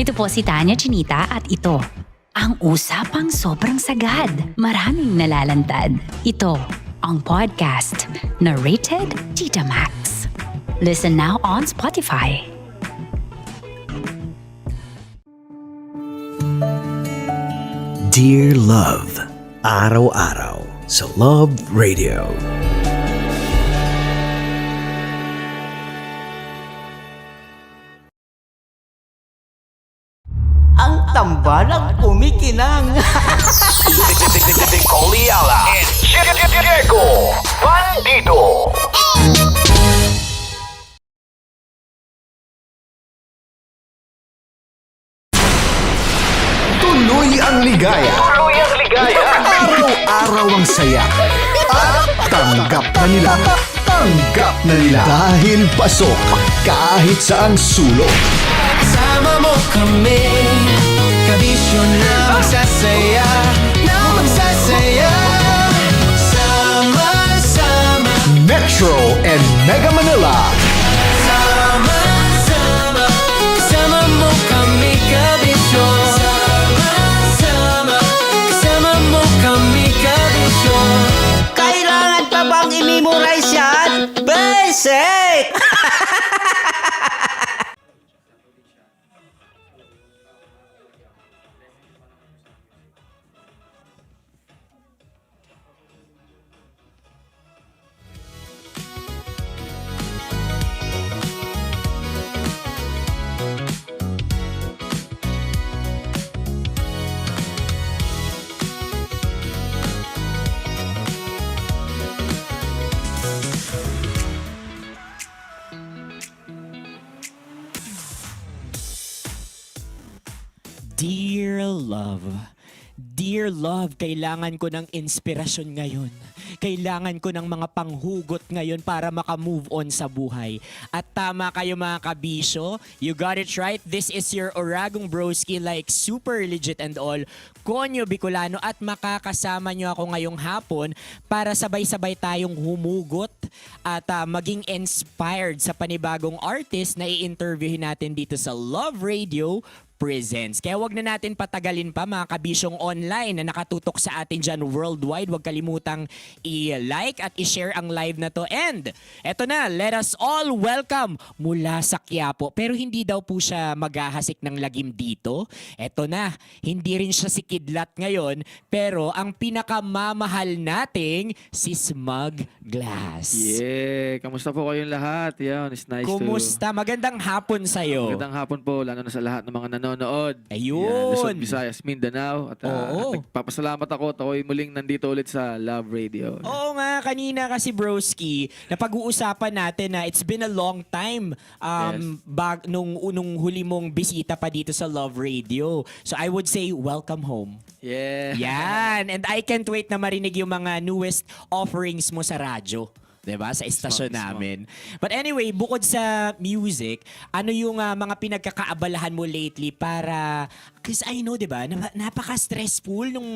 Ito po si Tanya Chinita at ito, ang usapang sobrang sagad. Maraming nalalantad. Ito, ang podcast na Rated Tita Max. Listen now on Spotify. Dear Love, araw-araw sa Love Radio. Ang tambalang kumikinang. Nicole Ayala and Diego Bandido. Tuloy ang ligaya. Tuloy ang ligaya. Araw-araw ang saya. At tanggap na nila. Tanggap na nila. Dahil pasok kahit saang sulok. Kasama mo kami, kabisyo na magsasaya, na magsasaya. Sama-sama, Metro and Mega Manila. sama-sama, kasama mo kami, kabisyo. Sama-sama, kasama mo kami, kabisyo. Kailangan pa bang i-memorize yan? Basic! Dear love, kailangan ko ng inspirasyon ngayon. Kailangan ko ng mga panghugot ngayon para makamove on sa buhay. At tama kayo mga kabisyo, you got it right. This is your Oragong Broski, like super legit and all, Konyo Bicolano, at makakasama nyo ako ngayong hapon para sabay-sabay tayong humugot at maging inspired sa panibagong artist na i-interviewin natin dito sa Love Radio Presents. Kaya wag na natin patagalin pa mga kabisyong online na nakatutok sa atin dyan worldwide. Wag kalimutang i-like at i-share ang live na to. And eto na, let us all welcome mula sa Quiapo. Pero hindi daw po siya maghahasik ng lagim dito. Eto na, hindi rin siya si Kidlat ngayon. Pero ang pinakamamahal nating si Smug Glass. Yeah, kamusta po kayong lahat? Yan, it's nice Kumusta? Magandang hapon sa'yo. Magandang hapon po, lalo na sa lahat ng mga nanonood. Ayun. Yan, Luzon, Visayas, Mindanao. At Oo. nagpapasalamat ako at ako'y muling nandito ulit sa Love Radio. Oo nga, kanina kasi broski, napag-uusapan natin na it's been a long time nung huli mong bisita pa dito sa Love Radio. So I would say, welcome home. Yeah. Yan. And I can't wait na marinig yung mga newest offerings mo sa radyo. 'Di ba? Sa istasyon namin. But anyway, bukod sa music, ano yung mga pinagkakaabalahan mo lately para, because I know, 'di ba, napaka-stressful nung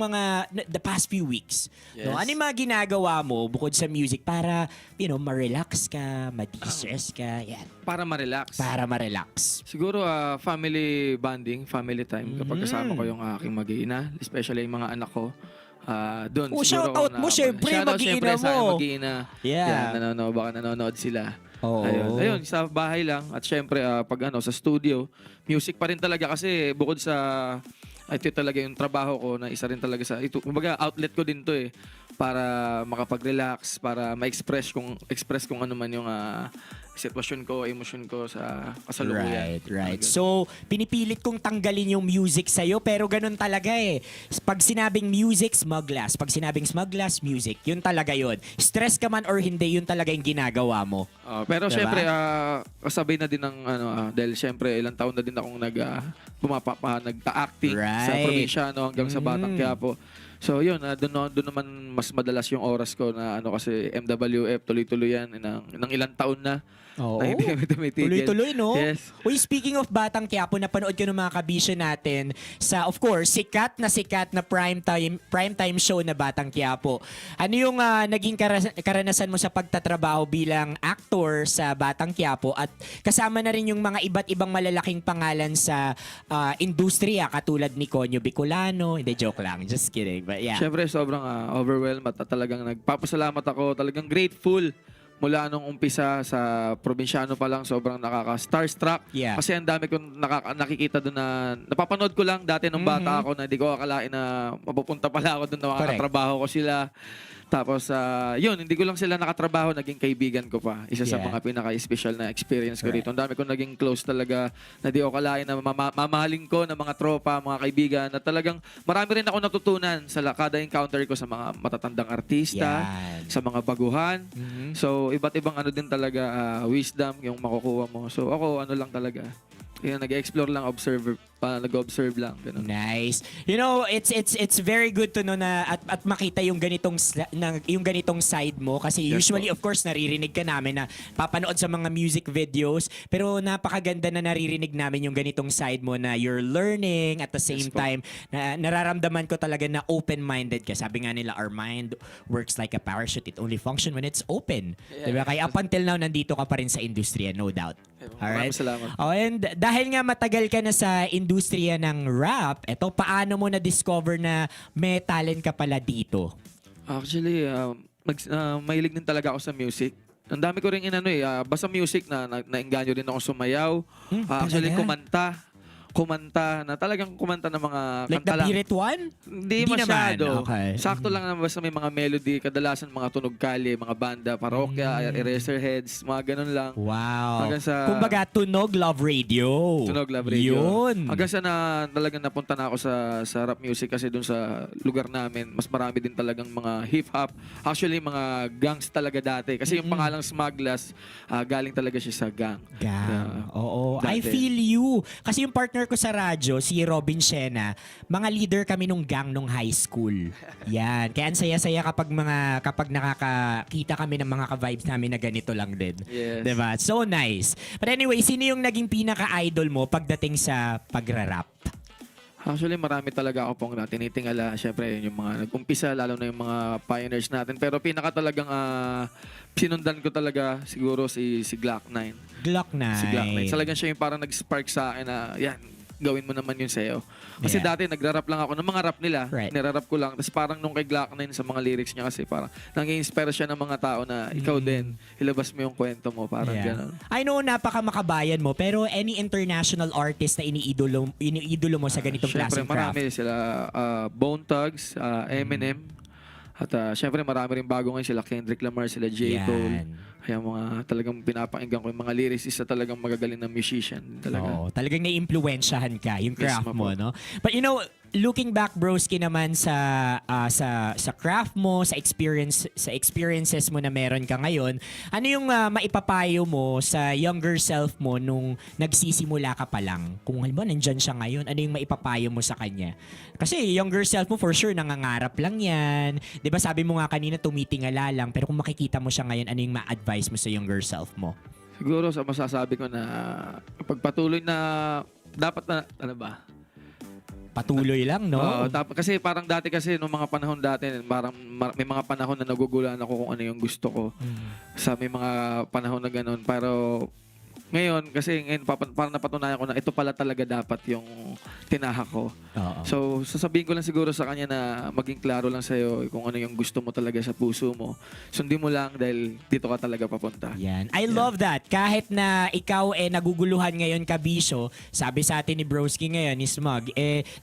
the past few weeks. Yes. No? Ano yung mga ginagawa mo bukod sa music para, ma-relax ka, ma-distress ka, yan. Para ma-relax. Para ma-relax. Siguro family bonding, family time. Kapag kasama ko yung aking mag-iina, especially yung mga anak ko. Doon siguro shoutout mo, syempre, mag-iina mo. Mag-iina. Yeah. Yan, baka nanonood sila. Oo. Ayun, sa bahay lang. At syempre, pag sa studio, music pa rin talaga kasi bukod sa, ito talaga yung trabaho ko na isa rin talaga sa, kumbaga outlet ko din to para makapag-relax, para ma-express kung ano man yung sitwasyon ko, emosyon ko sa kasalukuyan. Right. So, pinipilit kong tanggalin yung music sa'yo, pero ganun talaga Pag sinabing music, Smug Glass. Pag sinabing Smug Glass, music. Yun talaga yun. Stress ka man or hindi, yun talaga yung ginagawa mo. Pero diba? syempre, kasabay na din ng, dahil syempre, ilang taon na din akong nagta-acting sa probinsya hanggang sa Batang Quiapo. So yun, doon naman mas madalas yung oras ko na ano kasi MWF, tuloy-tuloy yan ng ilang taon na. Oo. Na hindi kami tumitigil. Tuloy-tuloy, no? Yes. Uy, speaking of Batang Quiapo, napanood ko ng mga kabisyo natin sa, of course, sikat na primetime show na Batang Quiapo. Ano yung naging karanasan mo sa pagtatrabaho bilang actor sa Batang Quiapo at kasama na rin yung mga iba't ibang malalaking pangalan sa industriya katulad ni Conyo Bicolano? Hindi, joke lang. Just kidding. But yeah. Siyempre, sobrang overwhelmed at talagang nagpapasalamat ako. Talagang grateful mula nung umpisa sa probinsyano pa lang, sobrang nakaka-starstruck. Yeah. Kasi ang dami kong nakikita doon na napapanood ko lang dati nung bata ako na hindi ko akalain na mapupunta pala ako doon na makakatrabaho ko sila. Tapos, yun, hindi ko lang sila nakatrabaho, naging kaibigan ko pa. Isa sa mga pinaka-special na experience ko rito. Ang dami ko naging close talaga na di ko akalain na mamahalin ko ng mga tropa, mga kaibigan. Na talagang marami rin ako natutunan sa kada encounter ko sa mga matatandang artista, sa mga baguhan. So, iba't ibang ano din talaga, wisdom yung makukuha mo. So, ako, ano lang talaga. Yan, nag-explore lang, nag-observe lang. Ganun. Nice. You know, it's very good to know na at makita yung ganitong side mo kasi usually of course naririnig ka namin na papanood sa mga music videos pero napakaganda na naririnig namin yung ganitong side mo na you're learning at the same time na nararamdaman ko talaga na open-minded ka. Sabi nga nila, our mind works like a parachute. It only function when it's open. Diba? Kaya up until now nandito ka pa rin sa industriya, no doubt. Alright? Salamat. Oh, and dahil nga matagal ka na sa industriya ng rap, eto, paano mo na-discover na may talent ka pala dito? Actually, mahilig din talaga ako sa music. Ang dami ko rin basta music naengganyo rin ako sumayaw. Actually, kumanta na talagang kumanta ng mga Like kanta the lang. Pirit One? Hindi Hindi masyado. naman, okay. Sakto lang na basta may mga melody, kadalasan mga tunog kali, mga banda, parokya, Eraserheads, mga ganun lang. Wow. Hanggang sa Kumbaga, Tunog Love Radio. Tunog Love Radio. Yun. Hanggang sa talagang napunta na ako sa rap music kasi dun sa lugar namin, mas marami din talagang mga hip-hop. Actually, mga gangs talaga dati. Kasi yung pangalang Smugglers, galing talaga siya sa gang. Oo. I dati. feel you. Kasi yung partner ko sa radyo, si Robin Shena, mga leader kami nung gang nung high school. Yan. Kaya ang saya-saya kapag nakakakita kami ng mga ka-vibes namin na ganito lang din. Yes. Diba? So nice. But anyway, sino yung naging pinaka-idol mo pagdating sa pagra-rap? Actually, marami talaga ako pong tinitingala. Siyempre, yung mga nag-umpisa, lalo na yung mga pioneers natin. Pero pinaka talagang sinundan ko talaga siguro si Glock 9. Glock 9. Si Glock 9. Talagang siya yung parang nag-spark sa akin na, yan, gawin mo naman yun sa'yo. Kasi dati nagra-rap lang ako ng mga rap nila. Right. Nirarap ko lang. Tapos parang nung kay Glock 9 sa mga lyrics niya kasi parang nang-inspire siya ng mga tao na ikaw din, ilabas mo yung kwento mo. Parang gano'n. I know napaka-makabayan mo, pero any international artist na iniidolo mo sa ganitong Siyempre, klaseng craft? marami sila. Bone Thugs, Eminem. At syempre, marami rin bago ngayon sila Kendrick Lamar, sila J. Cole. Kaya mga talagang pinapakinggan ko yung mga lyricist na talagang magagaling na musician. Talaga. Oo, talagang naiimpluwensyahan ka, yung craft Mismo mo, po. no? But you know, looking back, broski naman sa craft mo, sa experiences mo na meron ka ngayon, ano yung maipapayo mo sa younger self mo nung nagsisimula ka pa lang? Kung halimbawa nandyan siya ngayon, ano yung maipapayo mo sa kanya? Kasi younger self mo for sure nangangarap lang yan. 'Di ba sabi mo nga kanina tumitingala lang, pero kung makikita mo siya ngayon, ano yung ma-advise mo sa younger self mo? Siguro sa masasabi ko na pagpatuloy na dapat na, Patuloy lang, no? Oo, kasi parang dati kasi nung mga panahon dati, parang may mga panahon na nagugulan ako kung ano yung gusto ko. Sa may mga panahon na ganun. Pero ngayon, kasi ngayon, parang napatunayan ko na ito pala talaga dapat yung tinahak ko. So, sasabihin ko lang siguro sa kanya na maging klaro lang sa'yo kung ano yung gusto mo talaga sa puso mo. Sundin mo lang dahil dito ka talaga papunta. Yan. I love that. Kahit na ikaw naguguluhan ngayon kabisyo, sabi sa atin ni Broski ngayon, ni Smug,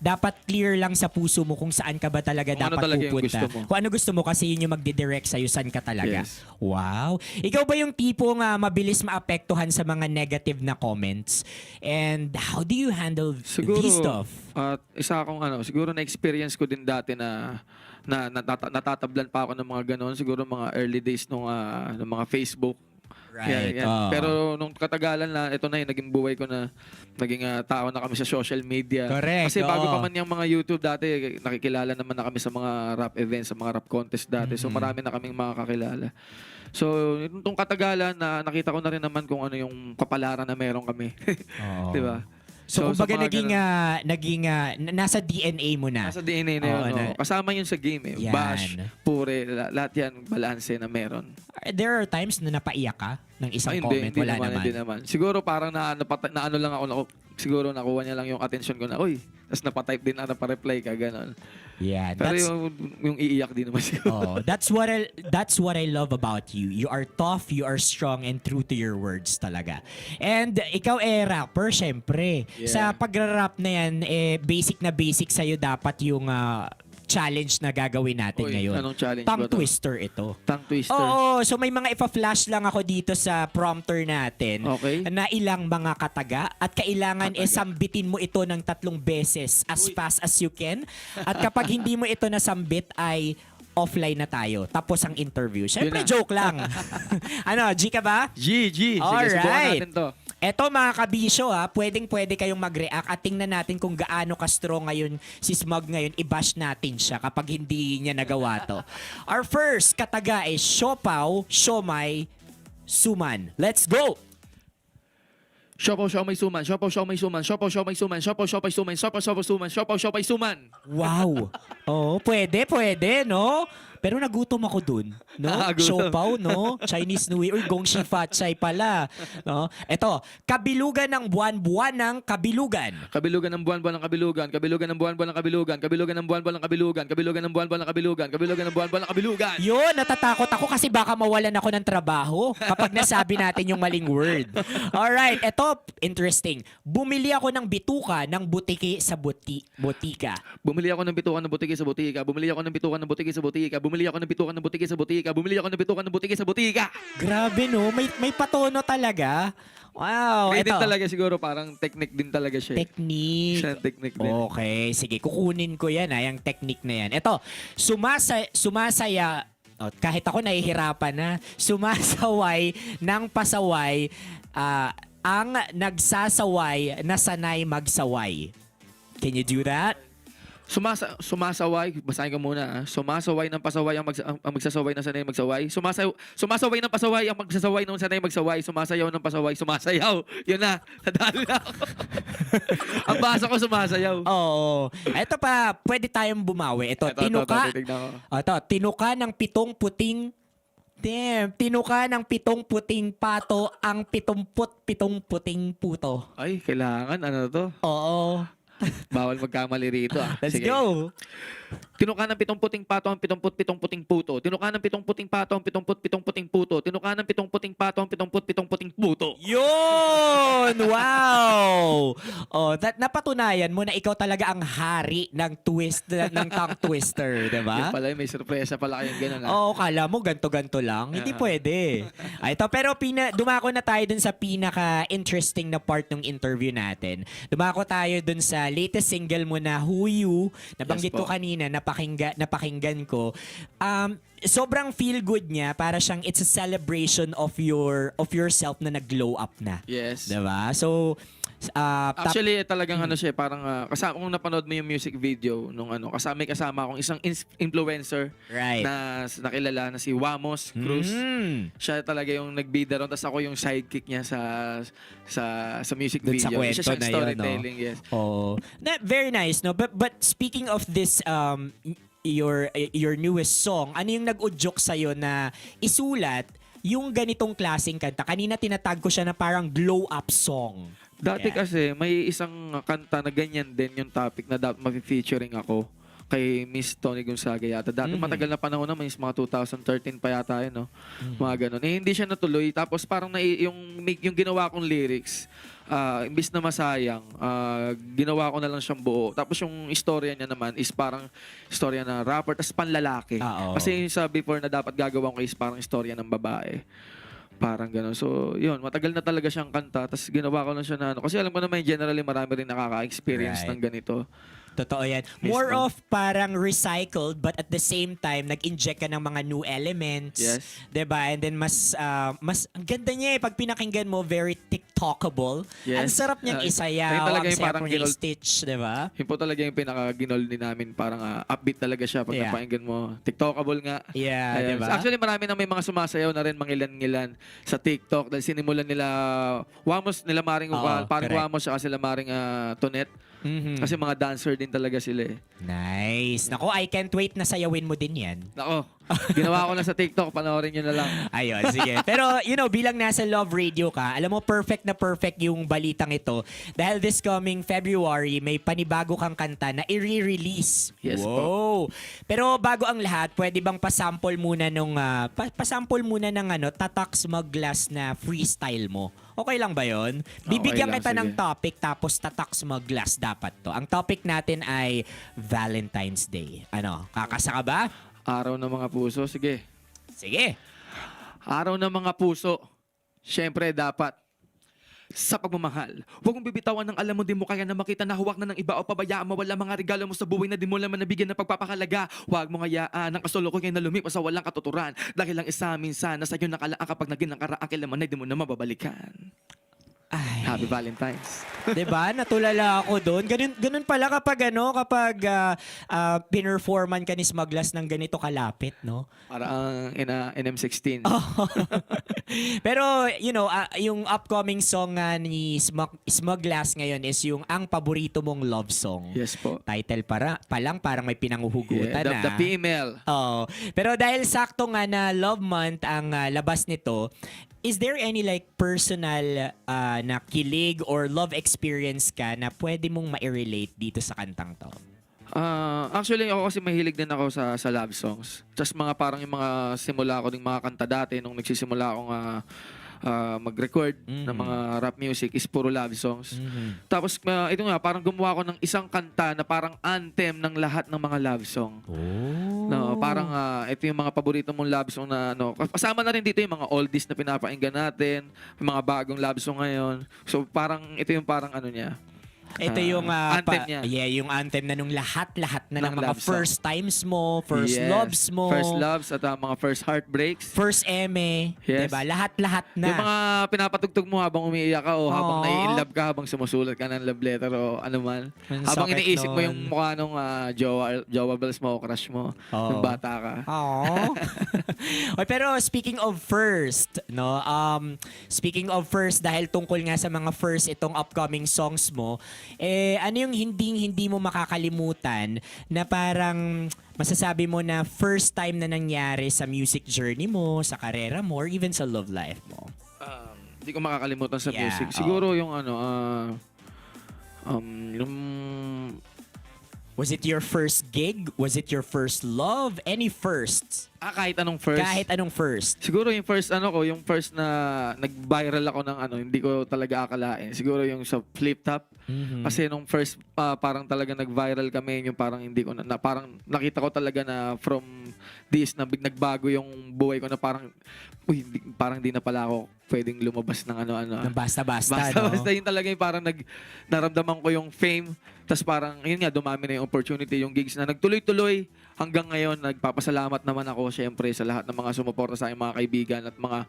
dapat clear lang sa puso mo kung saan ka ba talaga Kung ano dapat talaga yung pupunta. gusto mo. Kung ano gusto mo kasi yun yung magdidirect sa'yo saan ka talaga. Yes. Wow. Ikaw ba yung tipong mabilis maapektuhan sa mga negative na comments? And how do you handle this stuff? Isa akong siguro na-experience ko din dati na natatablan pa ako ng mga ganon. Siguro mga early days ng mga Facebook. Right. Yan. Oo. Pero nung katagalan na, ito na yung naging buhay ko na naging tao na kami sa social media. Correct, Kasi bago oo. pa man yung mga YouTube dati, nakikilala naman na kami sa mga rap events, sa mga rap contest dati. So marami na kaming mga kakilala. So, nung katagalan na nakita ko na rin naman kung ano yung kapalaran na meron kami. Oo. Di ba? So, kumbaga sa mga nasa DNA mo na. Nasa DNA na yun. Oo, no? Kasama yun sa game eh. Yan. Bash, pure, lahat yan, balanse na meron. There are times na napaiyak ka ng isang Ay, comment. Wala naman. Hindi naman. Siguro parang na ano lang ako, siguro nakuha niya lang yung attention ko na, uy, tapos napatype din na napareply ka, gano'n. Yeah, Pero yung iiyak din naman siguro. Oh, that's what I love about you. You are tough, you are strong, and true to your words talaga. And ikaw rapper, syempre. Yeah. Sa pagra-rap na yan, basic na basic sa'yo dapat yung challenge na gagawin natin Uy, ngayon. anong challenge Tongue ba to? twister ito. Tongue twister. Oo, so may mga ipa-flash lang ako dito sa prompter natin Okay. na ilang mga kataga at kailangan sambitin mo ito ng 3 beses as fast as you can. At kapag hindi mo ito nasambit ay offline na tayo. Tapos ang interview. Siyempre, Yun na. joke lang. Ano, G ka ba? G. Sige, subukan Alright. natin to. Eto mga kabisyo pwedeng-pwede kayong mag-react at tingnan natin kung gaano ka-strong ngayon si Smug ngayon. I-bash natin siya kapag hindi niya nagawa to. Our first kataga is Siopaw, Siomay, Suman. Let's go! Siopaw, siomay, suman. Siopaw, siomay, suman. Siopaw, siomay, suman. Siopaw, siomay, suman. Siopaw, siomay, suman. Siopaw, siomay, suman. Wow! Oh, pwede, no? Pero nagutom ako dun, no? Gutom. Siopaw, no? Chinese New Year. Uy, Gongxi Fatchay pala. No? Eto, kabilugan ng buwan-buwan ng kabilugan. Kabilugan ng buwan-buwan ng kabilugan. Kabilugan ng buwan-buwan ng kabilugan. Kabilugan ng buwan-buwan ng kabilugan. Kabilugan ng buwan-buwan ng kabilugan. Kabilugan ng buwan-buwan ng kabilugan. Yun, natatakot ako kasi baka mawalan ako ng trabaho kapag nasabi natin yung maling word. Alright, eto, interesting. Bumili ako ng bituka ng butiki sa botika. Bumili ako ng bitukan ng butiki sa butika. Bumili ako ng bitukan ng butiki sa butika. Bumili ako ng bitukan ng butiki sa butika. Bumili ako ng bitukan ng butiki sa butika. Grabe no, may patono talaga. Wow, Kaya din eto. talaga siguro parang technique din talaga siya. Technique. Siya technique din. Okay, sige, kukunin ko yan yung technique na yan. Eto, sumasaya, kahit ako nahihirapan na, sumasaway ng pasaway, ang nagsasaway na sanay magsaway. Can you do that? Sumasaway, basahin ko muna. Sumasaway ng pasaway ang magsasaway na sanay magsaway. Sumasaway ng pasaway ang magsasaway ng sanay magsaway. Sumasayaw ng pasaway, sumasayaw. Yun na, nadali na ako. Ang basa ko sumasayaw. Oo. Ito pa, pwede tayong bumawi. Ito, tinuka. Tinuka ng 7 puting tinuka ng 7 puting pato ang 77 puting puto. Ay, kailangan. Ano to? Oo. Bawal magkamali rito Let's Sige. go. Tinuka ng 7 puting pato ang 77 puting puto. Tinuka ng 7 puting pato ang 77 puting puto. Tinuka ng 7 puting pato ang 77 puting puto. Yun! Wow! Napatunayan mo na ikaw talaga ang hari ng ng tongue twister, di ba? Yun pala, may sorpresa pala kayong ganun Oo, kala mo ganto-ganto lang. Hindi pwede. Ito, pero dumako na tayo dun sa pinaka-interesting na part ng interview natin. Dumako tayo dun sa latest single mo na Who You. Nabanggit Yes ko po. kanina, napakinggan ko. Sobrang feel good niya, para siyang it's a celebration of yourself na nag-glow up na. Yes. Diba? So, Actually, talagang ano siya, parang kasama kung napanood mo yung music video nung kasama akong isang influencer Right. na nakilala na si Wamos Cruz. Siya talaga yung nagbida ron, tapos ako yung sidekick niya sa music Dun video. sa kwento Siya siyang na yun, storytelling, yes. Oh, very nice, no? But speaking of this, your newest song, ano yung nag-udyok sa'yo na isulat yung ganitong klaseng kanta? Kanina tinatag ko siya na parang glow-up song. Dati Yeah. kasi may isang kanta na ganyan din yung topic na dapat ma-featuring ako kay Miss Tony Gonzaga yata. Dati matagal na panahon na, may mga 2013 pa yata yun, no? Mga ganun. Hindi siya natuloy. Tapos parang yung ginawa kong lyrics, imbis na masayang, ginawa ko na lang siyang buo. Tapos yung istorya niya naman is parang istorya na rapper, tapos panlalaki. Kasi yung sa before na dapat gagawin ko is parang istorya ng babae. Parang gano'n. So, yun. Matagal na talaga siyang kanta. Tapos ginawa ko lang siya na kasi alam ko naman generally marami rin nakaka-experience Right. ng ganito. Totoo yan. More of parang recycled but at the same time, nag-inject ka ng mga new elements. Yes. 'Di ba? And then mas ang ganda niya pag pinakinggan mo, very TikTokable. Yes. Ang sarap niyang Yun isayaw, talaga ang yung sarap parang niya ginol- i-stitch, 'di ba? Yun po talaga yung pinaka-ginol din namin. Parang upbeat talaga siya pag Yeah. napakinggan mo. TikTokable nga. Yeah, Ayun. 'di ba? Actually, marami na may mga sumasayaw na rin, mangilan-ngilan sa TikTok dahil sinimulan nila Wamos, nila Maring Oo, parang correct. Wamos siya sila Maring Tonet. Kasi mga dancer din talaga sila eh. Nice. Nako, I can't wait na sayawin mo din yan. Nako, ginawa ko na sa TikTok, panoorin nyo na lang. Ayun, sige. Pero, bilang nasa Love Radio ka, alam mo, perfect na perfect yung balitang ito. Dahil this coming February, may panibago kang kanta na i-re-release. Yes wow. Pero bago ang lahat, pwede bang pasample muna nung, pasample muna ng Tatak Smug Glass na freestyle mo? Okay lang ba yon? Bibigyan lang, kita ng sige. topic tapos Tatak Smug Glass dapat to. Ang topic natin ay Valentine's Day. Ano, kakasa ka ba? Araw ng mga puso, sige. Sige. Araw ng mga puso, syempre dapat sa pagmamahal. Huwag mong bibitawan ng alam mo di mo kaya na makita na huwag na ng iba o pabayaan mawala mga regalo mo sa buhay na di mo naman nabigyan ng pagpapakalaga. Huwag mo ngayaan ng kasuloko kayo na lumipas sa walang katuturan. Dahil lang isa minsan na sa'yo nakalaan kapag naging nakaraan kailanman ay di mo na mababalikan. Happy Valentine's. 'Di ba? Natulala ako doon. Ganun pala kapag pinerforman ka ni Smuglass ng ganito kalapit, no? Parang NM16. Pero, yung upcoming song ni Smuglass ngayon is yung ang paborito mong love song. Yes po. Title pa lang parang may pinanguhugutan Yeah, the female. Oh. Pero dahil sakto nga na Love Month ang labas nito, is there any like personal na kilig or love experience ka na pwede mong ma-relate dito sa kantang to? Actually, ako kasi mahilig din ako sa love songs. Just mga parang yung mga simula ko ng mga kanta dati nung nagsisimula akong mag-record ng mga rap music is puro love songs. Tapos ito nga, parang gumawa ako ng isang kanta na parang anthem ng lahat ng mga love song. No, parang ito yung mga paborito mong love song na kasama na rin dito yung mga oldies na pinapakinggan natin, yung mga bagong love song ngayon. So parang ito yung parang niya. Ito yung anthem niya. yung anthem na nung lahat na ng mga love song. first times mo, first Yes. loves mo, First loves at mga first heartbreaks. first eme, Yes. 'di ba? Lahat na. Yung mga pinapatugtog mo habang umiiyak ka o habang Aww. nai-inlove ka, habang sumusulat ka ng love letter o ano man. Ang Habang sakit iniisip mo nun. yung mukha nung jowa bells mo o crush mo nung bata ka. Oh. Oy, pero speaking of first, no? Speaking of first dahil tungkol nga sa mga first itong upcoming songs mo, ano yung hindi mo makakalimutan na parang masasabi mo na first time na nangyari sa music journey mo, sa karera mo, or even sa love life mo? Hindi ko makakalimutan sa Yeah, music. Siguro yung yung Was it your first gig? Was it your first love? Any firsts? kahit anong first. Kahit anong first. Siguro yung first yung first na nag-viral ako ng hindi ko talaga akalain. Siguro yung sa Flip Top. Kasi nung first parang talaga nag-viral kami, yung parang hindi ko parang nakita ko talaga na from this na nagbago yung buhay ko na parang parang di na pala ako pwedeng lumabas ng ano-ano. Ng basta-basta, Basta yun talaga yung parang naramdaman ko yung fame. Tapos parang, yun nga, dumami na yung opportunity, yung gigs na nagtuloy-tuloy. Hanggang ngayon, nagpapasalamat naman ako syempre sa lahat ng mga sumuporta sa aking mga kaibigan at mga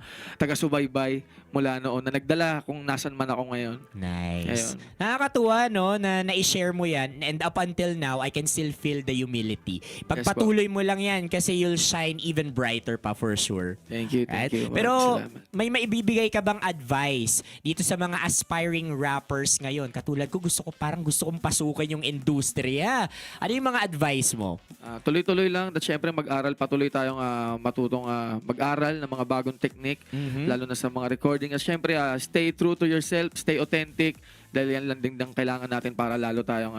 taga-subaybay mula noon na nagdala kung nasan man ako ngayon. Nice. Ayun. Nakakatuwa, no, na na-share mo yan. And up until now, I can still feel the humility. Pagpatuloy mo lang yan kasi you'll shine even brighter pa for sure. Thank you, thank you. Pero Maraming salamat. may maibibigay ka bang advice dito sa mga aspiring rappers ngayon? Katulad ko, gusto kong pasukin yung industriya. Ano yung mga advice mo? Tuloy-tuloy lang. At syempre mag-aral, patuloy tayong matutong mag-aral ng mga bagong technique, lalo na sa mga recording. At syempre, stay true to yourself, stay authentic, dahil yan lang din ang kailangan natin para lalo tayong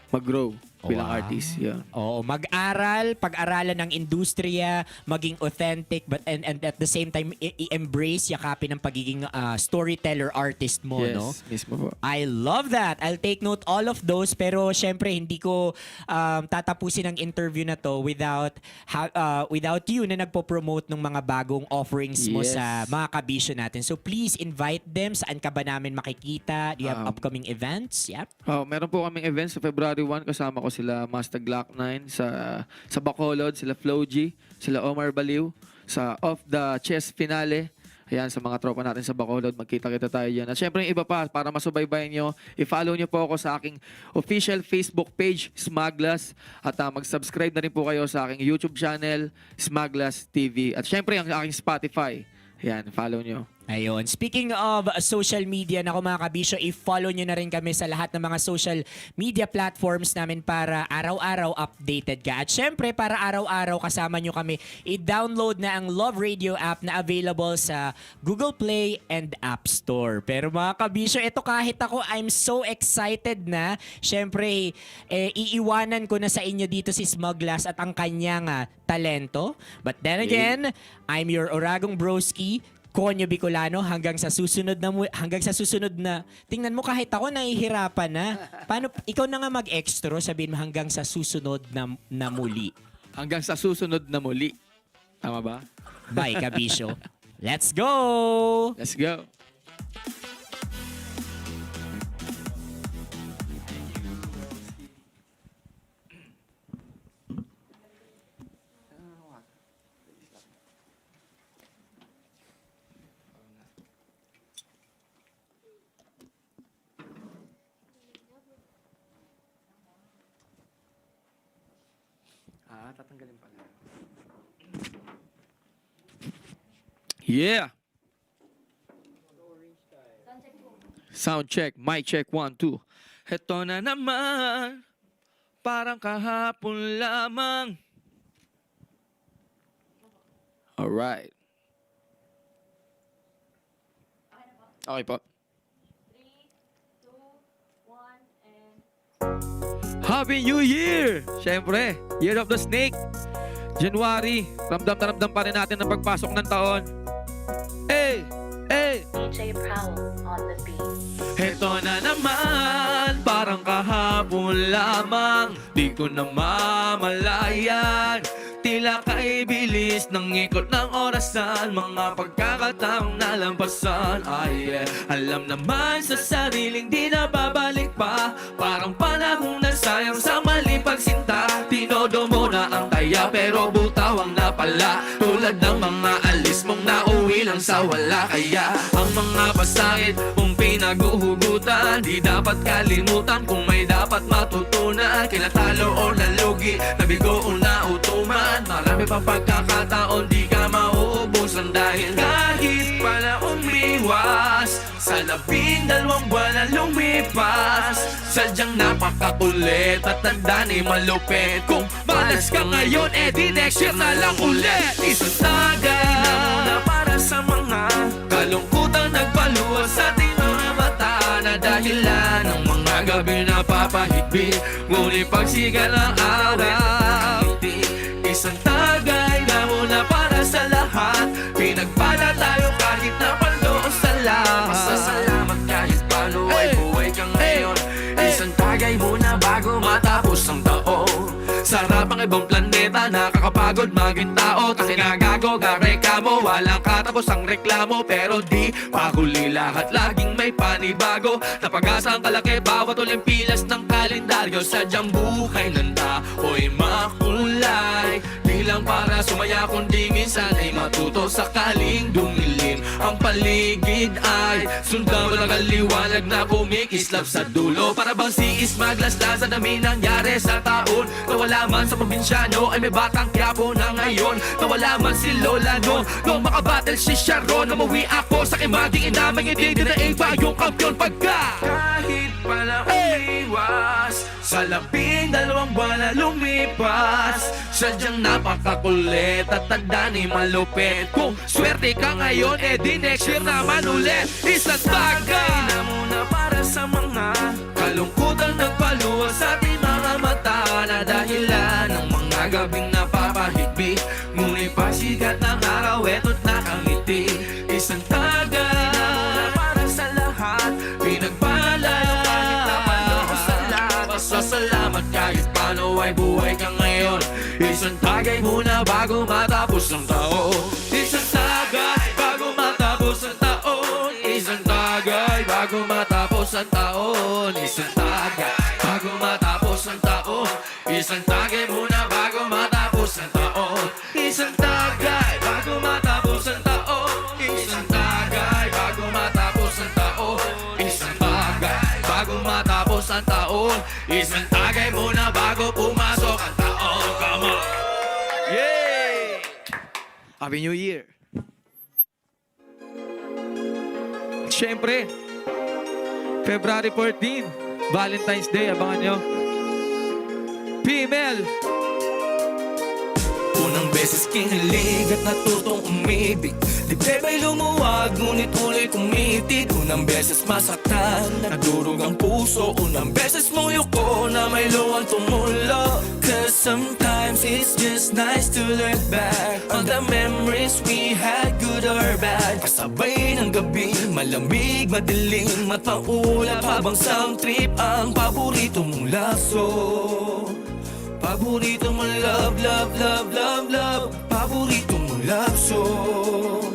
mag-grow. bilang artist. Yeah. Oo, mag-aral, pag-aralan ng industriya, maging authentic, but and at the same time, i-embrace, yakapin ng pagiging storyteller artist mo, Yes, no? mismo po. I love that. I'll take note all of those, pero syempre hindi ko tatapusin ang interview na to without you na nagpo-promote ng mga bagong offerings mo Yes. sa mga kabisyo natin. So please invite them. Saan ka ba namin makikita? Do you have upcoming events? Yep. Meron po kaming event sa February 1. Kasama ko sila Master Glock 9 sa Bacolod, sila Flo G, sila Omar Baliw, sa Off the Chess Finale. Ayan, sa mga tropa natin sa Bacolod, magkita-kita tayo dyan. At syempre yung iba pa, para masubaybayan nyo, i-follow nyo po ako sa aking official Facebook page, Smaglas. At mag-subscribe na rin po kayo sa aking YouTube channel, Smaglas TV. At syempre ang aking Spotify. Ayan, follow nyo. Ayun. Speaking of social media, nako mga kabisyo, i-follow nyo na rin kami sa lahat ng mga social media platforms namin para araw-araw updated ka. At syempre, para araw-araw kasama nyo kami, i-download na ang Love Radio app na available sa Google Play and App Store. Pero mga kabisyo, ito kahit ako, I'm so excited na. Syempre, iiwanan ko na sa inyo dito si Smuglas at ang kanyang talento. But then again, I'm your Oragong Broski, Konyo Bicolano, hanggang sa susunod na tingnan mo, kahit ako nahihirapan na. Paano ikaw na nga mag-extra, sabihin mo hanggang sa susunod na muli. Hanggang sa susunod na muli. Tama ba? Bye, kabisyo. Let's go! Let's go. Tatanggalin pala. Yeah. Sound check. Mic check. 1, 2. Heto na naman. Parang kahapon lamang. Alright. Okay po. 3, 2, 1, and... Happy New Year! Siyempre, Year of the Snake. January, ramdam na ramdam pa rin natin ang pagpasok ng taon. Hey! Hey! DJ Prowl on the beat. Heto na naman, parang kahapon lamang. Di ko na mamalayan. Tila kay bilis ng ikot ng orasan. Mga pagkakataong nalampasan. Ay, alam naman sa sariling di na babalik pa. Parang panahong nasayang sa mali pagsinta. Tinodo mo na ang taya pero butawang napala. Tulad ng mga alis mong nauwi lang sa wala. Kaya ang mga pasahid mong pinaguhugutan, di dapat kalimutan kung may dapat matutunan. Kinatalo o nalugi, nabigo o nautuman. Marami pang pagkakataon di ka mauubusan. Dahil kahit pala umiwas sa 12 buwan na lumipas, sadyang napakakulit at tanda ni malupit. Kung malas ka ngayon, di next year na lang ulit. Isang tagay na para sa mga kalungkutang nagpaluwas sa ating mga mata. Na dahilan ng mga gabi na papahigpit, ngunit pagsiga ng araw, isang tagay na muna para sa lahat. Pinagpala tayo kahit na paldoon sa lahat. Masasalamat kahit palo ay buhay ka ngayon. Isang tagay muna bago matapos ang taon. Sarap ang ibang planeta, nakakapagod maging tao. Takinagago, garekamo, walang katapos ang reklamo. Pero di pa huli lahat, laging may panibago. Napag-asa ang kalaki, bawat Olimpilas ng kalendaryo. Sadyang buhay ng tao'y makulay. Di lang para sumaya kundi minsan ay matuto sakaling dumilim. Ang paligid ay sundan mo ng kaliwanag na kumikislap sa dulo. Para bang si Smaglas na sa dami nangyari sa taon. Nawala man sa probinsyano ay may batang Quiapo na ngayon. Nawala man si Lola nung makabattle si Sharon. Namuwi ako sa kimating inamang hindi dinaig pa yung kampiyon pagka kahit pala umiwas sa 12 buwan na lumipas. Sadyang napakakulit at tanda ni malupit. Kung swerte ka ngayon, di next year naman ulit. Isang tagay na muna para sa mga kalungkutang nagpaluwas sa ating mga mata. dahilan ng mga gabing napapahigpit. Ngunit pasikat ng araw, eto't nakangiti. Isang tagay para sa lahat, pinagpala kahit na panahon sa lahat. Pasasalamat kahit paano ay buhay ka ngayon. Isang tagay muna bago matapos ang taon. Isang tagay bago matapos ang taon. Isang tagay bago matapos ang taon. Isang tagay bago matapos ang taon. Isang tagay muna bago matapos ang taon. Isang tagay bago matapos ang taon. Isang tagay bago matapos ang taon. Isang tagay bago matapos ang taon. Isang tagay muna bago pumasok ang taon. Come on! Yay! Happy New Year! Siyempre, February 14, Valentine's Day, abangan nyo. PML! Unang beses kinilig at natutong umibig. Dibdiba'y lumuwag, ngunit ulit kumitig. Unang beses masaktan, nadurog ang puso. Unang beses mong yuko na may luwang tumulo. Cause sometimes it's just nice to look back on the memories we had, good or bad. Kasabay ng gabi, malamig, madilim at maulap habang sound trip ang paborito mong laso. Paborito mong love, love, love, love, love. Paborito mong love song.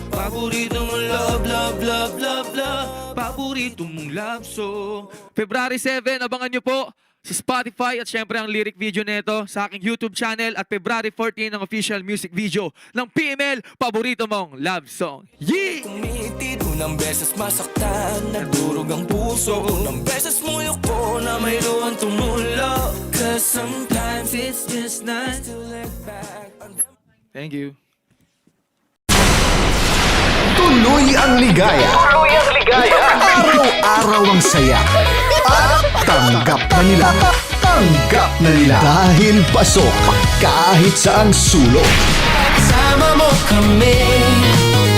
Paborito mong love, love, love, love, love. Paborito mong love song. February 7, abangan nyo po sa Spotify at syempre ang lyric video nito sa aking YouTube channel at February 14 ang official music video ng PML, paborito mong love song. Yee! Kumitid, unang beses masaktan, nadurog ang puso. Unang beses mo yuko na may luwang tumulo. Cause sometimes it's just nice to look back on the... Thank you. Tuloy ang ligaya. Tuloy ang ligaya. Araw-araw ang saya. At tanggap na nila. Tanggap na nila. Dahil pasok kahit saang sulok. Sama mo kami,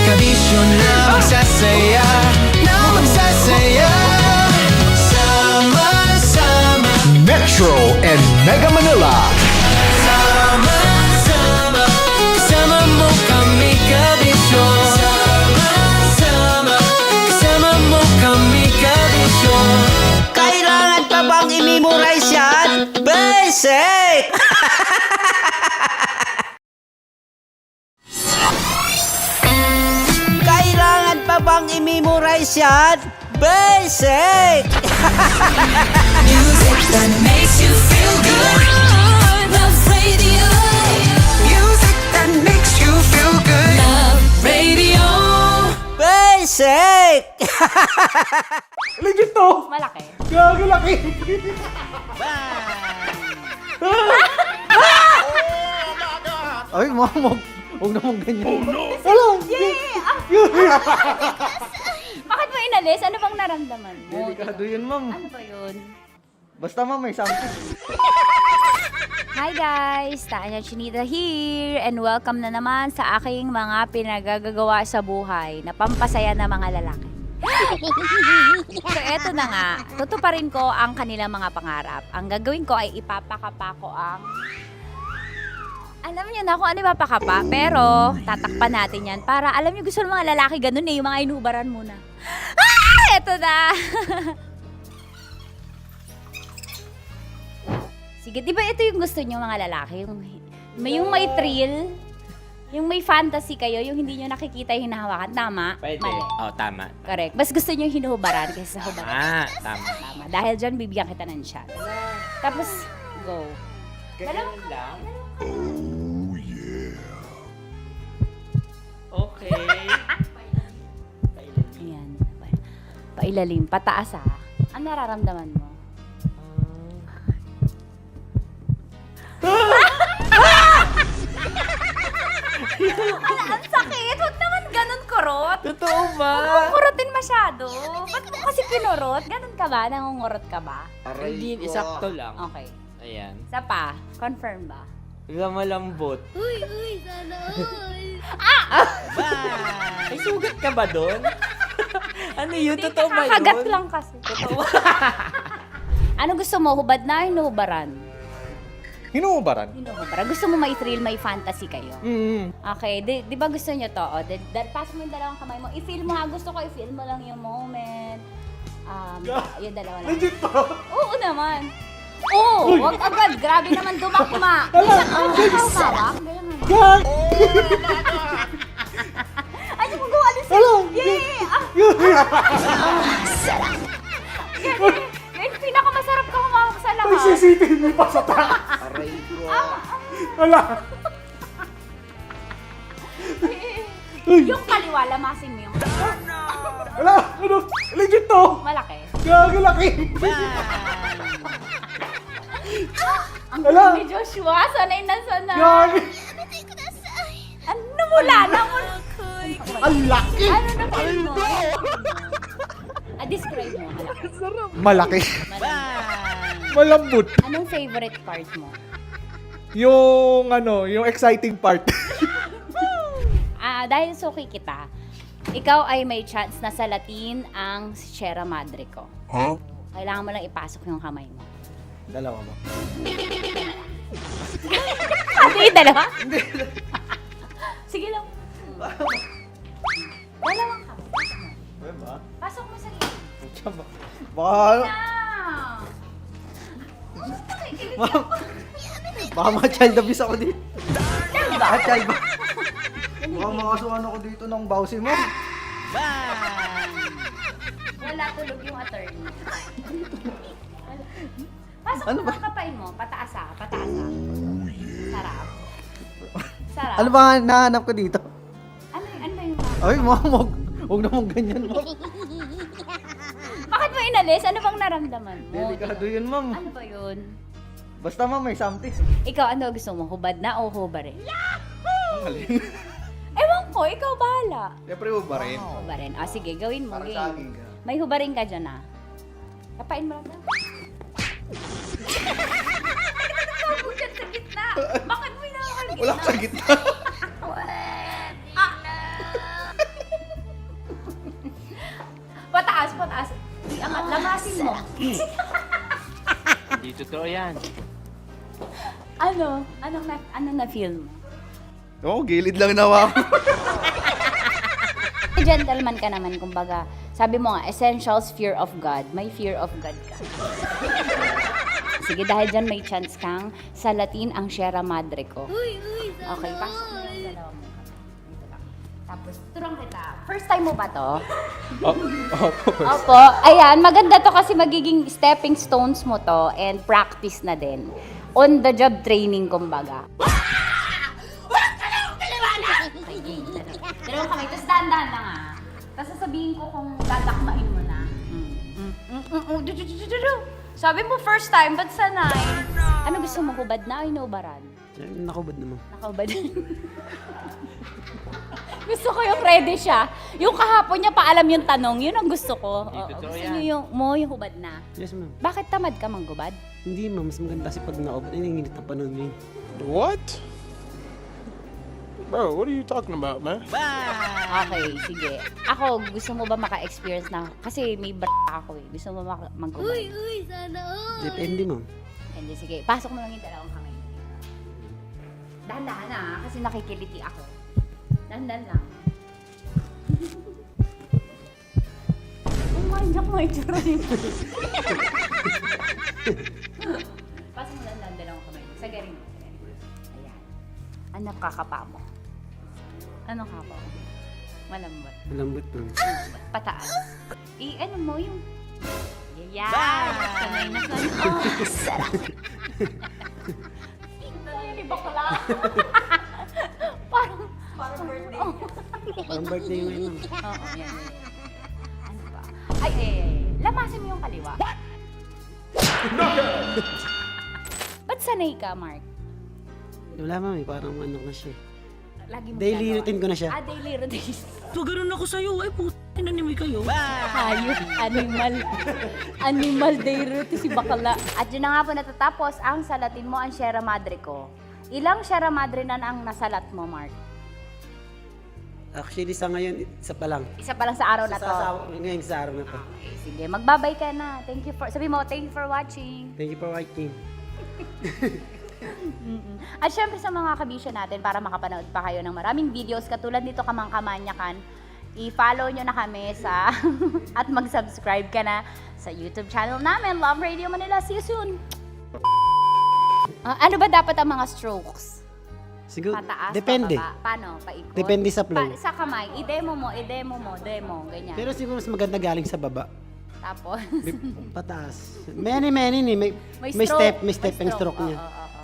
kabisyon na magsasaya, na magsasaya. Sama-sama Metro and Mega Manila. Sama-sama, kasama mo kami kabisyon. Sama-sama, kasama mo kami kabisyon. Kailangan pa bang i-memorize yan? Basic! Kailangan pa bang i-memorize yan? Basic! Music that makes you feel good. Love Radio. Music that makes you feel good. Love Radio. Basic! Legit to! Malaki. Gagi laki! Ay, mamog. Huwag namang ganyan. Oh no! Wala! Yay! Bakit mo inalis? Ano bang naramdaman mo? Delikado yun, ma'am. Ano ba yun? Basta, ma'am, may something. Hi guys! Tanya Chinita here and welcome na naman sa aking mga pinagagagawa sa buhay na pampasaya ng mga lalaki. So eto na nga, tutuparin ko ang kanilang mga pangarap. Ang gagawin ko ay ipapakapa ko ang... Alam niyo na kung ano ipapakapa, pero tatakpan natin yan para alam niyo gusto ng mga lalaki ganun eh, yung mga inubaran muna. Ah! Eto na! Sige, di ba ito yung gusto niyo mga lalaki? Yung may thrill, yung may fantasy kayo, yung hindi niyo nakikita yung hinahawakan. Tama? Pwede. Mali. Oh, tama. Correct. Mas gusto niyo yung hinuhubaran kaysa sa hubaran. Ah, tama. Tama. Dahil dyan, bibigyan kita ng shot. Tapos, go. Ganun lang. Oh yeah. Okay. Ayan. Pailalim. Pataas ah. Ano nararamdaman mo? Ang sakit! Huwag naman ganun kurot. Totoo ba? Huwag mong kurotin masyado. Ba't mo kasi kinurot? Ganun ka ba? Nangungurot ka ba? Hindi, isakto lang. Okay. Ayan. Isa pa. Confirm ba? Malambot. Uy, sana all. May sugat ka ba doon? Ano yun? Totoo ba yun? Kakagat lang kasi. Totoo. Ano gusto mo? Hubad na o hinuhubaran? Hinuhubaran. Hinuhubara. Gusto mo may thrill, may fantasy kayo? Okay, di ba gusto nyo to? O, pass mo yung dalawang kamay mo. I-feel mo ha. Gusto ko i-feel mo lang yung moment. Yung dalawa lang. Legit to? Oo naman. Oo, wag agad. Grabe naman dumakma. Ganyan ang hawak. Ganyan naman. Ay, mo gawa alis. Yan, pinakamasarap ka humawak sa lahat. Ay, sisitin mo pa sa taas. Aray ko. Wala. Yung kaliwa, lamasin mo yung Wala. Ano? Legit to. malaki. Gagi laki. Ang Wala. galing ni Joshua, sanay na sanay. Gagi. Ano mula na mo? Ang laki. Ano na feel mo? Describe mo. Malaki. Malambot. Anong favorite part mo? Yung exciting part. Dahil suki kita, ikaw ay may chance na salatin ang Sierra Madre ko. Huh? Kailangan mo lang ipasok yung kamay mo. Dalawa mo. Hindi, dalawa? Sige lang. Dalawang kamay. Diba? Pasok mo sa gilid. Baka, baka ma-child abuse ako dito. Baka child ba? Baka makasuhan ako dito ng bawsi mo. Wala tulog yung attorney. Pasok mo ang kapay mo. Pataas ah. Pataas ah. Sarap. Sarap. Ano ba nahanap ko dito? Ano ba yung Ay, huwag naman ganyan, ma'am. Bakit mo inalis? Ano bang naramdaman mo? Delikado yun, ma'am. Ano ba yun? Basta, ma'am, may something. Ikaw, ano gusto mo? Hubad na o hubarin? Ang galing. Ewan ko, ikaw bahala. Siyempre, hubarin. Hubarin. Sige, gawin mo. Para Game. sa akin ka. May hubarin ka dyan ah. Kapain mo lang na. Nakakabog dyan sa gitna. Bakit mo inakakal gitna? Wala sa gitna. Pataas, pataas. Iangat, lamasin mo. Hindi totoo yan. Ano na film? Oo, gilid lang nawa ako. Gentleman ka naman, kumbaga. Sabi mo nga, essentials, fear of God. May fear of God ka. Sige, dahil dyan may chance kang salatin ang Sierra Madre ko. Okay, pasok mo yung dalawa mo. Dito lang. Tapos, turang kita. First time mo ba to? Opo. Ayan, maganda to kasi magiging stepping stones mo to and practice na din. On the job training, kumbaga. Dalawang kamay, tapos dahan-dahan lang ah. Tapos sasabihin ko kung dadakmain mo na. Sabi mo first time, ba't sanay? Ano gusto mo, hubad na o inubaran? Nakubad naman. Nakahubad. Gusto ko yung ready siya. Yung kahapon niya paalam yung tanong, yun ang gusto ko. Gusto niyo yung hubad na. Yes, ma'am. Bakit tamad ka manggubad? Hindi, ma'am. Mas maganda kasi pag nakubad. Ay, nanginit na panahon mo yun. What? Bro, what are you talking about, man? Okay, sige. Ako, gusto mo ba maka-experience na? Kasi may ako eh. Gusto mo manggubad? Sana all. Depende, ma'am. Hindi, sige. Pasok mo lang yung dalawang kamay. Dahan-dahan na kasi nakikiliti ako. Dahan-dahan lang. Umanyak mo yung tsura niyo. Pasok mo lang dalawang kamay. Sagarin mo. Ayan. Ano kakapa mo? Ano kapa mo? Malambot. Malambot, ma'am. Pataas. Ano mo yung... Yeah! Sanay na sanay. Oh, sarap! Hindi bakla. Parang birthday. Parang birthday mo yun, ma'am. Oo, yan. Ano ba? Ay. Lamasin mo yung kaliwa. Ba't sanay ka, Mark? Wala, ma'am. Parang ano na siya. Lagi mo Daily ginagawa. routine ko na siya. Daily routine. Pag ganun ako sa'yo, ay puto, inanimay kayo. Hayop, animal day routine si bakla. At yun na nga po natatapos ang salatin mo ang Sierra Madre ko. Ilang Sierra Madre na ang nasalat mo, Mark? Actually, sa ngayon, isa pa lang. Isa pa lang sa araw na to. Ngayon sa araw na to. Okay, sige, magbabay ka na. Thank you for, sabi mo, thank you for watching. Thank you for watching. At syempre sa mga kabisyo natin, para makapanood pa kayo ng maraming videos katulad nito Kamangkamanyakan, i-follow nyo na kami sa at mag-subscribe ka na sa YouTube channel namin, Love Radio Manila. See you soon! Ano ba dapat ang mga strokes? Siguro, Pataas, depende. pababa? Paano? Paikot? Depende sa flow. Sa kamay, i-demo mo, ganyan. Pero siguro mas maganda galing sa baba. Tapos? Pataas. Many ni. May stroke. may stepping stroke niya.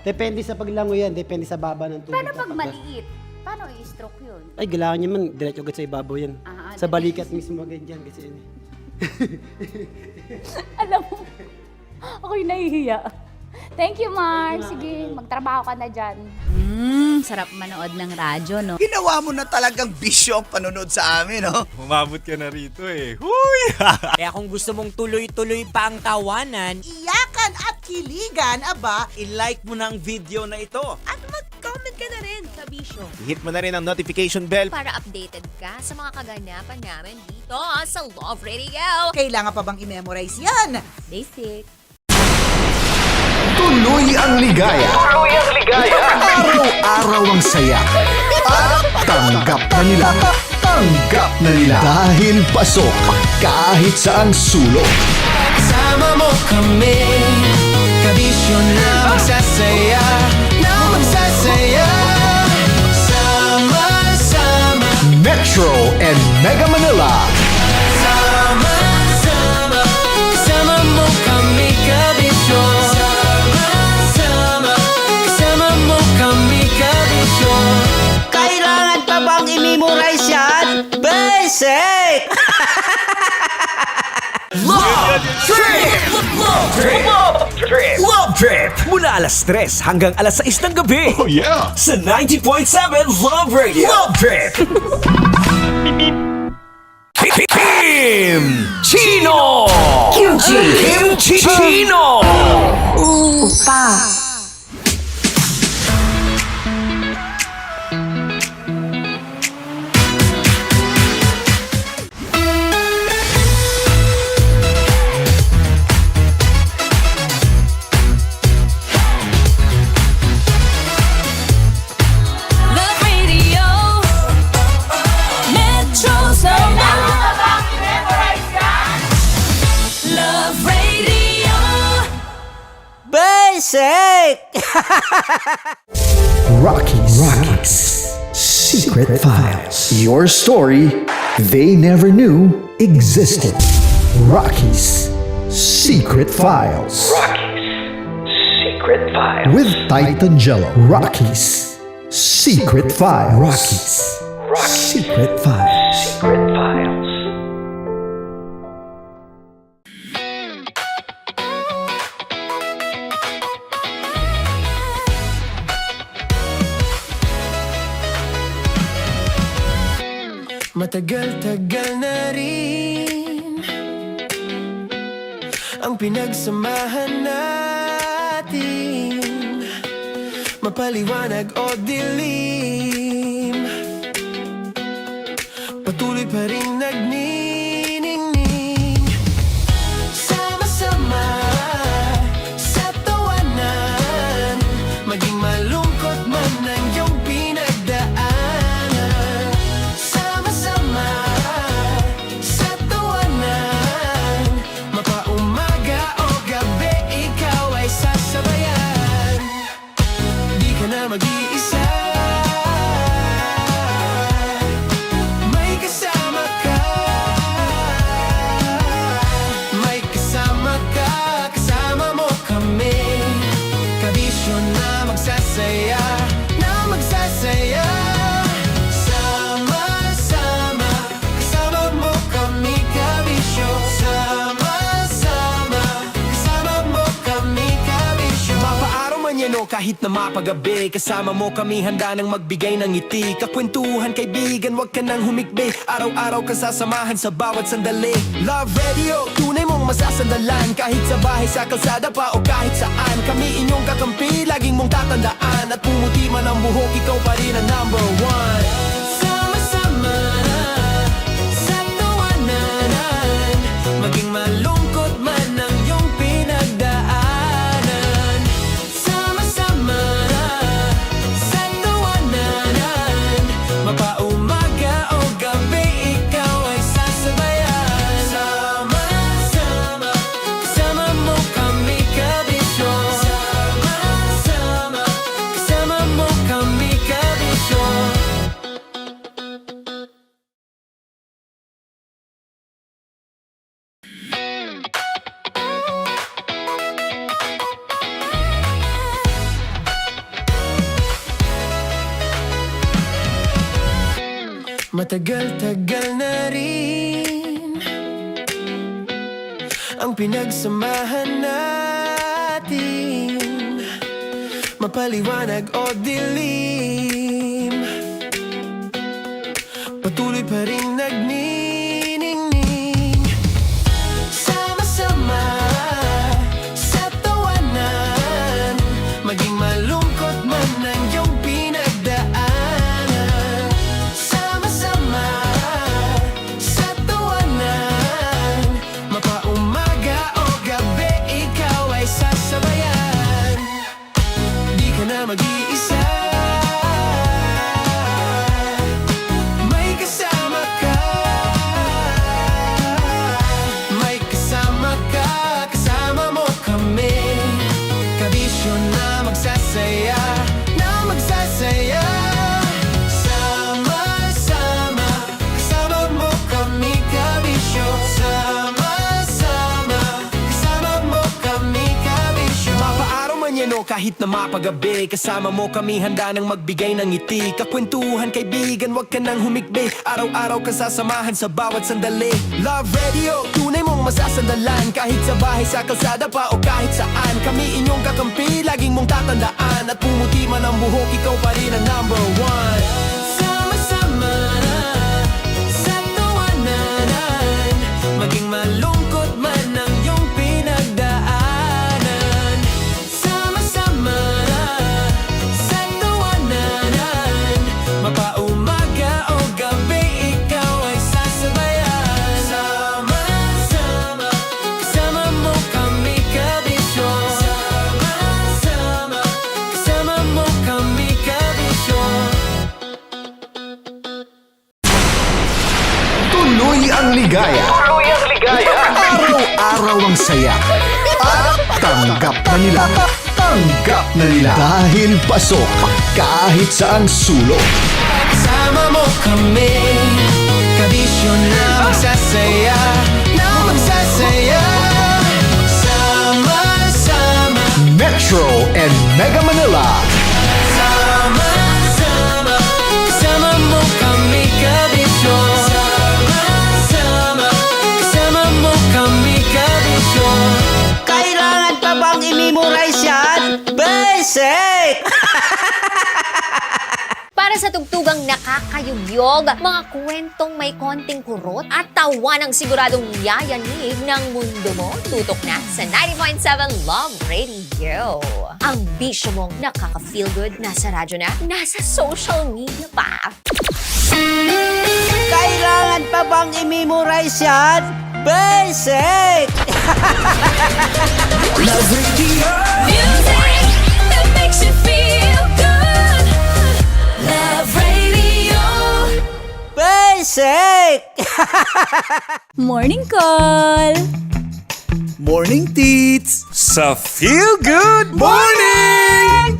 Depende sa paglangoy yan, depende sa baba ng tubig. Paano pag maliit? Paano i-stroke yun? Ay, kailangan niya man, diretso agad sa ibabaw yan. Sa balikat mismo ganyan kasi yun. Alam mo, ako'y nahihiya. Thank you, Mark. Sige, magtrabaho ka na dyan. Sarap manood ng radyo, no? Ginawa mo na talagang bisyo ang panonood sa amin, no? Umabot ka na rito eh. Huy! Kaya kung gusto mong tuloy-tuloy pa ang tawanan, Iyakan at kiligan, aba, I-like mo na ang video na ito. At mag-comment ka na rin, kabisyo. Hit mo na rin ang notification bell. Para updated ka sa mga kaganapan namin dito sa Love Radio. kailangan pa bang i-memorize yan? Basic. Tuloy ang ligaya. Araw-araw ang saya. At tanggap na nila. Tanggap na nila. Dahil pasok kahit saan sulok. Kasama mo kami, kabisyo na magsasaya, sama-sama. Metro and Mega Manila. Sama-sama, kasama mo kami, kabisyo. Sama-sama, kasama mo kami, kabisyo. Kailangan pa bang i-memorize yan? Basic! Love Trip! Love Trip! Love Trip! Mula alas 3 hanggang alas 6 ng gabi. Oh yeah! Sa 90.7 Love Radio. Love Trip! Kim Chino! Kimchi Chino! Upa. Love Radio, Metro Love Radio. Basic! Rockies. Secret Files. Your story they never knew existed. Rockies. Secret Files. Secret Files. With Titan Jello. Rockies. Secret Files. Rockies. Secret Files. Secret Files. Matagal-tagal na rin ang pinagsamahan natin, mapaliwanag o dilim, patuloy pa rin nagniningning. Sama-sama sa tawanan, maging malungkot man ang iyong pinagdaanan. Sama-sama sa tawanan, mapaumaga o gabi, ikaw ay sasabayan. Di ka na mag-iisa, may kasama ka. May kasama ka, kasama mo kami. Kabisyo na magsasaya, sama-sama, kasama mo kami, kabisyo. Sama-sama, kasama mo kami, kabisyo. Mapaaraw man yan o kahit na mapagabi, kasama mo kami, handa nang magbigay ng ngiti. Kakwentuhan, kaibigan, wag ka nang humikbi. Araw-araw ka sasamahan sa bawat sandali. Love Radio, tunay mong masasandalan. Kahit sa bahay, sa kalsada pa o kahit saan, kami inyong kakampi, laging mong tatandaan. At pumuti man ang buhok, ikaw pa rin ang number one. Sama-sama sa tawanan, maging malungkot man ang iyong pinagdaanan. Sama-sama Matagal-tagal na rin ang pinagsamahan natin, mapaliwanag o dilim, patuloy pa rin nagniningning. Sama-sama sa tawanan, maging malungkot man ang iyong pinagdaanan. Sama-sama sa tawanan, mapaumaga o gabi, ikaw ay sasabayan. Di ka na mag-iisa, may kasama ka. May kasama ka, kasama mo kami. Kabisyo na magsasaya, na magsasaya. Sama-sama, kasama mo kami, kabisyo. Sama-sama, kasama mo kami, kabisyo. Mapaaraw man yan o kahit na mapagabi, kasama mo kami, handa nang magbigay ng ngiti. Kakwentuhan, kaibigan, wag ka nang humikbi. Araw-araw ka sasamahan sa bawat sandali. Love Radio, tunay mong masasandalan. Kahit sa bahay, sa kalsada pa o kahit saan, kami inyong kakampi, laging mong tatandaan. At pumuti man ang buhok, ikaw pa rin ang number one. Sama-sama sa tawanan, maging malungkot man ang iyong pinagdaanan. Sama-sama sa tawanan, mapaumaga o gabi, ikaw ay sasabayan. Sama-sama, kasama mo kami, kabisyo. Sama-sama, kasama mo kami, kabisyo. Tuloy ang ligaya. Araw-araw ang saya. At tanggap na nila. Tanggap na nila. Dahil pasok kahit saan sulok. Kasama mo kami, kabisyo na magsasaya, na magsasaya. Sama-sama, Metro and Mega Manila. sama-sama, kasama mo kami, kabisyo. Sama-sama, kasama mo kami, kabisyo. Kailangan pa bang i-memorize yan? Basic! Para sa tugtugang nakakayugyog, mga kwentong may konting kurot at tawa ng siguradong yayanig ng mundo mo, tutok na sa 90.7 Love Radio. Ang bisyo mong nakaka-feel good, nasa radyo na, nasa social media pa. Kailangan pa bang i-memorize yan? Basic! Love Radio. Music that makes you feel good. Love Radio. Basic! Morning call! Morning Tits! Sa Feel Good Morning!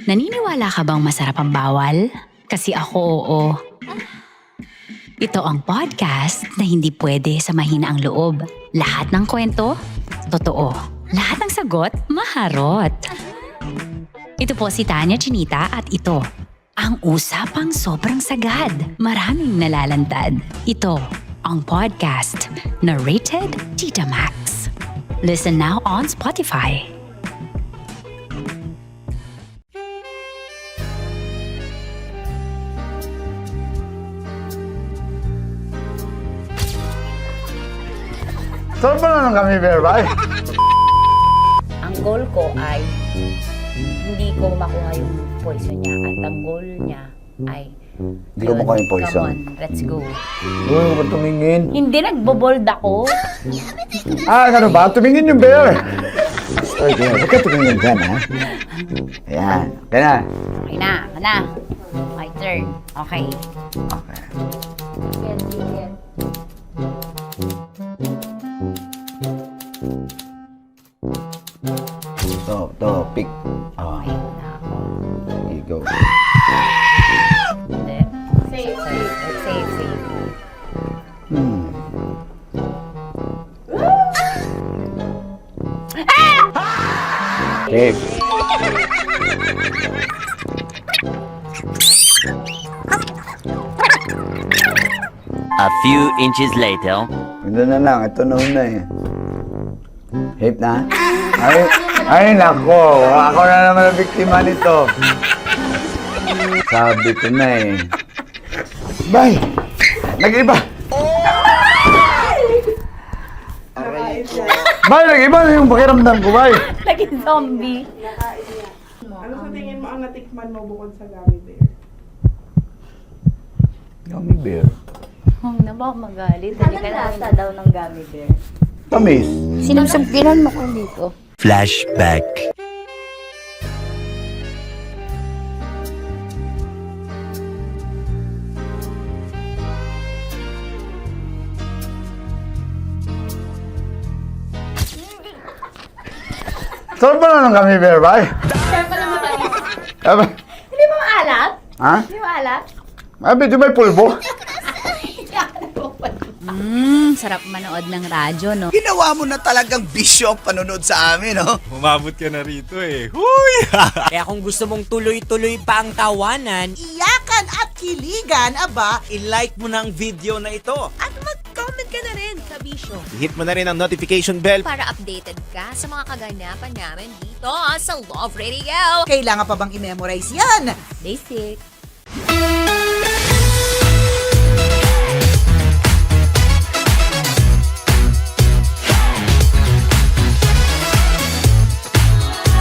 Naniniwala ka bang masarap ang bawal? Kasi ako oo. Ito ang podcast na hindi pwede sa mahina ang loob. Lahat ng kwento, totoo. Lahat ng sagot, maharot. Ito po si Tanya Chinita at ito, ang usapang sobrang sagad. Maraming nalalantad. Ito, ang podcast na rated Tita Max. Listen now on Spotify. Saan ba naman kami, Berbay? Ang goal ko ay hindi ko makuha yung poison niya at ang goal niya ay Hindi ko makuha yung poison. Come on, let's go. Huwag mo tumingin. Hindi, nagbobold ako. Ano ba? Tumingin yung bear. Okay, huwag ka tumingin dyan, ha? Ayan. Kaya na. Okay na, ako na. My turn. Okay. Okay. Get, get. To, pick. Oh. Okay na ako. Okay, go. Hindi. Safe, safe. Let's safe, safe. Safe. A few inches later. Ito na lang, ito na una eh. Hip na? Ay nako, ako na naman ang biktima nito. Sabi ko na eh. Bay! Nag-iba! Bay, nag-iba na yung pakiramdam ko, bay! Naging zombie. Ano sa tingin mo ang natikman mo bukod sa gummy bear? Gummy bear? Huwag na ba magalit? Ano lasa daw ng gummy bear? Tamis. Sinusumpiran mo ko dito. Flashback. Saan pa na ng gummy bear, bay? Hindi mo maalat? Ha? Hindi mo maalat? Ay, medyo may pulbo. Sarap manood ng radyo, no? Ginawa mo na talagang bisyo ang panonood sa amin, no? Umabot ka na rito eh. Huy! Kaya kung gusto mong tuloy-tuloy pa ang tawanan, Iyakan at kiligan, aba, I-like mo na ang video na ito. At mag-comment ka na rin sa Bisyo I-hit mo na rin ang notification bell. para updated ka sa mga kaganapan namin dito sa Love Radio. kailangan pa bang i-memorize yan? Basic.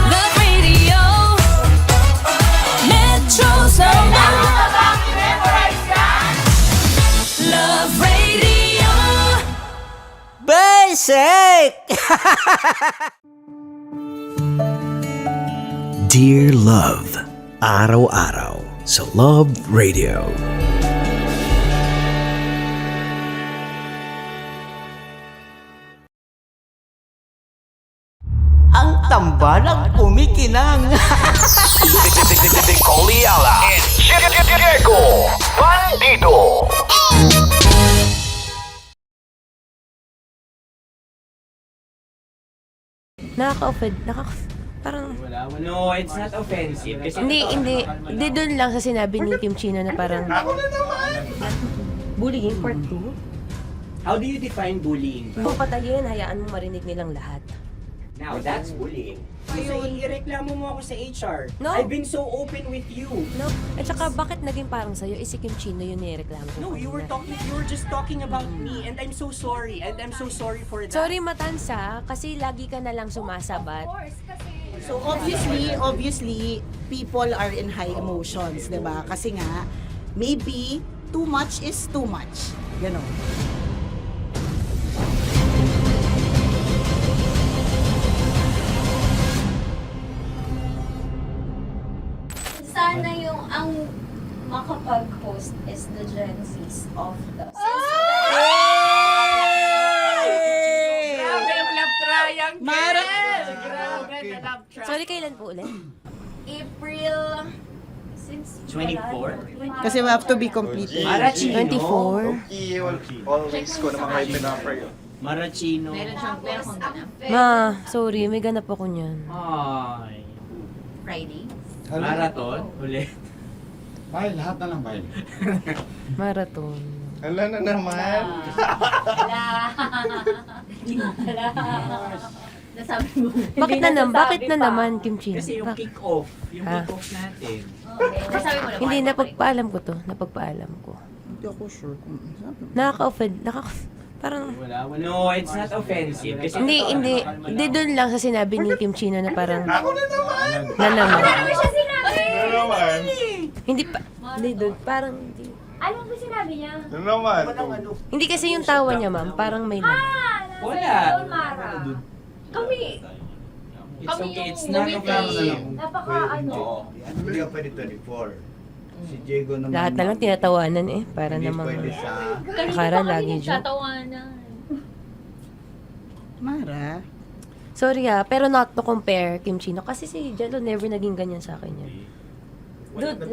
Love Radio. Metro's number. Love Radio. Basic! Dear Love, araw-araw sa Love Radio. Ang tambalang kumikinang. Coliala and Diego Bandido. Nakaka-offend. Parang... no, it's not offensive. Kasi Hindi doon lang sa sinabi ni Kim Chino na parang... Bullying, part 2. how do you define bullying? Kung patayin, hayaan mo marinig nilang lahat. Now, that's bullying. So, ireklamo mo ako sa HR. No. I've been so open with you. No? At saka, bakit naging parang sa'yo? Si Kim Chino yun nireklamo ko. No, you were just talking about me, and I'm so sorry. And I'm so sorry for that. Sorry, Matansa, kasi lagi ka na lang sumasabat. So obviously, people are in high emotions, 'di ba? Kasi nga, maybe too much is too much. Ganon. Sana yung ang makapag-host is the Gen Zs of the Grabe yung love triangle. Sorry, kailan po ulit? April 24? Kasi we have to be completely. Marachino. 24. Always ko naman kayo pinapray. Marachino. Ma, sorry, may ganap ako niyan. Ay. Friday. Marathon? Ulit. Bay, lahat na lang, bay. Marathon. Hala na naman. Nasabi mo. Bakit na naman, Kim Chino? Kasi yung kick-off. Yung kick-off natin. Nasabi mo na. Hindi, napagpaalam ko to. Napagpaalam ko. Hindi ako sure kung Nakaka-offend. Parang... No, it's not offensive. Kasi Hindi doon lang sa sinabi ni Kim Chino na parang... Ako na naman. Na naman. Ano siya sinabi? Ano naman? Hindi pa... Hindi doon. Parang... Hindi. Ano ba sinabi niya? Ano naman? Hindi kasi yung tawa niya, ma'am. Parang may... wala. Mara. Kami. It's okay. It's not offensive. Napaka ano. Hindi ka pwede 24. Si Diego naman. Lahat na lang tinatawanan eh. Para Hindi namang... pwede sa... Akala lagi joke. Mara. Sorry pero not to compare, Kim Chino. Kasi si Jello never naging ganyan sa akin yan. Dude,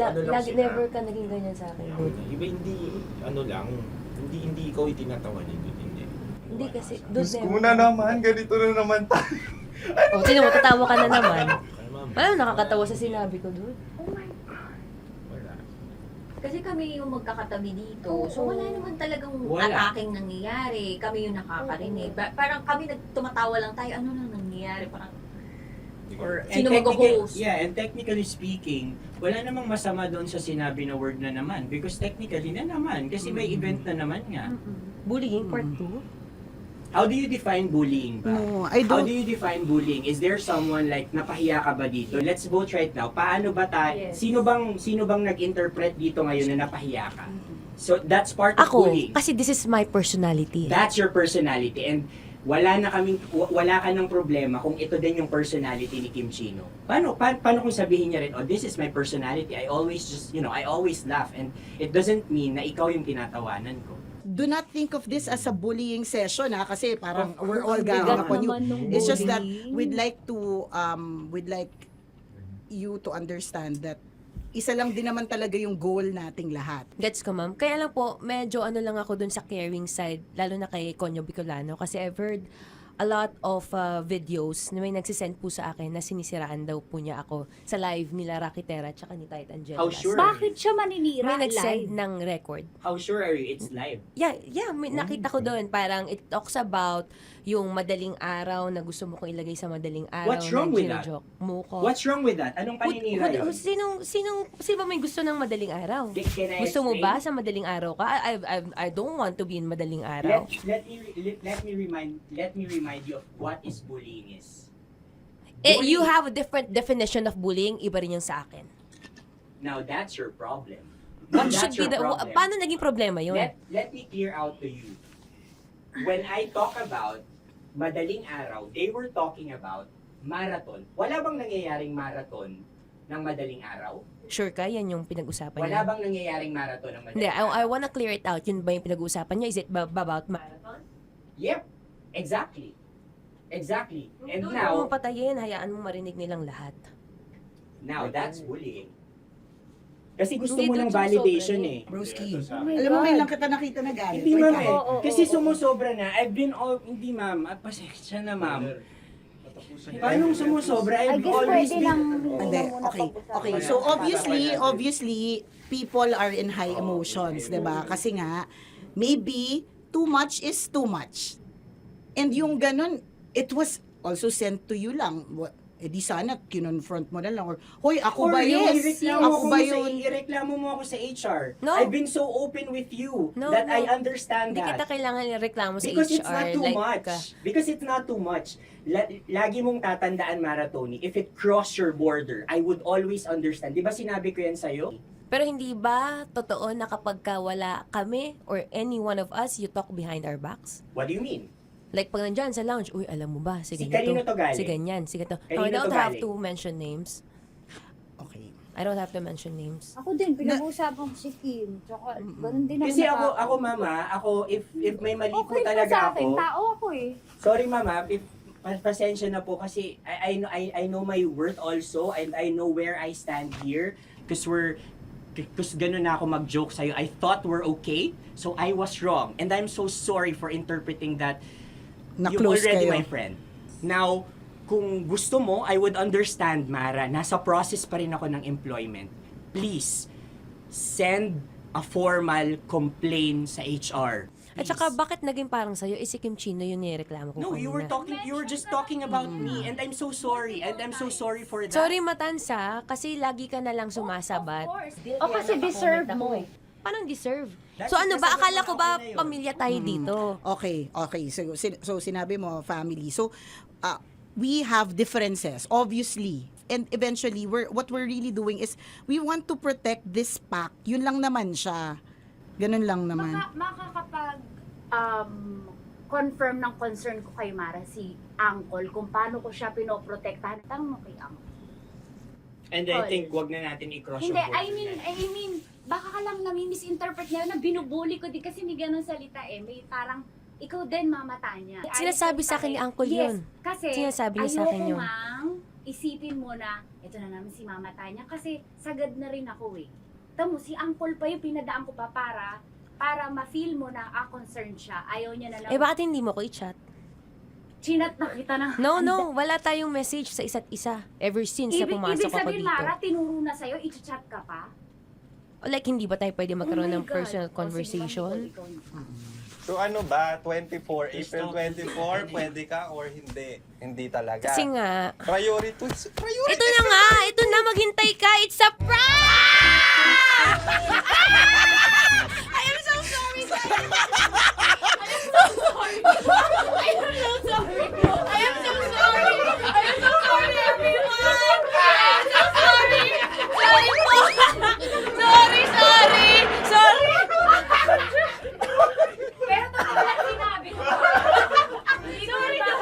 never ka naging ganyan sa akin, dude. Iba hindi, ano lang, hindi ikaw itinatawanan yun, hindi. Hindi kasi, dude, Diyos ko na naman, ganito na naman tayo. O, sino mo, tatawa ka na naman. Paano nakakatawa sa sinabi ko, dude? Kasi kami yung magkakatabi dito. So wala naman talagang ataking nangyayari. Kami yung nakakarinig. Parang kami tumatawa lang tayo. Ano nang nangyayari? Parang sino mag-host? Yeah, and technically speaking, wala namang masama doon sa sinabi na word na naman. Because technically na naman. Kasi may event na naman nga. Bullying part 2? How do you define bullying ba? No, I How don't. do you define bullying? Is there someone like napahiya ka ba dito? Let's vote right now. Paano ba Yes. sino bang nag-interpret dito ngayon na napahiya ka? So that's part of Ako, bullying. kasi this is my personality. That's your personality, and wala ka ng problema kung ito din yung personality ni Kim Chino. Paano kung sabihin niya rin, oh, this is my personality. I always I always laugh, and it doesn't mean na ikaw yung tinatawanan ko. Do not think of this as a bullying session kasi parang we're all Bigat ganging upon you. naman nung It's just that bullying. we'd like you to understand that isa lang din naman talaga yung goal nating lahat. Gets ko, ma'am. Kaya lang po, medyo lang ako dun sa caring side, lalo na kay Conyo Bicolano, kasi I've heard a lot of videos na may nagsisend po sa akin na sinisiraan daw po niya ako sa live nila Rakitera at saka ni Tight Angela. How sure? Bakit siya maninira May live? nagsend ng record. How sure are you it's live? Yeah, may nakita ko doon. Parang it talks about yung madaling araw na gusto mo kong ilagay sa madaling araw. What's wrong na with that? gino-joke mo ko. What's wrong with that? Anong paninira yun? Sino ba may gusto ng madaling araw? Can I Gusto mo explain? ba sa madaling araw ka? I don't want to be in madaling araw. Let me remind you of what is bullying is. You have a different definition of bullying, iba rin yung sa akin. Now that's your problem. What That's should be your the problem. paano naging problema yun? Let me clear out to you. When I talk about madaling araw, they were talking about marathon. Wala bang nangyayaring marathon ng madaling araw? Sure ka, yan yung pinag-usapan Wala niya? bang nangyayaring marathon ng madaling Hindi, araw? I wanna clear it out. Yun ba yung pinag-usapan niya? Is it about marathon? Yep, exactly. Exactly. And Doon now, mo patayin, hayaan mo marinig nilang lahat. that's bullying. Kasi gusto Hindi mo doon ng validation sumusobra eh. Broski. my Alam mo, God. ngayon lang kita nakita na galit. Hindi ma'am eh. Oo, Kasi oo. sumusobra na. Hindi ma'am. Pasensya na ma'am. Paano sumusobra? I I've guess always pwede been... lang Hindi, muna okay. pag-usapan. Okay, so obviously, people are in high emotions, 'di ba? Kasi nga, maybe too much is too much. And yung ganun, it was also sent to you lang. Di sana kinonfront mo na lang or hoy, ako ba yun? Ako ba yun? Ireklamo mo ako sa HR. No. I've been so open with you No, that no. I understand Hindi that. kita kailangan ireklamo sa Because HR. it's not too like, much. Because it's not too much. Lagi mong tatandaan, Maratoni, if it cross your border, I would always understand. Di ba sinabi ko yan sa'yo? Pero hindi ba totoo na kapag wala kami or any one of us, you talk behind our backs? What do you mean? Like pag nandyan sa lounge, uy, alam mo ba, si Si ganito, kanino to galing? si ganyan, si ganito. Kanino No, I don't to have galing? to mention names. Okay. I don't have to mention names. Ako din, pinag-uusapan ko si Kim. Tsaka, ganun din Kasi ako. ako mama, if may mali po Okay talaga sa akin, ako. tao ako eh. Sorry mama, if pasensya na po kasi I know my worth also and I know where I stand here because ganun na ako mag-joke sa'yo. I thought we're okay, so I was wrong. And I'm so sorry for interpreting that you're Na-close already kayo. my friend. Now, kung gusto mo, I would understand, Mara. Nasa process pa rin ako ng employment. Please, send a formal complaint sa HR. At saka, bakit naging parang sa'yo, si Kim Chino yung nireklamo ko No, you were kanina. you were just talking about me and I'm so sorry. And I'm so sorry for that. Sorry, Matansa, kasi lagi ka na lang sumasabat. O kasi deserve mo. Parang deserve. That's So ano ba, because akala ko ba ako na yun. pamilya tayo dito? Okay. So sinabi mo, family. So, we have differences, obviously. And eventually, what we're really doing is, we want to protect this pack. Yun lang naman siya. Ganun lang naman. Makakapag confirm ng concern ko kay Mara si Uncle kung paano ko siya pinoprotektahan. Tanong mo kay Uncle. And I think wag na natin i-cross Hindi, yung I mean, baka ka lang nami-misinterpret niya na binubuli ko di kasi hindi ganun salita eh. May parang, ikaw din mamata niya. Sinasabi sa akin ni Uncle yes, yun. Kasi Sinasabi niya sa akin ayoko yun. mang isipin mo na, ito na naman si mamata niya kasi sagad na rin ako eh. Tamo, si Uncle pa yung pinadaan ko pa para ma-feel mo na concerned siya. Ayaw niya na lang. Eh, bakit hindi mo ko i-chat? Chinat na kita na. No, wala tayong message sa isa't isa ever since na pumasok Ibig ako sabihin, dito. Mara, tinuro na sa'yo, i-chat ka pa? Like, hindi ba tayo pwede magkaroon ng personal conversation? So ano ba, 24, April 24, pwede ka or hindi? Hindi talaga. Kasi nga, Priorities. ito na nga, ito na, maghintay ka, it's a prank! I am so sorry, guys! I am so sorry! I am so sorry! I am so sorry! I am so sorry, everyone! I am so sorry! Sorry po! Sorry! Sorry! Pero talaga sinabi ko. Sorry na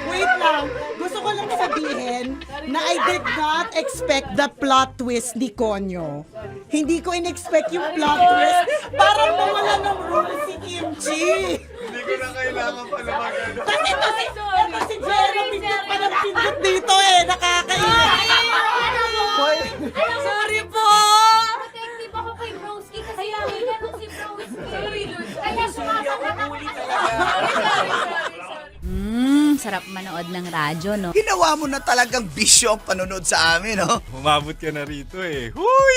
Wait lang. Gusto ko lang sabihin na I did not expect the plot twist ni Konyo. Hindi ko in-expect yung plot twist. Parang nawala ng role si Kimchi. Hindi ko na kailangan pa naman. Tapos ito si Jeremy pa ng pindot dito nakakaiyak. Sorry po! Protective ako kay Broski kasi kaya nung si Broski. Sorry, Lord. Kaya sumasagot ako. Sarap manood ng radyo, no? Ginawa mo na talagang bisyo ang panonood sa amin, no? Umabot ka na rito eh. Huy!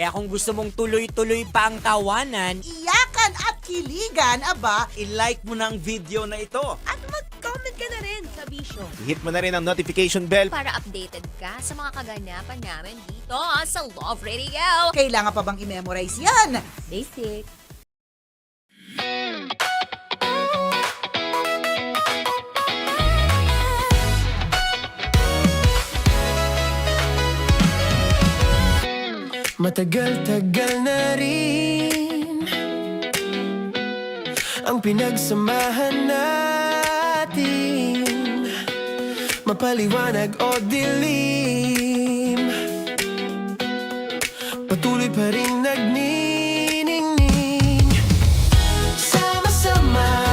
Kaya kung gusto mong tuloy-tuloy pa ang tawanan, Iyakan at kiligan, aba. I-like mo na ang video na ito. At mag-comment ka na rin sa Bisyo. Hit mo na rin ang notification bell. Para updated ka sa mga kaganapan namin dito sa Love Radio. Kailangan pa bang i-memorize yan? Basic. Matagal-tagal na rin ang pinagsamahan natin, mapaliwanag o dilim, patuloy pa rin nagniningning. Sama-sama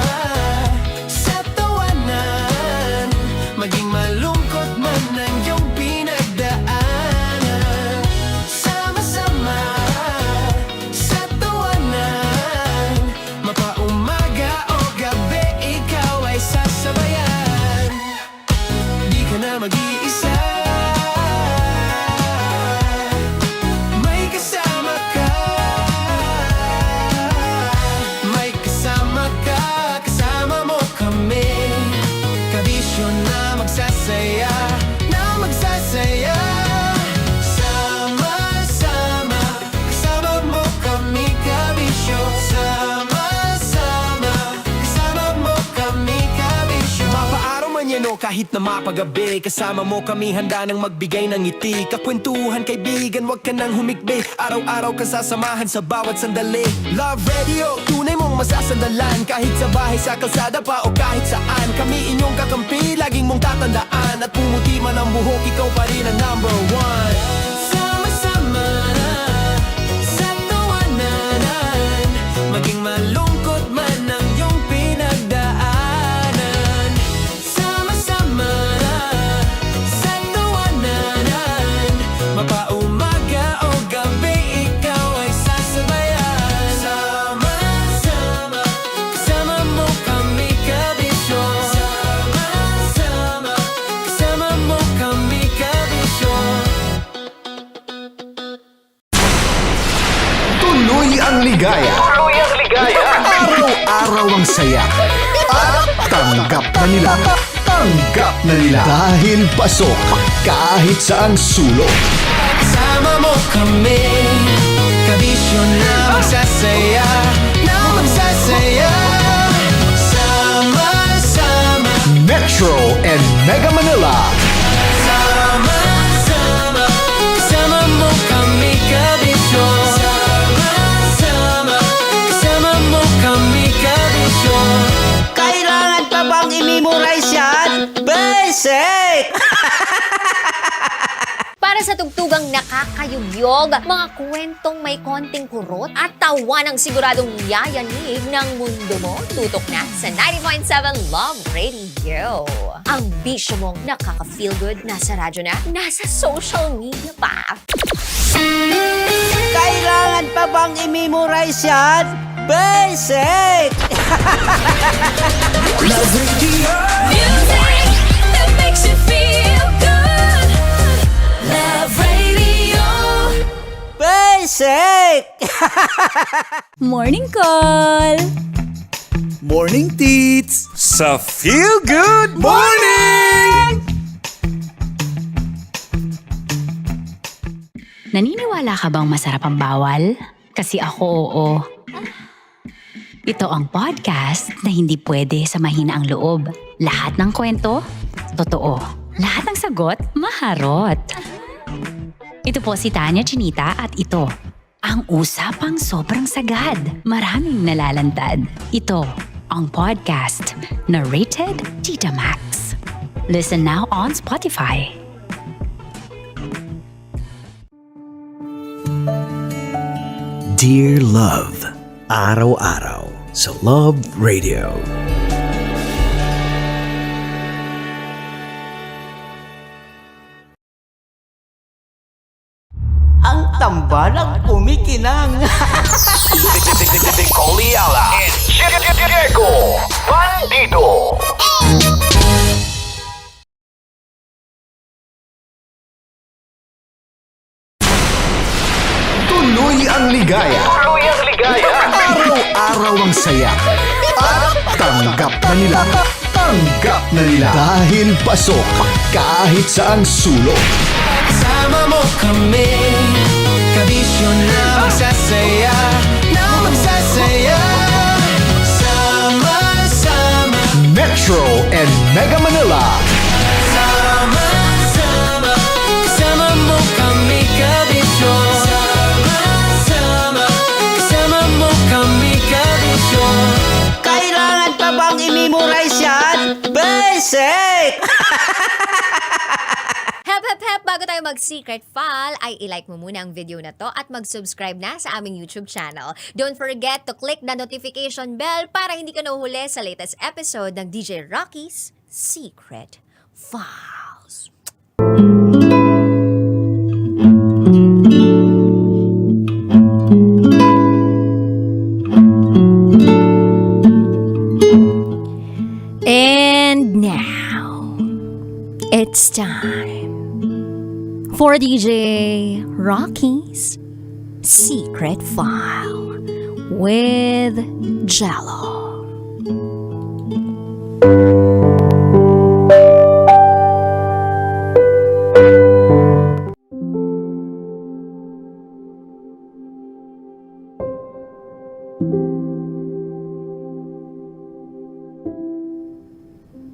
sa tawanan, maging malungkot man ang iyong pinagdaanan. Sama-sama sa tawanan, mapaumaga o gabi, ikaw ay sasabayan. Di ka na mag-iisa, may kasama ka. May kasama ka, kasama mo kami. Kabisyo na magsasaya, na magsasaya. Sama-sama, kasama mo kami, kabisyo. Sama-sama, kasama mo kami, kabisyo. Mapaaraw man yan o kahit na mapagabi, kasama mo kami, handa nang magbigay ng ngiti. Kakwentuhan, kaibigan, wag ka nang humikbi. Araw-araw ka sasamahan sa bawat sandali. Love Radio, tunay mong masasandalan. Kahit sa bahay, sa kalsada pa o kahit saan, kami inyong kakampi, laging mong tatandaan. At pumuti man ang buhok, ikaw pa rin ang number one. Sama-sama sa tawanan, maging malungkot man ang iyong pinagdaanan. Sama-sama sa tawanan, mapaumaga o gabi, ikaw ay sasabayan. Sama-sama, kasama mo kami, kabisyo. Sama-sama, kasama mo kami, kabisyo. Tuloy ang ligaya. Araw-araw ang saya. At tanggap na nila. Tanggap na nila. Dahil pasok kahit saang sulok. Kasama mo kami, kabisyo na magsasaya, na magsasaya. Sama-sama, Metro and Mega Manila. sama-sama, kasama mo kami, kabisyo. Sama-sama, kasama mo kami, kabisyo. Kailangan pa bang i-memorize yan? Basic! Para sa tugtugang nakakayugyog, mga kwentong may konting kurot at tawa ng siguradong yayanig ng mundo mo, tutok na sa 90.7 Love Radio. Ang bisyo mong nakaka-feel good, nasa radyo na, nasa social media pa. Kailangan pa bang i-memorize yan? Basic! Love Radio. Music that makes you feel good. Love Radio. Basic! Basic! Morning call! Morning Tits! Sa Feel Good Morning! Naniniwala ka bang masarap ang bawal? Kasi ako oo. Ito ang podcast na hindi pwede sa mahina ang loob. Lahat ng kwento, totoo. Lahat ng sagot, maharot. Ito po si Tanya Chinita at ito, ang usapang sobrang sagad. Maraming nalalantad. Ito, ang podcast na Rated Tita Max. Listen now on Spotify. Dear Love, araw-araw sa Love Radio. Ang tambalang kumikinang. Nicole Ayala and Diego Bandido. Tuloy ang ligaya. Tuloy ang ligaya. Araw-araw ang saya. At tanggap na nila. Tanggap na nila. Dahil pasok kahit saang sulok. Sama mo kami, kabisyo na magsasaya, na magsasaya. Sama-sama, Metro and Mega Manila. sama-sama, kasama mo kami, kabisyo. Sama-sama, kasama mo kami, kabisyo. Kailangan pa bang i-memorize yan? Basic! Hep, bago tayo mag-secret file, ay i-like mo muna ang video na to at mag-subscribe na sa aming YouTube channel. Don't forget to click the notification bell para hindi ka nahuhuli sa latest episode ng DJ Rocky's Secret Files. And now, it's time for DJ Rocky's Secret File with Jello.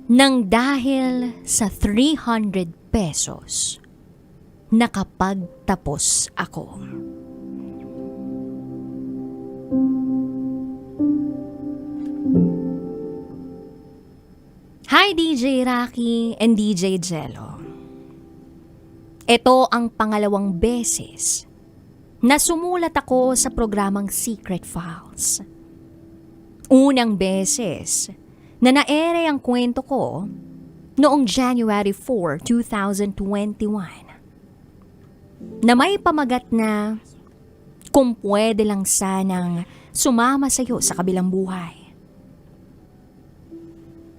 Nang dahil sa 300 pesos, nakapagtapos ako. Hi DJ Rocky and DJ Jello. Ito ang pangalawang beses na sumulat ako sa programang Secret Files. Unang beses na naere ang kwento ko noong January 4, 2021. Na may pamagat na kung pwede lang sanang sumama sa'yo sa kabilang buhay.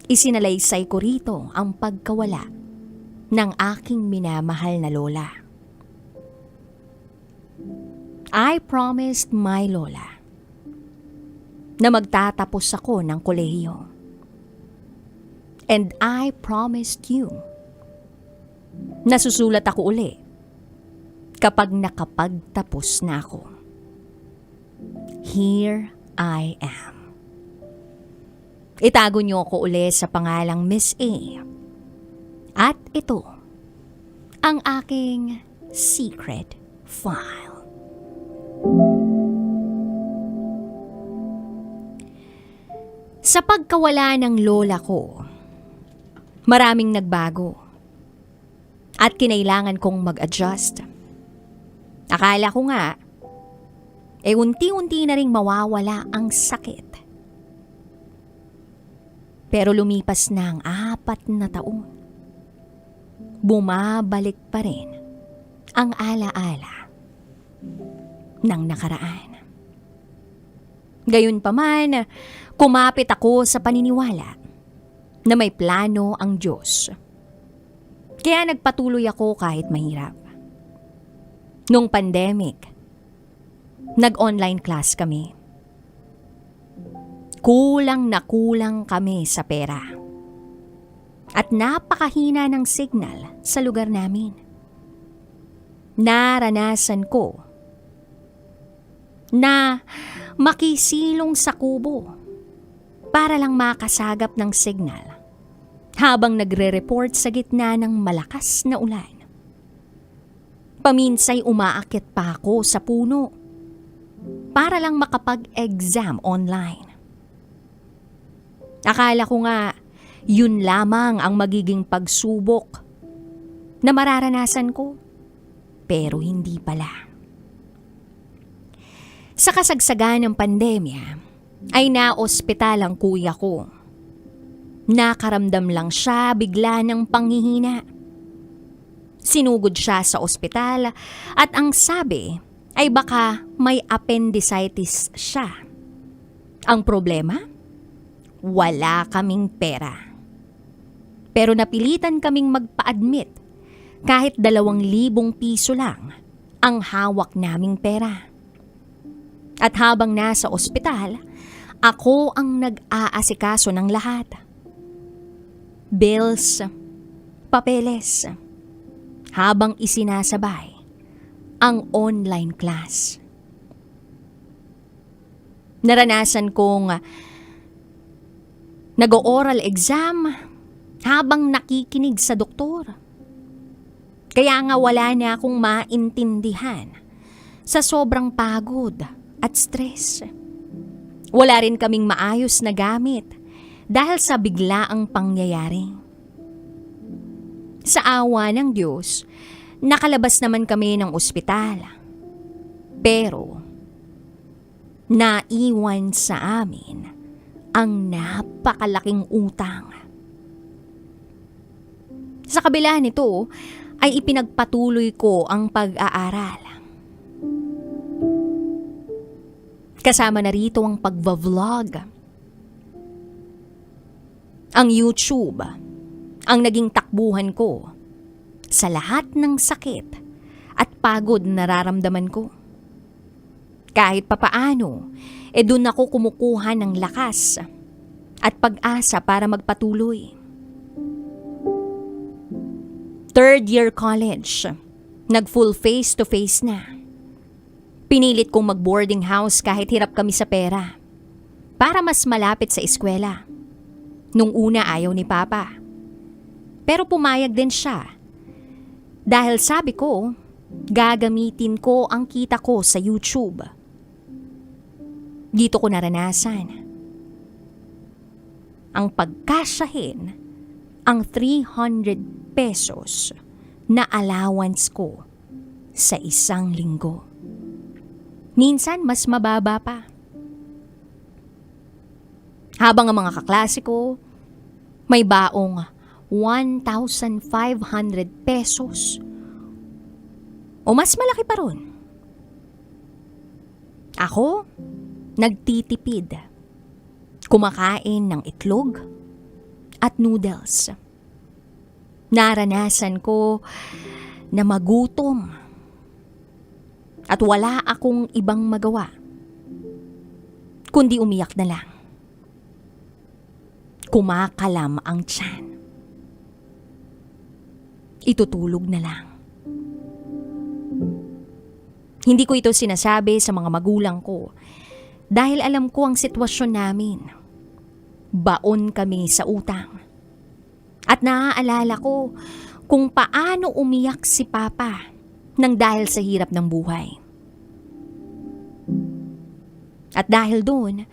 Isinalaysay ko rito ang pagkawala ng aking minamahal na lola. I promised my lola na magtatapos ako ng kolehiyo. And I promised you na susulat ako uli kapag nakapagtapos na ako. Here I am. Itago niyo ako uli sa pangalang Miss A. At ito, ang aking secret file. Sa pagkawala ng lola ko, maraming nagbago at kinailangan kong mag-adjust. Akala ko nga, unti-unti na ring mawawala ang sakit. Pero lumipas na ang 4 na taon. Bumabalik pa rin ang alaala ng nakaraan. Gayunpaman, kumapit ako sa paniniwala na may plano ang Diyos. Kaya nagpatuloy ako kahit mahirap. Nung pandemic, Nag-online class kami. Kulang na kulang kami sa pera. At napakahina ng signal sa lugar namin. Naranasan ko na makisilong sa kubo para lang makasagap ng signal habang nagre-report sa gitna ng malakas na ulan. Paminsay umaakit pa ako sa puno para lang makapag-exam online. Akala ko nga yun lamang ang magiging pagsubok na mararanasan ko, pero hindi pala. Sa kasagsagan ng pandemya, ay naospital ang kuya ko. Nakaramdam lang siya bigla ng panghihina. Sinugod siya sa ospital at ang sabi ay baka may appendicitis siya. Ang problema? Wala kaming pera. Pero napilitan kaming magpa-admit kahit 2,000 piso lang ang hawak naming pera. At habang nasa ospital, ako ang nag-aasikaso ng lahat. Bills, papeles, habang isinasabay ang online class. Naranasan kong nag-oral exam habang nakikinig sa doktor. Kaya nga wala na akong maintindihan sa sobrang pagod at stress. Wala rin kaming maayos na gamit dahil sa biglaang pangyayari. Sa awa ng Diyos, nakalabas naman kami ng ospital. Pero, naiwan sa amin ang napakalaking utang. Sa kabila nito, ay ipinagpatuloy ko ang pag-aaral. Kasama na rito ang pagva-vlog. Ang YouTube ang naging takbuhan ko sa lahat ng sakit at pagod na nararamdaman ko. Kahit papaano, doon ako kumukuha ng lakas at pag-asa para magpatuloy. 3rd year college, nag-full face-to-face na. Pinilit kong mag-boarding house kahit hirap kami sa pera para mas malapit sa eskwela. Nung una ayaw ni Papa. Pero pumayag din siya. Dahil sabi ko, gagamitin ko ang kita ko sa YouTube. Dito ko naranasan ang pagkasyahin ang 300 pesos na allowance ko sa isang linggo. Minsan mas mababa pa. Habang ang mga kaklase ko may baong 1,500 pesos o mas malaki pa ron. Ako, nagtitipid. Kumakain ng itlog at noodles. Naranasan ko na magutom at wala akong ibang magawa kundi umiyak na lang. Kumakalam ang tiyan. Itutulog na lang. Hindi ko ito sinasabi sa mga magulang ko dahil alam ko ang sitwasyon namin. Baon kami sa utang. At naaalala ko kung paano umiyak si Papa nang dahil sa hirap ng buhay. At dahil doon,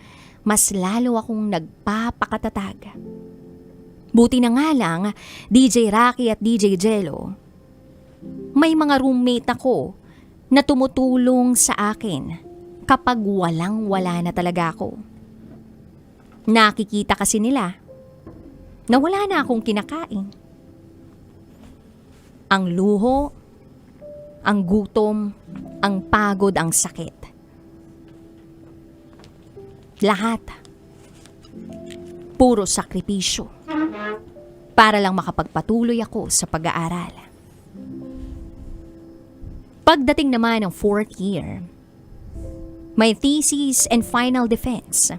mas lalo akong nagpapakatatag. Buti na nga lang, DJ Rocky at DJ Jello, may mga roommate ako na tumutulong sa akin kapag walang-wala na talaga ako. Nakikita kasi nila na wala na akong kinakain. Ang luho, ang gutom, ang pagod, ang sakit. Lahat. Puro sakripisyo. Para lang makapagpatuloy ako sa pag-aaral. Pagdating naman ng 4th year, May thesis and final defense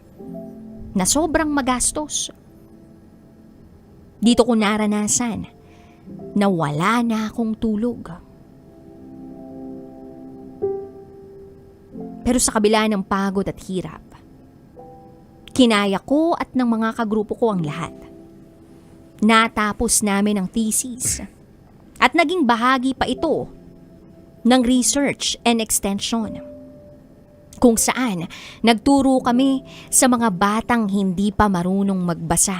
na sobrang magastos. Dito ko naranasan na wala na akong tulog. Pero sa kabila ng pagod at hirap, kinaya ko at ng mga kagrupo ko ang lahat. Natapos namin ang thesis at naging bahagi pa ito ng research and extension, kung saan nagturo kami sa mga batang hindi pa marunong magbasa.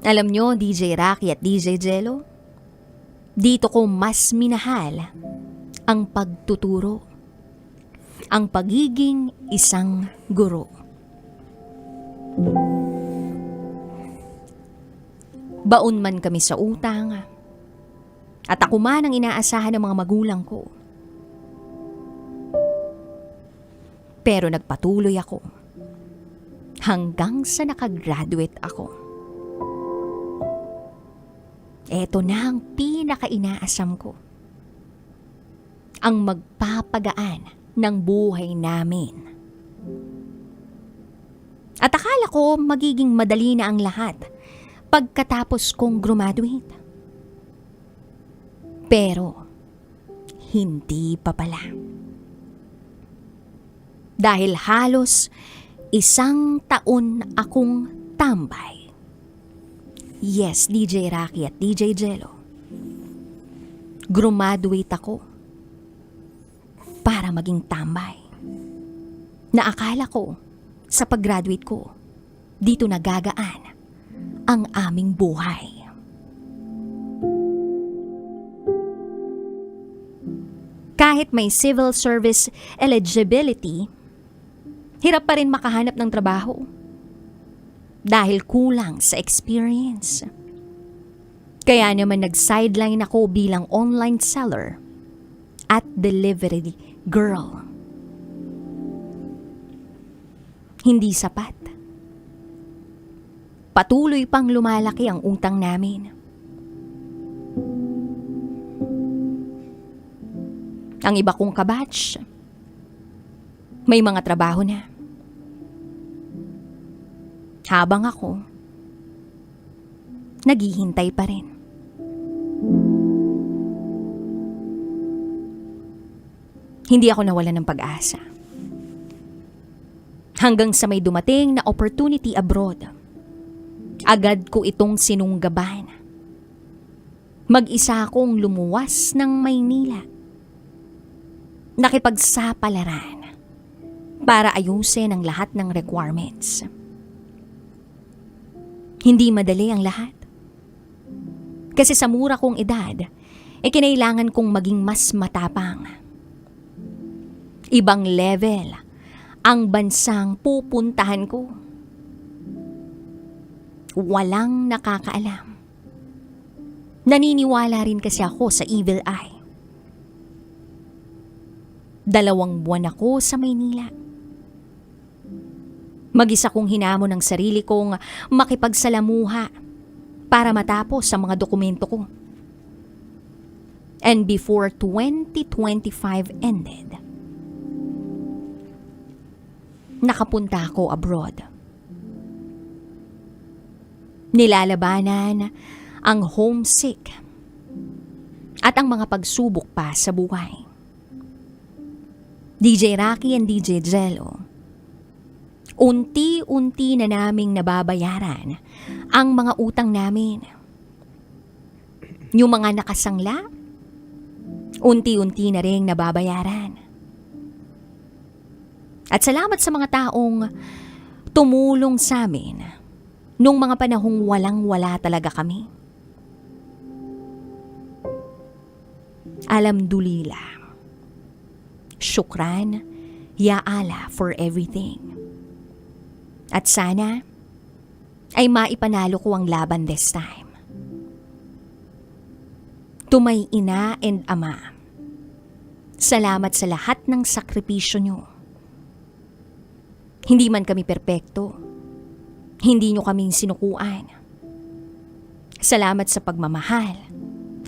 Alam nyo, DJ Rocky at DJ Jello, dito ko mas minahal ang pagtuturo, ang pagiging isang guro. Baon man kami sa utang, at ako man ang inaasahan ng mga magulang ko. Pero nagpatuloy ako hanggang sa nakagraduate ako. Eto na ang pinaka-inaasam ko, ang magpapagaan ng buhay namin. At akala ko magiging madali na ang lahat pagkatapos kong graduate. Pero hindi pa pala. Dahil halos 1 taon akong tambay. Yes, DJ Rocky at DJ Jello. Graduate ako para maging tambay. Na akala ko sa pag-graduate ko, dito nagagaan ang aming buhay. Kahit may civil service eligibility, hirap pa rin makahanap ng trabaho dahil kulang sa experience. Kaya naman nag-sideline ako bilang online seller at delivery girl. Hindi sapat. Patuloy pang lumalaki ang utang namin. Ang iba kong kabatch, may mga trabaho na. Habang ako, naghihintay pa rin. Hindi ako nawalan ng pag-asa. Hanggang sa may dumating na opportunity abroad, agad ko itong sinunggaban. Mag-isa akong lumuwas ng Maynila. Nakipagsapalaran para ayusin ang lahat ng requirements. Hindi madali ang lahat. Kasi sa mura kong edad, kinailangan kong maging mas matapang. Ibang level ang bansang pupuntahan ko. Walang nakakaalam. Naniniwala rin kasi ako sa evil eye. 2 buwan ako sa Maynila. Mag-isa kong hinamon ang sarili kong makipagsalamuha para matapos ang mga dokumento ko. And before 2025 ended, nakapunta ako abroad. Nilalabanan ang homesick at ang mga pagsubok pa sa buhay. DJ Rocky and DJ Jello, unti-unti na naming nababayaran ang mga utang namin. Yung mga nakasangla, unti-unti na rin nababayaran. At salamat sa mga taong tumulong sa amin nung mga panahong walang-wala talaga kami. Alhamdulillah. Syukran, Ya Allah for everything. At sana ay maipanalo ko ang laban this time. To my ina and ama, salamat sa lahat ng sakripisyo nyo. Hindi man kami perpekto, hindi nyo kaming sinukuan. Salamat sa pagmamahal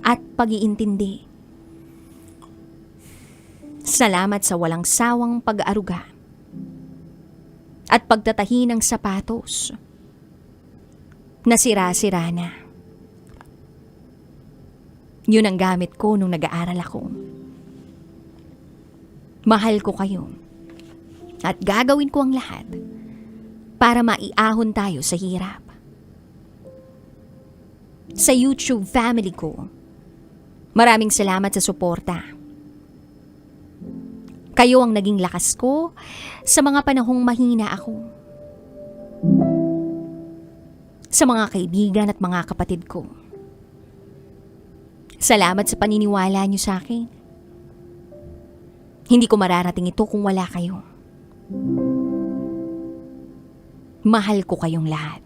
at pag-iintindi. Salamat sa walang sawang pag-aaruga at pagtatahi ng sapatos na sira-sira na. Yun ang gamit ko nung nag-aaral ako. Mahal ko kayo at gagawin ko ang lahat para maiahon tayo sa hirap. Sa YouTube family ko, maraming salamat sa suporta. Kayo ang naging lakas ko sa mga panahong mahina ako. Sa mga kaibigan at mga kapatid ko. Salamat sa paniniwala niyo sa akin. Hindi ko mararating ito kung wala kayo. Mahal ko kayong lahat.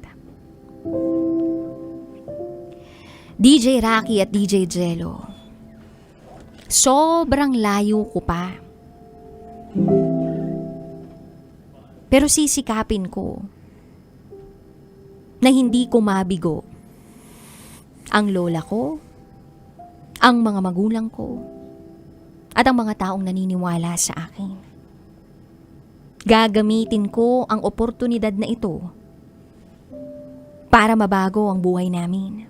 DJ Rocky at DJ Jello, sobrang layo ko pa. Pero sisikapin ko na hindi ko mabigo ang lola ko, ang mga magulang ko, at ang mga taong naniniwala sa akin. Gagamitin ko ang oportunidad na ito para mabago ang buhay namin.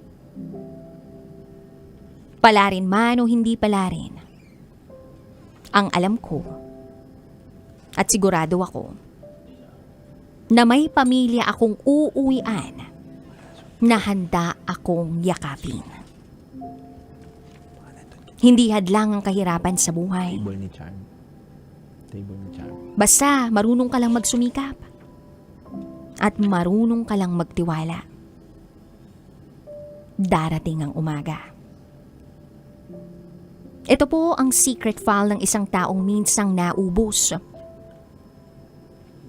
Palarin man o hindi palarin, ang alam ko at sigurado ako na may pamilya akong uuwian na handa akong yakapin. Hindi hadlang ang kahirapan sa buhay. Table ni Charm. Basta marunong ka lang magsumikap at marunong ka lang magtiwala. Darating ang umaga. Ito po ang secret file ng isang taong minsang naubos.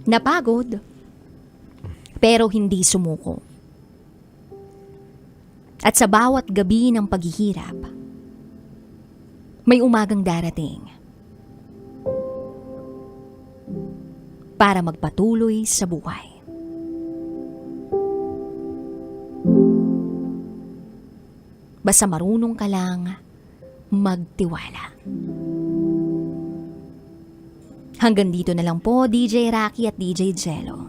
Napagod, pero hindi sumuko. At sa bawat gabi ng paghihirap, may umagang darating para magpatuloy sa buhay. Basta marunong ka lang magtiwala. Hanggang dito na lang po, DJ Rocky at DJ Jello.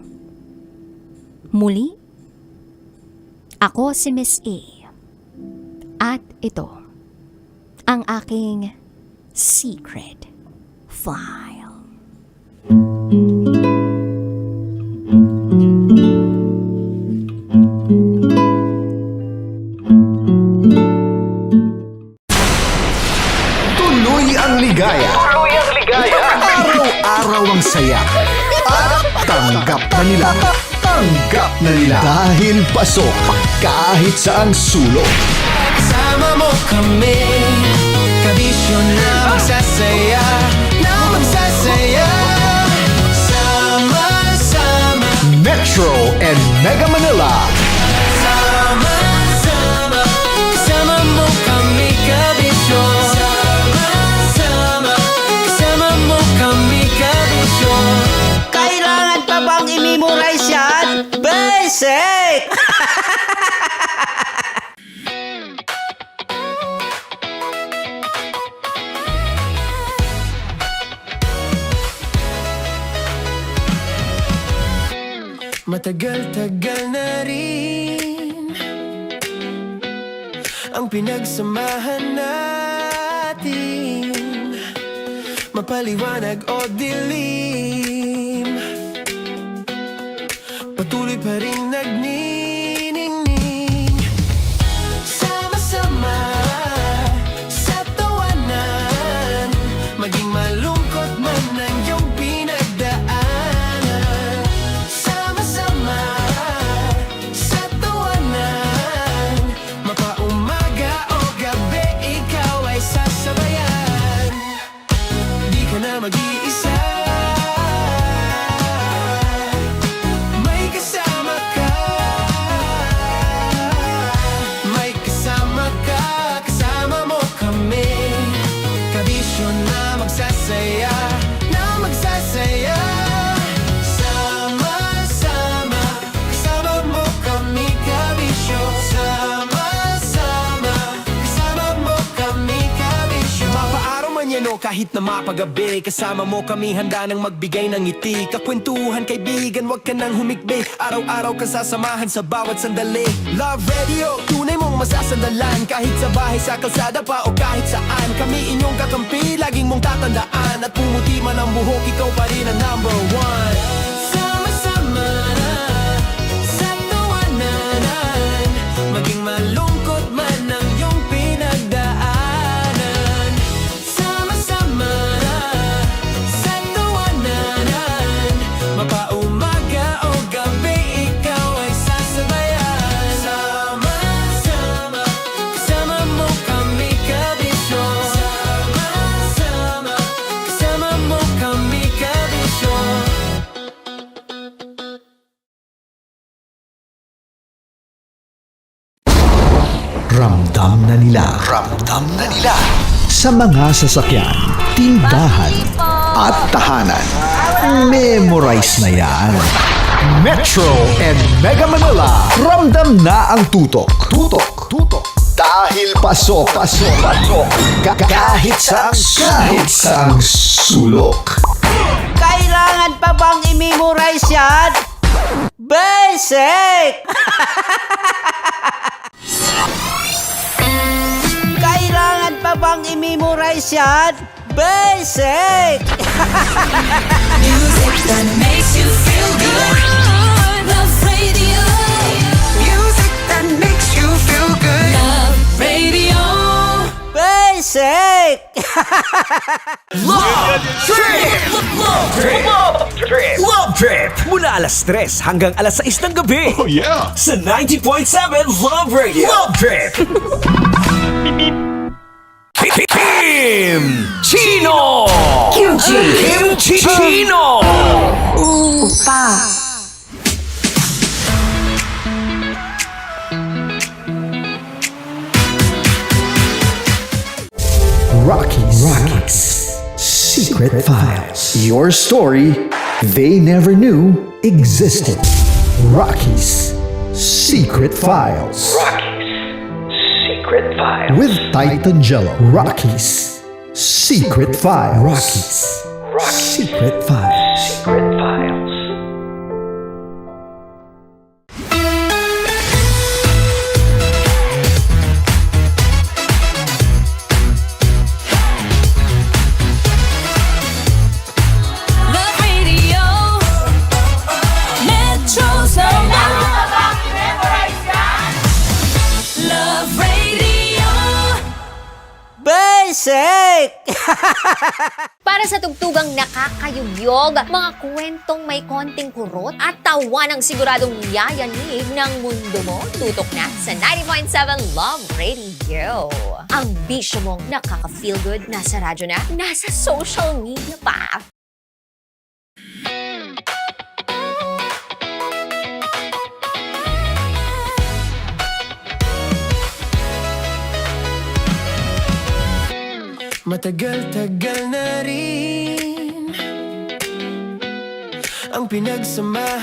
Muli, ako si Miss A. At ito, ang aking secret file. Tuloy ang ligaya. Araw-araw ang saya. At tanggap na nila. Tanggap na nila. Dahil pasok kahit saang sulok. Kasama mo kami, kabisyo na magsasaya, na magsasaya. Sama-sama Metro and Mega Manila. Sama-sama, kasama mo kami, kabisyo. Sama-sama, kasama mo kami, kabisyo. Kailangan pa bang i-memorize yan? Basic! Matagal-tagal na rin ang pinagsamahan natin, mapaliwanag o dilim, patuloy pa rin nagniningning. Sama-sama sa tawanan, maging malungkot man ang iyong pinagdaanan. Sama-sama sa tawanan, mapaumaga o gabi, ikaw ay sasabayan. Di ka na mag-iisa, may kasama ka. May kasama ka, kasama mo kami, kabisyo na magsasaya, na magsasaya. Sama-sama, kasama mo kami, kabisyo. Sama-sama, kasama mo kami, kabisyo. Mapaaraw man yan o kahit kahit na mapagabi. Kasama mo kami handa nang magbigay ng ngiti. Kakwentuhan kaibigan, wag ka nang humikbi. Araw-araw ka sasamahan sa bawat sandali. Love Radio, tunay mong masasandalan. Kahit sa bahay, sa kalsada pa o kahit saan. Kami inyong kakampi, laging mong tatandaan. At pumuti man ang buhok, ikaw pa rin ang number one. Sama-sama na sa tawanan, maging malungkot man ang iyong pinagdaanan. Sama-sama na sa tawanan, mapaumaga o gabi, ikaw ay sasabayan. Sama-sama, kasama mo kami kabisyo. Sama-sama, kasama mo kami kabisyo. Ramdam na nila. Ramdam na nila. Sa mga sasakyan, tindahan, at tahanan. Memorize na yan. Metro and Mega Manila. Ramdam na ang tutok. Tutok. Tutok. Dahil pasok. Pasok. Pasok. Kahit saang sulok. Kailangan pa bang i-memorize yan? Basic! Kailangan pa bang i-memorize yan? Basic! Music that makes you feel good. Love Radio. Music that makes you feel good. Love Radio. Basic! Love Trip! Love Trip! Love Trip! Love Trip! Mula alas 3 hanggang alas 6 ng gabi. Oh yeah! Sa 90.7 Love Radio. Love Trip! Kim Chino! Kim Chino! Opa. Rockies. Secret Files. Your story they never knew existed. Rockies. Secret Files. Secret Files. With Titan Jello. Rockies. Secret Files. Rockies. Secret Files. Secret Files. Love Radio. Metro's number. Love Radio. Basic! Para sa tugtugang nakakayugyog, mga kwentong may konting kurot at tawa ng siguradong yayanig ng mundo mo, tutok na sa 90.7 Love Radio. Ang bisyo mong nakaka-feel good, nasa radyo na, nasa social media pa. Matagal-tagal na rin ang pinagsamahan.